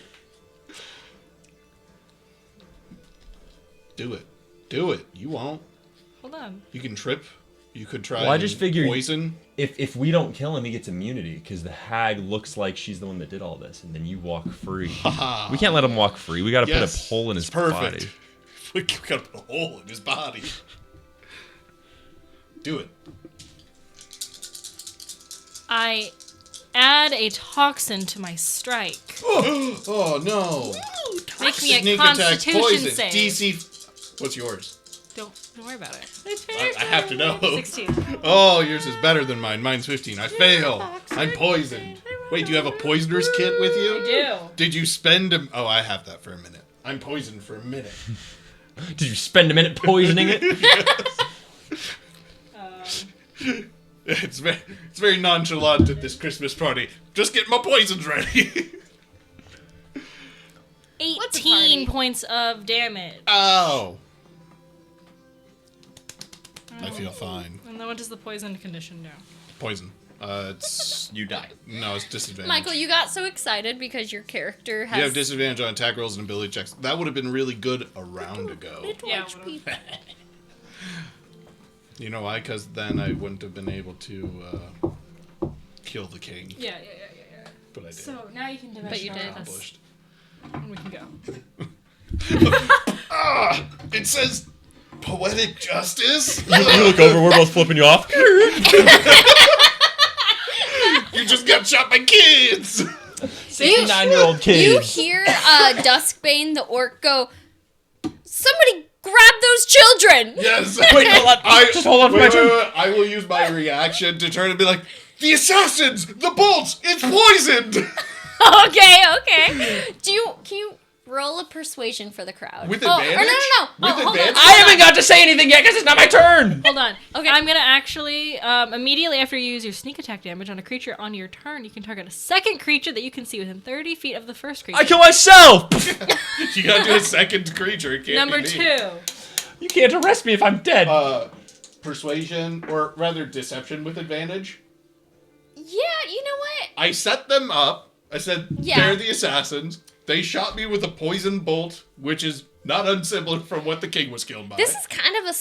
Do it. You won't. Hold on. You can trip. You could try. Well, I just and figured- poison. If we don't kill him, he gets immunity because the hag looks like she's the one that did all this, and then you walk free. We can't let him walk free. We got to put Yes, a hole in his it's perfect. body. We gotta put a hole in his body. Do it. I add a toxin to my strike. Oh no! Make me a Sneak attack, constitution poison, save. DC. What's yours? Don't worry about it. I have to know. 16. Oh, yours is better than mine. Mine's 15. I fail. I'm poisoned. Wait, do you have a poisoner's kit with you? I do. Did you spend a... Oh, I have that for a minute. I'm poisoned for a minute. Did you spend a minute poisoning it? It's very nonchalant at this Christmas party. Just get my poisons ready. 18 points of damage. Ow. I feel fine. And then what does the poison condition do? Poison. It's... You die. No, it's disadvantage. Michael, you got so excited because your character has. You have disadvantage on attack rolls and ability checks. That would have been really good a round ago. Yeah, HP. You know why? Because then I wouldn't have been able to kill the king. Yeah. But I did. So now you can dimension But you did. Accomplished. and we can go. It says poetic justice. You look over, we're both flipping you off. You just got shot by kids. 69-year-old You kids. hear Duskbane, the orc, go, "Somebody grab those children!" Yes. Wait, just hold on for my turn. Wait. I will use my reaction to turn and be like, "The assassins! The bolts! It's poisoned!" Okay. Can you roll a persuasion for the crowd? With Oh, advantage? or no. With Oh, hold on. advantage? I have even got to say anything yet because it's not my turn. Hold on. Okay. I'm gonna actually immediately after you use your sneak attack damage on a creature on your turn, you can target a second creature that you can see within 30 feet of the first creature. I kill myself. You gotta do a second creature. It can't Number be me. 2. You can't arrest me if I'm dead. Persuasion, or rather deception with advantage. Yeah, you know what? I set them up. I said, Yeah. they're the assassins. They shot me with a poison bolt, which is not unsimilar from what the king was killed by. This is kind of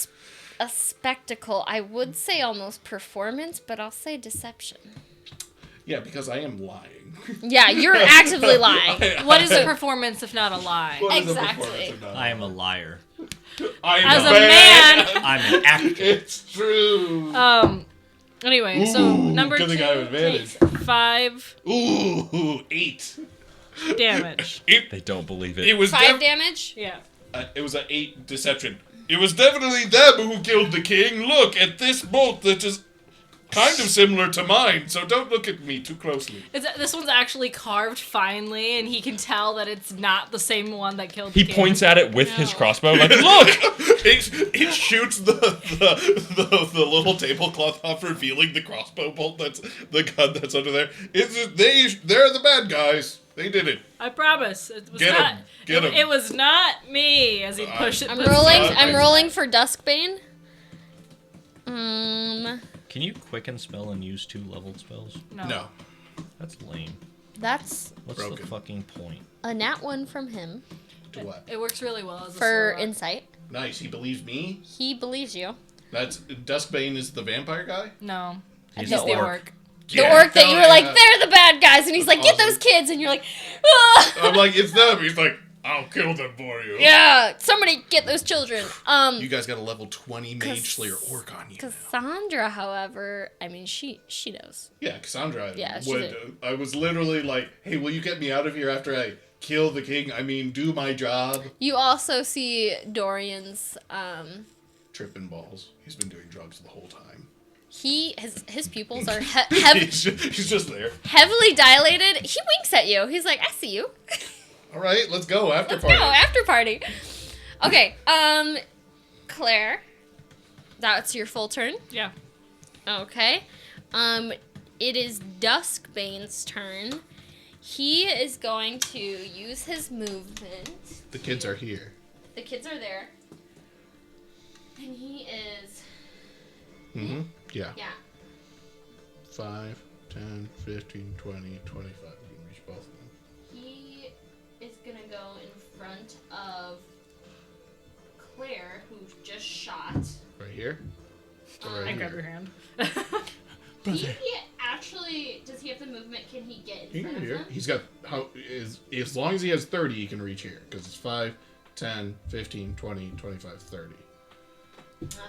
a spectacle. I would say almost performance, but I'll say deception. Yeah, because I am lying. Yeah, you're actively lying. What is a performance if not a lie? What is a Exactly. performance if not? I am a liar. I am As a man. I'm an actor. It's true. Anyway, so Ooh, number 2 killing guy with advantage. takes 5 Ooh, 8. damage. It They don't believe it. it was 5 damage? Yeah. it was an 8 deception. It was definitely them who killed the king. Look at this bolt that is kind of similar to mine. So don't look at me too closely. This one's actually carved finely, and he can tell that it's not the same one that killed He the king. points at it with his No. crossbow, like, look! It shoots the little tablecloth off, revealing the crossbow bolt that's the gun that's under there. They're the bad guys. They did it. I promise. It was Get 'em. not. Get 'em. It was not me. As he pushed it. I'm to the rolling. side. I'm rolling for Duskbane. Can you quicken spell and use 2 leveled spells? No. That's lame. That's What's Broken. the fucking point? a nat 1 from him To what? It works really well as a for slow rock. insight. Nice. He believes me. He believes you. That's Duskbane is the vampire guy. No, He's he's the the orc. orc. The orc that you were like, they're the bad guys, and he's like, get Awesome. those kids, and you're like, ah! I'm like, it's them. He's like, I'll kill them for you. Yeah, somebody get those children. You guys got a level 20 Mage Slayer orc on you. Cassandra, however, I mean, she knows. Yeah, Cassandra. Yeah, she's I was literally like, hey, will you get me out of here after I kill the king? I mean, do my job. You also see Dorian's, Tripping balls. He's been doing drugs the whole time. his pupils are He's just there. heavily dilated. He winks at you. He's like, I see you. All right, let's go after Let's party. go, after party. Okay, Claire, that's your full turn. Yeah. Okay. It is Duskbane's turn. He is going to use his movement. The kids are here. The kids are there. And he is... Mm-hmm. Yeah. Yeah. 5, 10, 15, 20, 25. You can reach both of them. He is going to go in front of Claire, who just shot. Right here? Or I right grab here? your hand. He actually... Does he have the movement? Can he get in front of Here. them? He's got... as long as he has 30, he can reach here. Because it's 5, 10, 15, 20, 25, 30.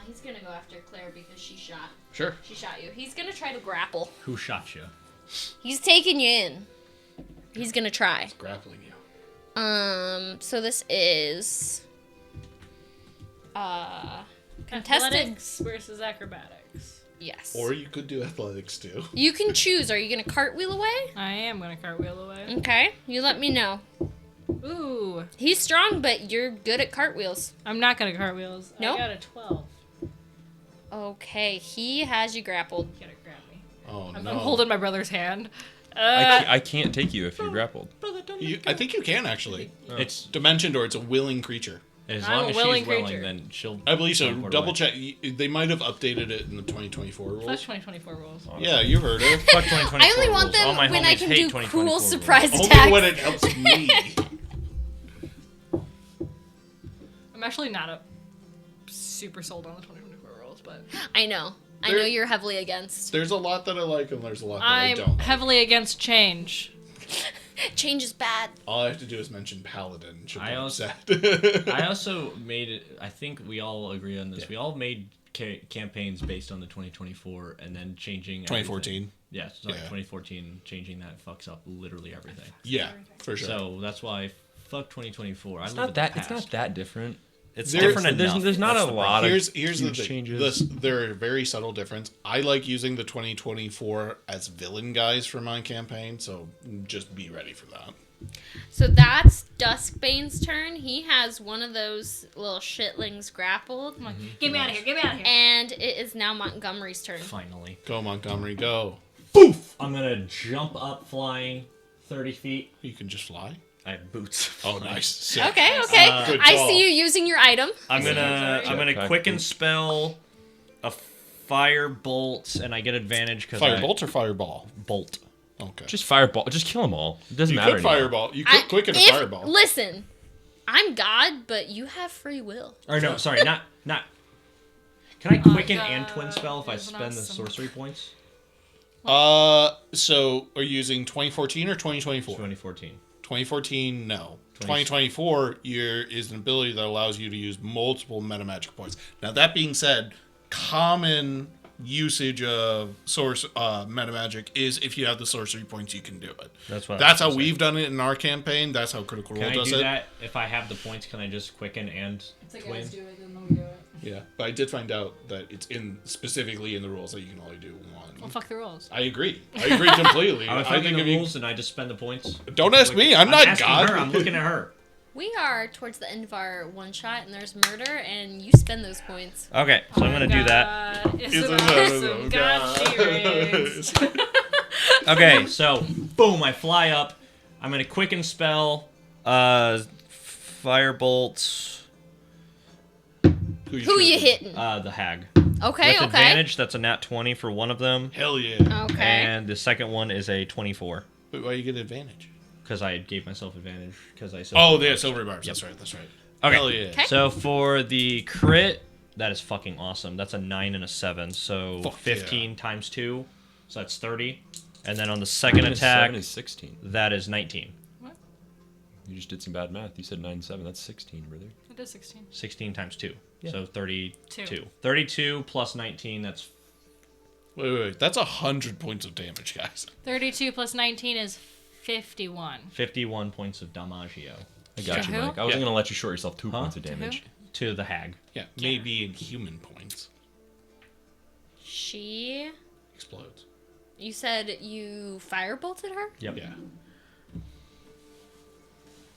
He's going to go after Claire because she shot. Sure. She shot you. He's going to try to grapple. Who shot you? He's taking you in. He's going to try. Grappling you. So this is contested. Athletics versus acrobatics. Yes. Or you could do athletics too. You can choose. Are you going to cartwheel away? I am gonna cartwheel away. Okay. You let me know. Ooh, He's strong, but you're good at cartwheels. I'm not gonna cartwheels. No? I got a 12. Okay. He has you grappled. You gotta grab me. Oh, I'm no. holding my brother's hand. I can't take you if you're grappled. I think you can, actually. Oh. It's dimensioned or it's a willing creature. As I'm long a as willing she's willing, creature. then she'll. I believe so. teleport Double away. check. They might have updated it in the 2024 rules. Plus 2024 rules. Yeah, you heard it. Fuck 2024 I only want rules. them All my when I homies can hate do 2024 cool rules. surprise Only attacks. when it helps me. I'm actually not super sold on the 2024 rules, but I know. I know you're heavily against. There's a lot that I like and there's a lot that I I'm don't like. heavily against change. Change is bad. All I have to do is mention Paladin. Should I be also- upset. I also made it. I think we all agree on this. Yeah. We all made campaigns based on the 2024, and then changing. 2014. everything. Yes, sorry, Yeah. 2014. Changing that fucks up literally everything. Yeah, for sure. So that's why fuck 2024. I It's live not in that. the It's not past. that different. It's There's- different enough. There's not That's a the lot problem. of here's the huge thing. changes. There are a very subtle difference. I like using the 2024 as villain guys for my campaign, so just be ready for that. So that's Duskbane's turn. He has one of those little shitlings grappled. Come on, get me out of here. Get me out of here. And it is now Montgomery's turn. Finally. Go, Montgomery, go. I'm gonna jump up flying 30 feet. You can just fly. I have boots. Oh, nice. Sick. Okay. Good I call. see you using your item. I'm gonna Jetpack quicken boots. spell a fire bolt, and I get advantage because Firebolt or fireball? bolt. Okay. Just fireball. Just kill them all. It doesn't You matter could anymore. fireball. You could quicken a fireball. Listen, I'm God, but you have free will. Or no, sorry, not. Can I quicken God, and twin spell if I isn't spend the awesome. sorcery points? So are you using 2014 or 2024? 2014. 2014, no. 2024 is an ability that allows you to use multiple meta magic points. Now that being said, common usage of meta magic is if you have the sorcery points, you can do it. That's what. That's how we've done it in our campaign. That's how Critical Role Can I does do it. that if I have the points? Can I just quicken and twin? do it, then we do it. Yeah, but I did find out that it's specifically in the rules that you can only do one. Well, fuck the rules. I agree completely. If I I think the if you rules and I just spend the points. don't ask me, I'm not asking God. her. I'm looking at her. We are towards the end of our one shot, and there's murder, and you spend those points. Okay, so I'm gonna do that. Isn't awesome. God, T-Rex. Okay, so boom, I fly up. I'm gonna quicken spell, firebolt, Who you hitting? the hag. Okay, With okay. advantage, that's a nat 20 for one of them, Hell yeah. Okay. and the second one is a 24 Wait, why you get advantage? because I gave myself advantage because I said. Oh, they have silver barbs. That's right. That's right. Okay. Hell yeah. Okay. So for the crit, that is fucking awesome. That's a 9 and a 7, so Fuck 15 yeah. times 2, so that's 30. And then on the second Minus attack, 7 is 16. that is 19. You just did some bad math. You said 9 and 7. That's 16, brother. It is 16. 16 times 2, so 32. Two. 32 plus 19, that's Wait. That's 100 points of damage, guys. 32 plus 19 is 51. 51 points of damaggio I got To you, who? Mike. I wasn't Yeah. going to let you short yourself 2 Huh? points of To who? damage. to the hag. Yeah, maybe in human points. She. Explodes. You said you firebolted her? Yep. Yeah.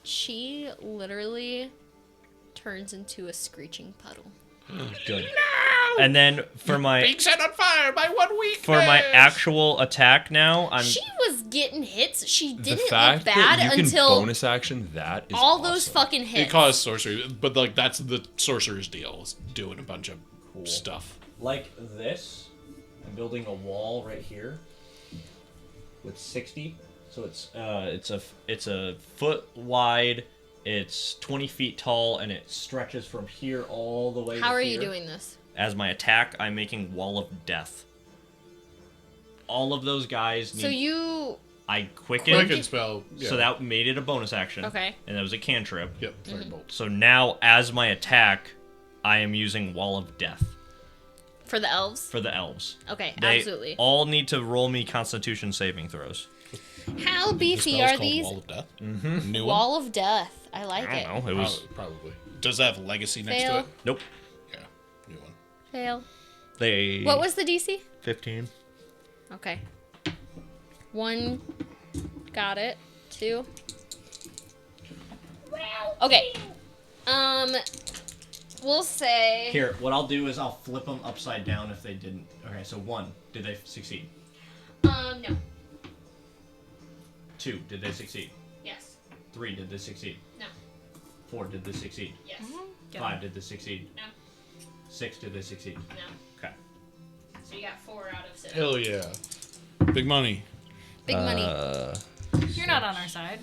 She literally turns into a screeching puddle. Good. And then for my Being set on fire by one weakness. for my actual attack now, I'm She was getting hits. She The didn't fact look bad that you can until bonus action that is all those awesome. fucking hits. It caused sorcery, but like that's the sorcerer's deal, is doing a bunch of stuff. like this. I'm building a wall right here with 60. So it's a foot wide. It's 20 feet tall, and it stretches from here all the way. How to are here. you doing this? As my attack, I'm making Wall of Death. All of those guys need. So you. I quickened, Quicken spell. Yeah. so that made it a bonus action. Okay. And that was a cantrip. Yep. Firebolt. So now, as my attack, I am using Wall of Death For the elves? for the elves. Okay, They absolutely. all need to roll me Constitution saving throws. How The beefy spell's are called these? Wall of Death. Mm-hmm. New one. Wall of Death. I like I it. don't know. It was Probably. Does that have legacy next Fail. to it? nope. Yeah. New one. Fail. They What was the DC? 15. Okay. 1. Got it. 2. Okay. We'll say. Here, what I'll do is I'll flip them upside down if they didn't. Okay, so 1, did they succeed? No. 2, did they succeed? Yes. 3, did they succeed? No. 4, did they succeed? Yes. 5, did they succeed? No. 6, did they succeed? No. Okay. So you got 4 out of 6. Hell yeah. Big money. Big money. You're not on our side.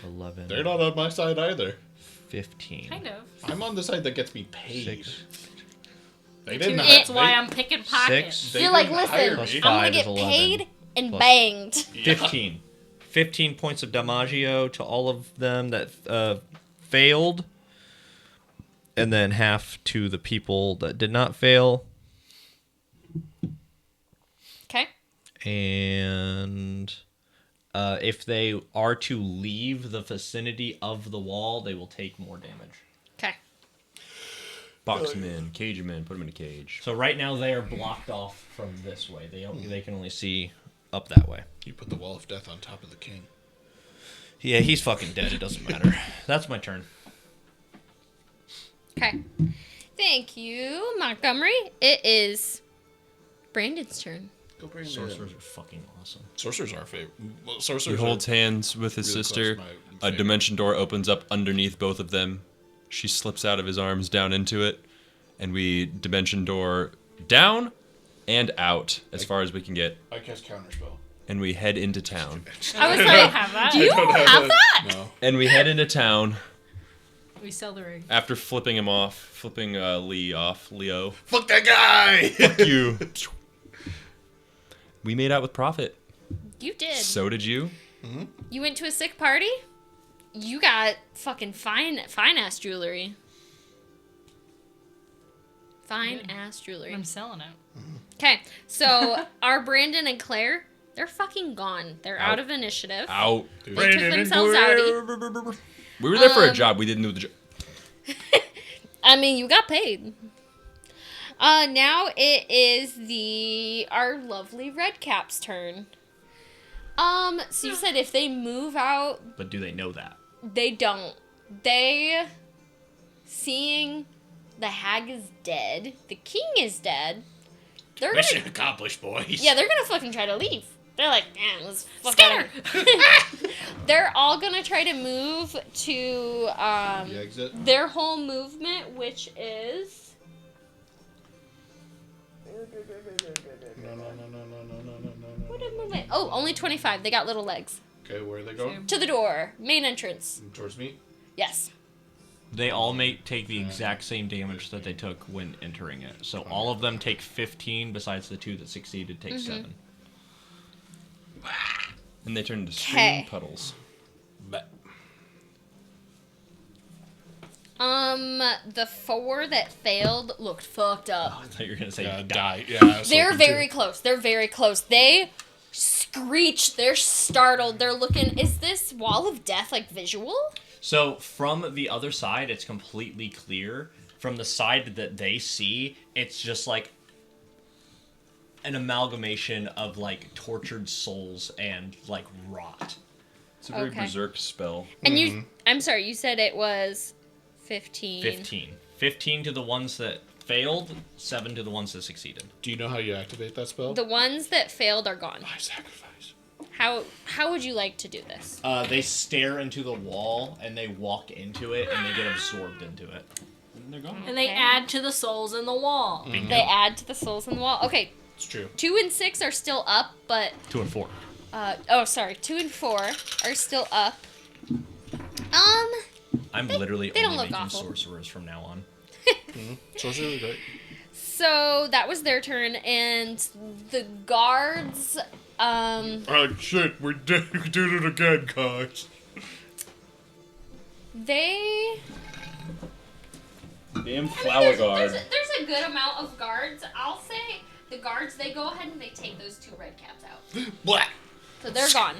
11. They're not on my side either. 15. Kind of. I'm on the side that gets me paid. 6. They didn't. That's they- why I'm picking pockets. 6. they You're like, didn't hire listen, me. Plus I'm gonna 5 is get 11. paid and Plus- banged. 15. 15 points of damaggio to all of them that failed. And then half to the people that did not fail. Okay. And if they are to leave the vicinity of the wall, they will take more damage. Okay. Box them in, cage them in, put them in a cage. So right now they are blocked off from this way. They can only see up that way. You put the Wall of Death on top of the king. Yeah, he's fucking dead. It doesn't matter. That's my turn. Okay. Thank you, Montgomery. It is Brandon's turn. Go bring Sorcerers are fucking awesome. Sorcerers are our favorite. Well, He sorcerers holds are hands with his really sister. close to my A favorite. dimension door opens up underneath both of them. She slips out of his arms down into it, and we dimension door down and out as far as we can get, I cast counterspell. and we head into town. I was I like, have that. do you have that? No. And we head into town We sell the ring. after flipping Leo. Fuck that guy! Fuck you. We made out with Prophet. You did. So did you. You went to a sick party? You got fucking fine ass jewelry. Fine ass jewelry. I'm selling it. Okay, so our Brandon and Claire, they're fucking gone. They're out of initiative. Out. They took themselves outie. We were there for a job. We didn't do the job. I mean, you got paid. Now it is our lovely Redcap's turn. So you said if they move out, But do they know that? they don't. They, seeing the hag is dead, the king is dead, they're Mission gonna, accomplished, boys. yeah, they're gonna fucking try to leave. They're like, man, let's fuck out of here." They're all gonna try to move to, The exit. their whole movement, which is... What a movement. Oh, only 25. They got little legs. Okay, where are they going? To the door. Main entrance. Towards me? Yes. They all take the exact same damage that they took when entering it. So all of them take 15, besides the 2 that succeeded take 7. And they turn into Okay. stream puddles. The 4 that failed looked fucked up. I thought you were going to say Yeah, die. die. Yeah. I was They're hoping to. very close. They're very close. They screech. They're startled. They're looking. Is this wall of death like visual? So from the other side, it's completely clear. From the side that they see, it's just like an amalgamation of like tortured souls and like rot. It's a very Okay. berserk spell. And you, I'm sorry, you said it was 15. 15. 15 to the ones that failed, 7 to the ones that succeeded. Do you know how you activate that spell? The ones that failed are gone. By sacrifice. How would you like to do this? They stare into the wall and they walk into it and they get absorbed into it. And they're gone. And they Okay. add to the souls in the wall. They add to the souls in the wall. Okay, It's true. 2 and 6 are still up, but 2 and 4. 2 and 4 are still up. I'm literally they don't only look making awful. sorcerers from now on. Sorcerers are great. So that was their turn, and the guards. Oh shit, we're doing it again, guys. They. Damn flower guard. There's a good amount of guards. I'll say the guards. They go ahead and they take those 2 red caps out. Black. So they're gone.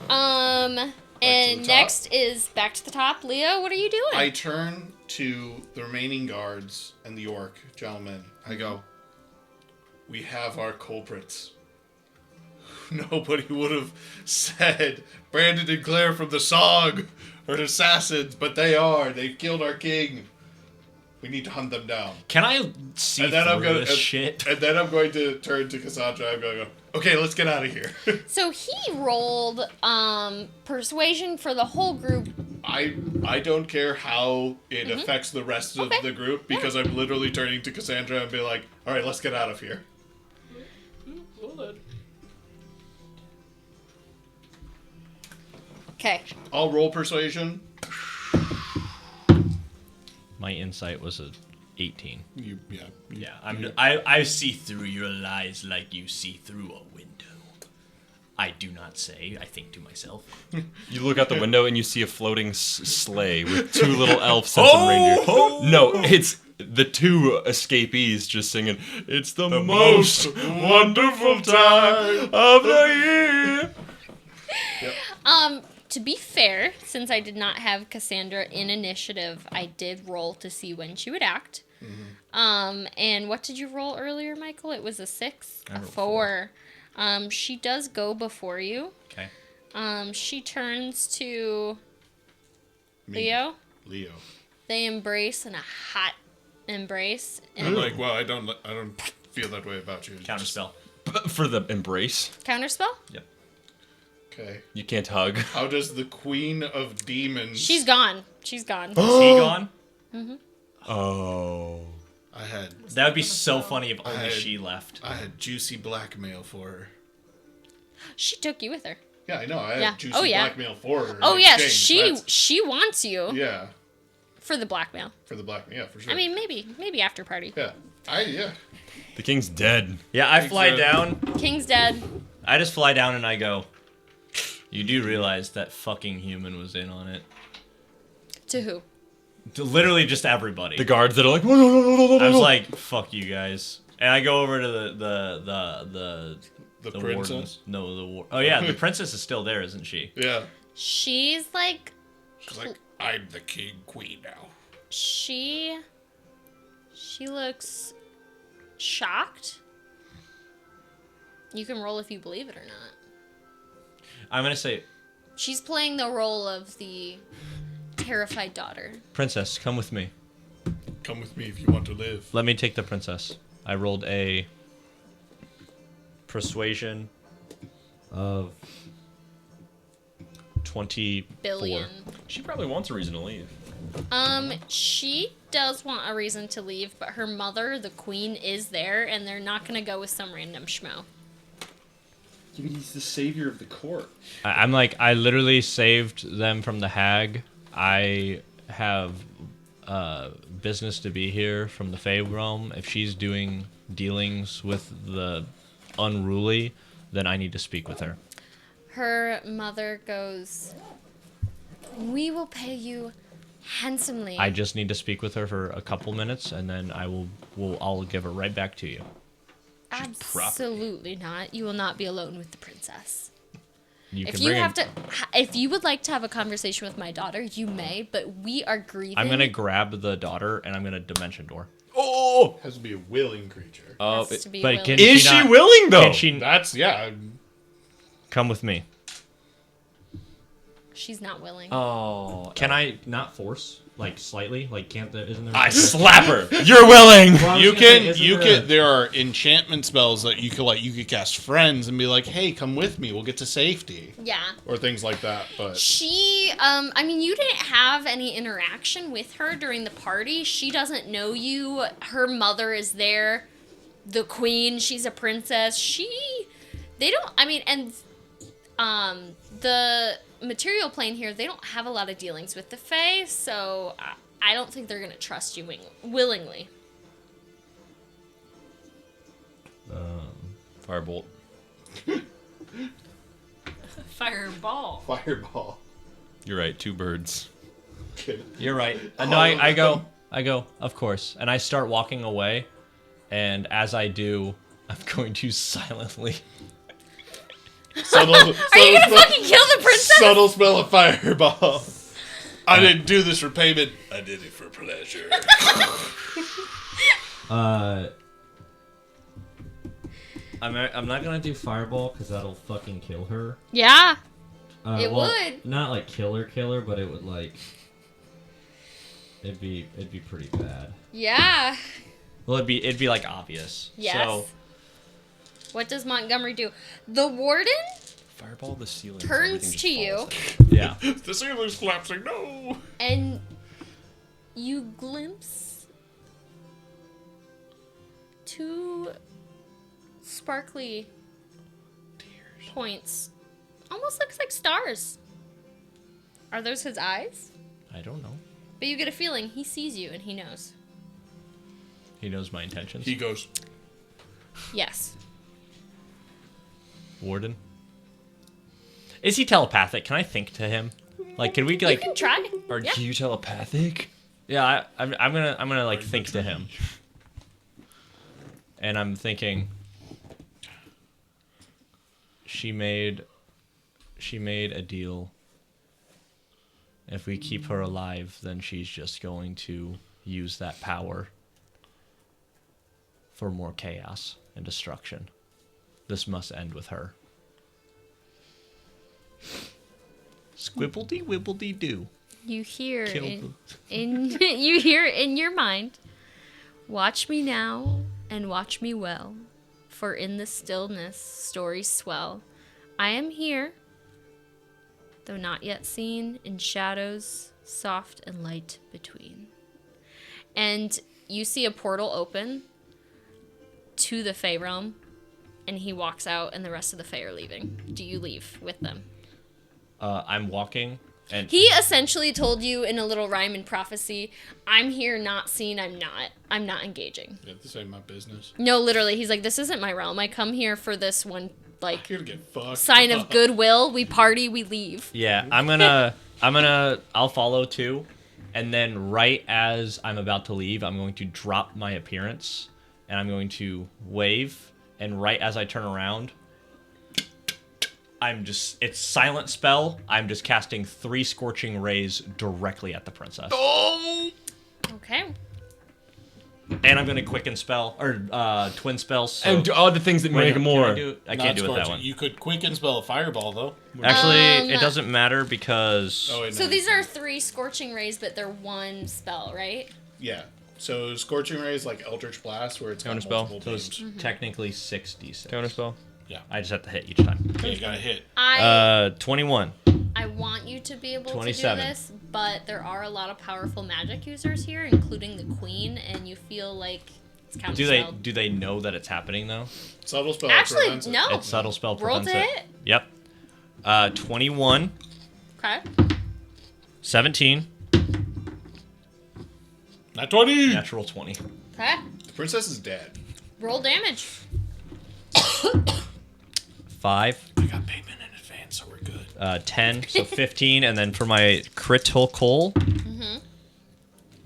the And top. next is back to the top. Leo, what are you doing? I turn to the remaining guards and the orc gentlemen. I go, we have our culprits. Nobody would have said Brandon and Claire from the song are assassins, but they are. They've killed our king. We need to hunt them down. Can I see And then I'm through gonna this shit? And then I'm going to turn to Cassandra. I'm going to go, okay, let's get out of here. So he rolled persuasion for the whole group. I don't care how it affects the rest of Okay. the group because I'm literally turning to Cassandra and be like, all right, let's get out of here. Okay. I'll roll persuasion. My insight was a 18. Yeah. I see through your lies like you see through a window. I do not say, I think to myself. You look out the window and you see a floating sleigh with 2 little elves and some reindeer. No, it's the 2 escapees just singing, "It's the most wonderful time of the year." To be fair, since I did not have Cassandra in initiative, I did roll to see when she would act. And what did you roll earlier, Michael? It was a 6? I A rolled 4. She does go before you. Okay. She turns to Me. Leo. Leo. They embrace in a hot embrace. I'm And like, well, I don't feel that way about you. Counterspell. For the embrace, counterspell? Okay. you can't hug. How does the Queen of Demons? She's gone. She's gone. Is he gone? Oh. I had That would be so funny if only had- she left. I had juicy blackmail for her. She took you with her. Yeah, I know. I had Yeah. juicy Oh, yeah. blackmail for her. in Oh yes, exchange. she wants you Yeah, for the blackmail. for the blackmail. Yeah, for sure. I mean, maybe after party. yeah. The king's dead. Yeah, I Thanks, fly man. down. King's dead. I just fly down and I go, you do realize that fucking human was in on it. To who? To literally just everybody. The guards that are like, I was like, fuck you guys. And I go over to The the princess? wardens. No, oh yeah, the princess is still there, isn't she? Yeah. She's like She's like, I'm the king queen now. she looks shocked. You can roll if you believe it or not. I'm gonna say, She's playing the role of the terrified daughter. princess, come with me. Come with me if you want to live. Let me take the princess. I rolled a persuasion of 24. Billion. she probably wants a reason to leave. She does want a reason to leave, but her mother, the queen, is there, and they're not gonna go with some random schmo. He's the savior of the court. I'm like, I literally saved them from the hag. I have business to be here from the Fae realm. If she's doing dealings with the unruly, then I need to speak with her. Her mother goes, "We will pay you handsomely." I just need to speak with her for a couple minutes, and then I'll give her right back to you. Absolutely not. You will not be alone with the princess. If If you would like to have a conversation with my daughter, you may, but we are grieving. I'm gonna grab the daughter and I'm gonna dimension door. Oh! Has to be a willing creature. Has to be but willing. can Is she she not- willing, though? Can she That's come with me? She's not willing. Oh, can I not force? Like slightly? Like can't there? Isn't there? I slap her. You're willing! You can. There are enchantment spells that you could cast friends and be like, "Hey, come with me. We'll get to safety," Yeah. or things like that. But She, I mean, you didn't have any interaction with her during the party. She doesn't know you. Her mother is there. The queen, she's a princess. They don't, I mean, and, the material plane here, they don't have a lot of dealings with the Fae, so I don't think they're going to trust you willingly. Firebolt. Fireball. fireball. You're right, 2 birds. You're right. No, I go, of course. And I start walking away. And as I do, I'm going to silently. Subtle, Are you going to fucking kill the princess? subtle spell of fireball. I didn't do this for payment. I did it for pleasure. I'm not gonna do fireball because that'll fucking kill her. Yeah. It would. Not like kill her, but it would like. It'd be pretty bad. Yeah. Well, it'd be like obvious. Yes. So What does Montgomery do? The warden Fireball the ceiling. turns to you, yeah. The ceiling's collapsing. No. and you glimpse 2 sparkly points. Almost looks like stars. Are those his eyes? I don't know. But you get a feeling he sees you and he knows. He knows my intentions. He goes. Yes. Warden. Is he telepathic? Can I think to him? Like, can we You like? can try. Are Yeah. you telepathic? Yeah, I'm gonna like think to him. And I'm thinking. She made a deal. If we keep her alive, then she's just going to use that power for more chaos and destruction. This must end with her. Squibbledy wibbledy doo. You hear Kill you hear in your mind, watch me now and watch me well, for in the stillness stories swell. I am here, though not yet seen, in shadows soft and light between. And you see a portal open to the Fey realm, and he walks out, and the rest of the Fey are leaving. Do you leave with them? I'm walking, and He essentially told you in a little rhyme and prophecy, I'm here, not seen, I'm not engaging. Yeah, this ain't my business. No, literally, he's like, this isn't my realm. I come here for this one, I'm like, gonna get fucked. sign of goodwill. We party, we leave. yeah, I'll follow too, and then right as I'm about to leave, I'm going to drop my appearance, and I'm going to wave, and right as I turn around, it's silent spell. I'm just casting 3 scorching rays directly at the princess. Oh! Okay. And I'm going to quicken spell, or twin spells. So And do all the things that make it more. I can't do it that one. You could quicken spell a fireball, though. Actually, it doesn't matter because... Oh, wait, So no, these you are can't. 3 scorching rays, but they're one spell, right? Yeah. So Scorching Ray is like Eldritch Blast, where it's got Counterspell. multiple So it's beams. technically 6d6. Counterspell. I just have to hit each time. Yeah, you gotta hit. 21. I want you to be able 27. to do this, but there are a lot of powerful magic users here, including the queen, and you feel like it's counterspelled. Do they know that it's happening though? Subtle spell Actually, prevents it. no. It's subtle spell Roll prevents to it. hit. Yep. 21, Okay. 17, Not 20! natural 20. Okay. The princess is dead. Roll damage. 5, I got payment in advance, so we're good. 10, so 15, and then for my critical,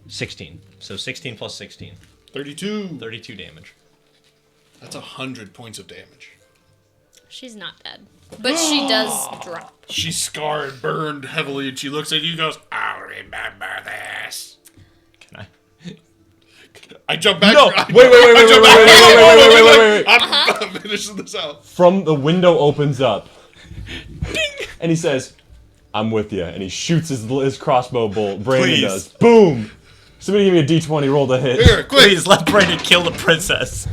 16. So 16 plus 16, 32. 32 damage. That's 100 points of damage. She's not dead, but she does drop. She's scarred, burned heavily, and she looks at you and goes, I'll remember this. Can I? I jump back. No! I Wait, jump back. wait. I'm finishing this out. From the window opens up. And he says, I'm with you. And he shoots his crossbow bolt. Brandon Please. does. Boom! Somebody give me a d20, roll the hit. Here, quick. Please let Brandon kill the princess.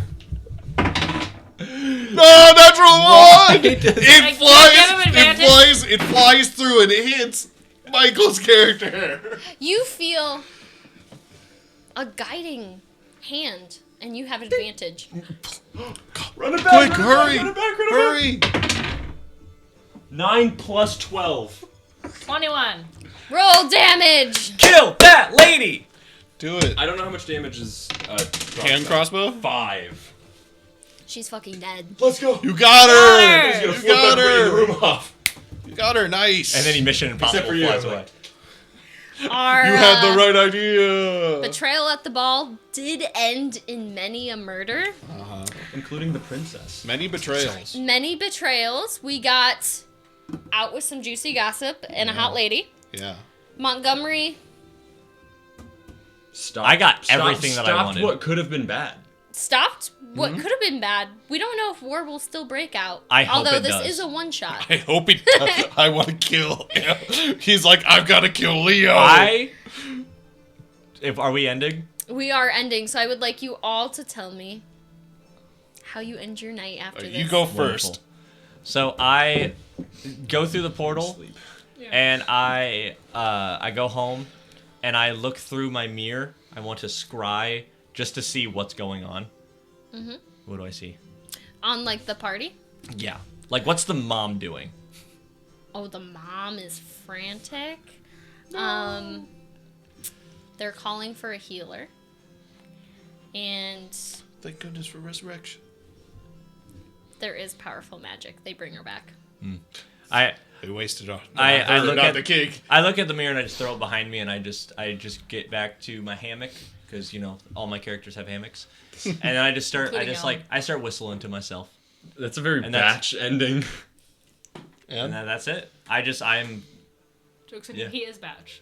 No, natural one! give him advantage. It flies through and it hits Michael's character. You feel a guiding hand, and you have advantage. Run it back! Quick, hurry! Hurry! 9 plus 12. 21. Roll damage. Kill that lady! Do it. I don't know how much damage is Hand crossbow? 5. She's fucking dead. Let's go. You got her! Got her! You got The her! room off. You got her, nice. And then he Mission Impossible for you, flies like- away. Our You had the right idea. betrayal at the ball did end in many a murder. Including the princess. Many betrayals. Many betrayals. We got out with some juicy gossip and a hot lady. Yeah. Montgomery I got everything that I stopped wanted. what could have been bad. stopped what could have been bad. We don't know if war will still break out. I hope although it this does. is a one shot. I hope he does. I want to kill him. He's like, I've got to kill Leo. Are we ending? We are ending, so I would like you all to tell me how you end your night after this. You go Wonderful. first. So I go through the portal, and I go home, and I look through my mirror. I want to scry just to see what's going on. Mm-hmm. What do I see? On like the party? Yeah. Like, what's the mom doing? Oh, the mom is frantic. They're calling for a healer. And Thank goodness for resurrection. there is powerful magic. They bring her back. They wasted on. I look not at the king. I look at the mirror and I just throw it behind me, and I just get back to my hammock because all my characters have hammocks, and then I just start I start whistling to myself, That's a very And that's- batch ending. and then that's it. I'm Jokes on Yeah. you, he is Batch.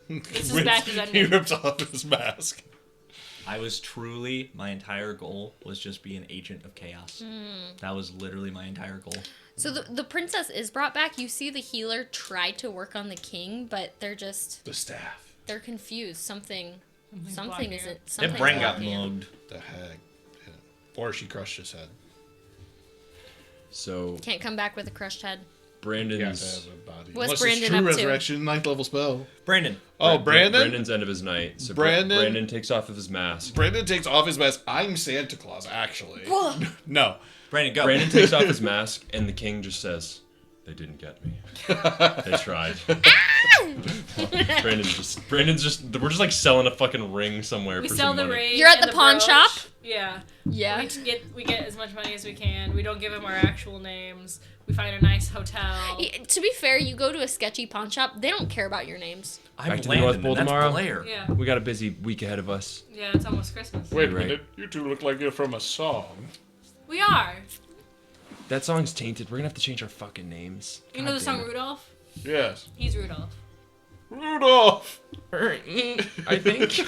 This is Batch's He ending. rips off his mask. I was truly, my entire goal was just be an agent of chaos. That was literally my entire goal. So the princess is brought back. You see the healer try to work on the king, but they're just The staff. they're confused. Something blocking isn't. Their Something's brain got blocking him. mugged. The hag. Yeah. Or she crushed his head. So Can't come back with a crushed head. You have to Brandon's have a body. What's Unless Brandon it's true up to? resurrection, 9th level spell. Brandon. Oh, Brandon? Brandon's end of his night. So Brandon- Brandon takes off of his mask. Brandon takes off his mask. I'm Santa Claus, actually. No. Brandon, go. Brandon takes off his mask, and the king just says, "They didn't get me. They tried." Brandon's just. We're just like selling a fucking ring somewhere. We for sell some the money. ring. You're at and the pawn brooch. shop? Yeah. Yeah. We get as much money as we can. We don't give them our actual names. We find a nice hotel. To be fair, you go to a sketchy pawn shop. They don't care about your names. I'm Back to the North Landon, Pole and that's tomorrow? Blair. Yeah. We got a busy week ahead of us. Yeah, it's almost Christmas. Wait a Right. minute. You two look like you're from a song. We are. That song's tainted. We're gonna have to change our fucking names. You know the song Rudolph? Yes. He's Rudolph. Rudolph! I think.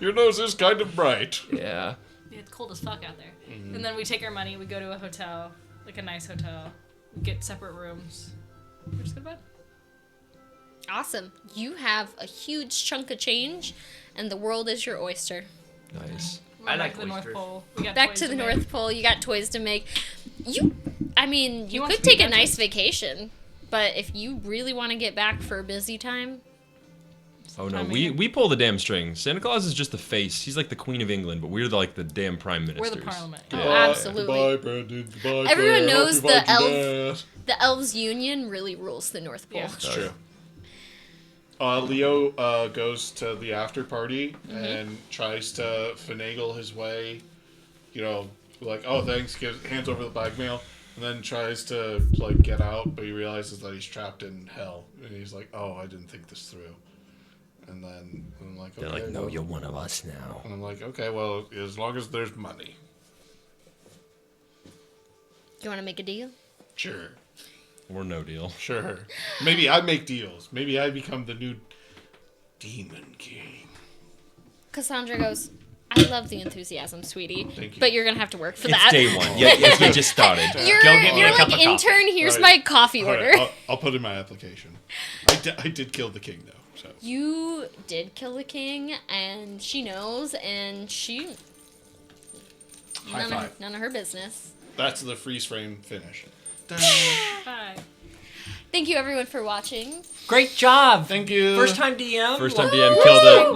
Your nose is kind of bright. Yeah. Yeah, it's cold as fuck out there. And then we take our money, we go to a hotel, like a nice hotel. We get separate rooms. We just go to bed. Awesome. You have a huge chunk of change, and the world is your oyster. Nice. We're I back like to the North oysters. Pole. We got Back toys to the make. North Pole. You got toys to make. You He wants could to be take a back nice to- vacation, but if you really want to get back for a busy time, Oh no, Time of we year. we pull the damn strings. Santa Claus is just the face. He's like the Queen of England, but we're like the damn prime We're ministers. the parliament. Oh, Yeah. absolutely. Goodbye, Brandon. Goodbye, Everyone Blair. knows Hope you the find your elf- dad. the Elves Union really rules the North Pole. Yeah. It's true. Leo goes to the after party and tries to finagle his way. You know, like, oh, thanks, hands over the blackmail, and then tries to like get out, but he realizes that he's trapped in hell, and he's like, oh, I didn't think this through. And then I'm like, okay, They're like, no, well- you're one of us now. And I'm like, okay, well, as long as there's money, You want to make a deal? sure. Or no deal. Sure. Maybe I make deals. Maybe I become the new Demon King. Cassandra goes, I love the enthusiasm, sweetie. Thank you. But you're going to have to work for It's that. day one. Yeah, you just started. You're, Go get me you're a cup like, of coffee. intern, here's All my right. coffee All order. right, I'll put in my application. I did kill the king, though. So. You did kill the king, and she knows, and she... High five. None of her business. That's the freeze frame finish. Bye. Thank you, everyone, for watching. Great job. Thank you. First time DM. First time DM killed it.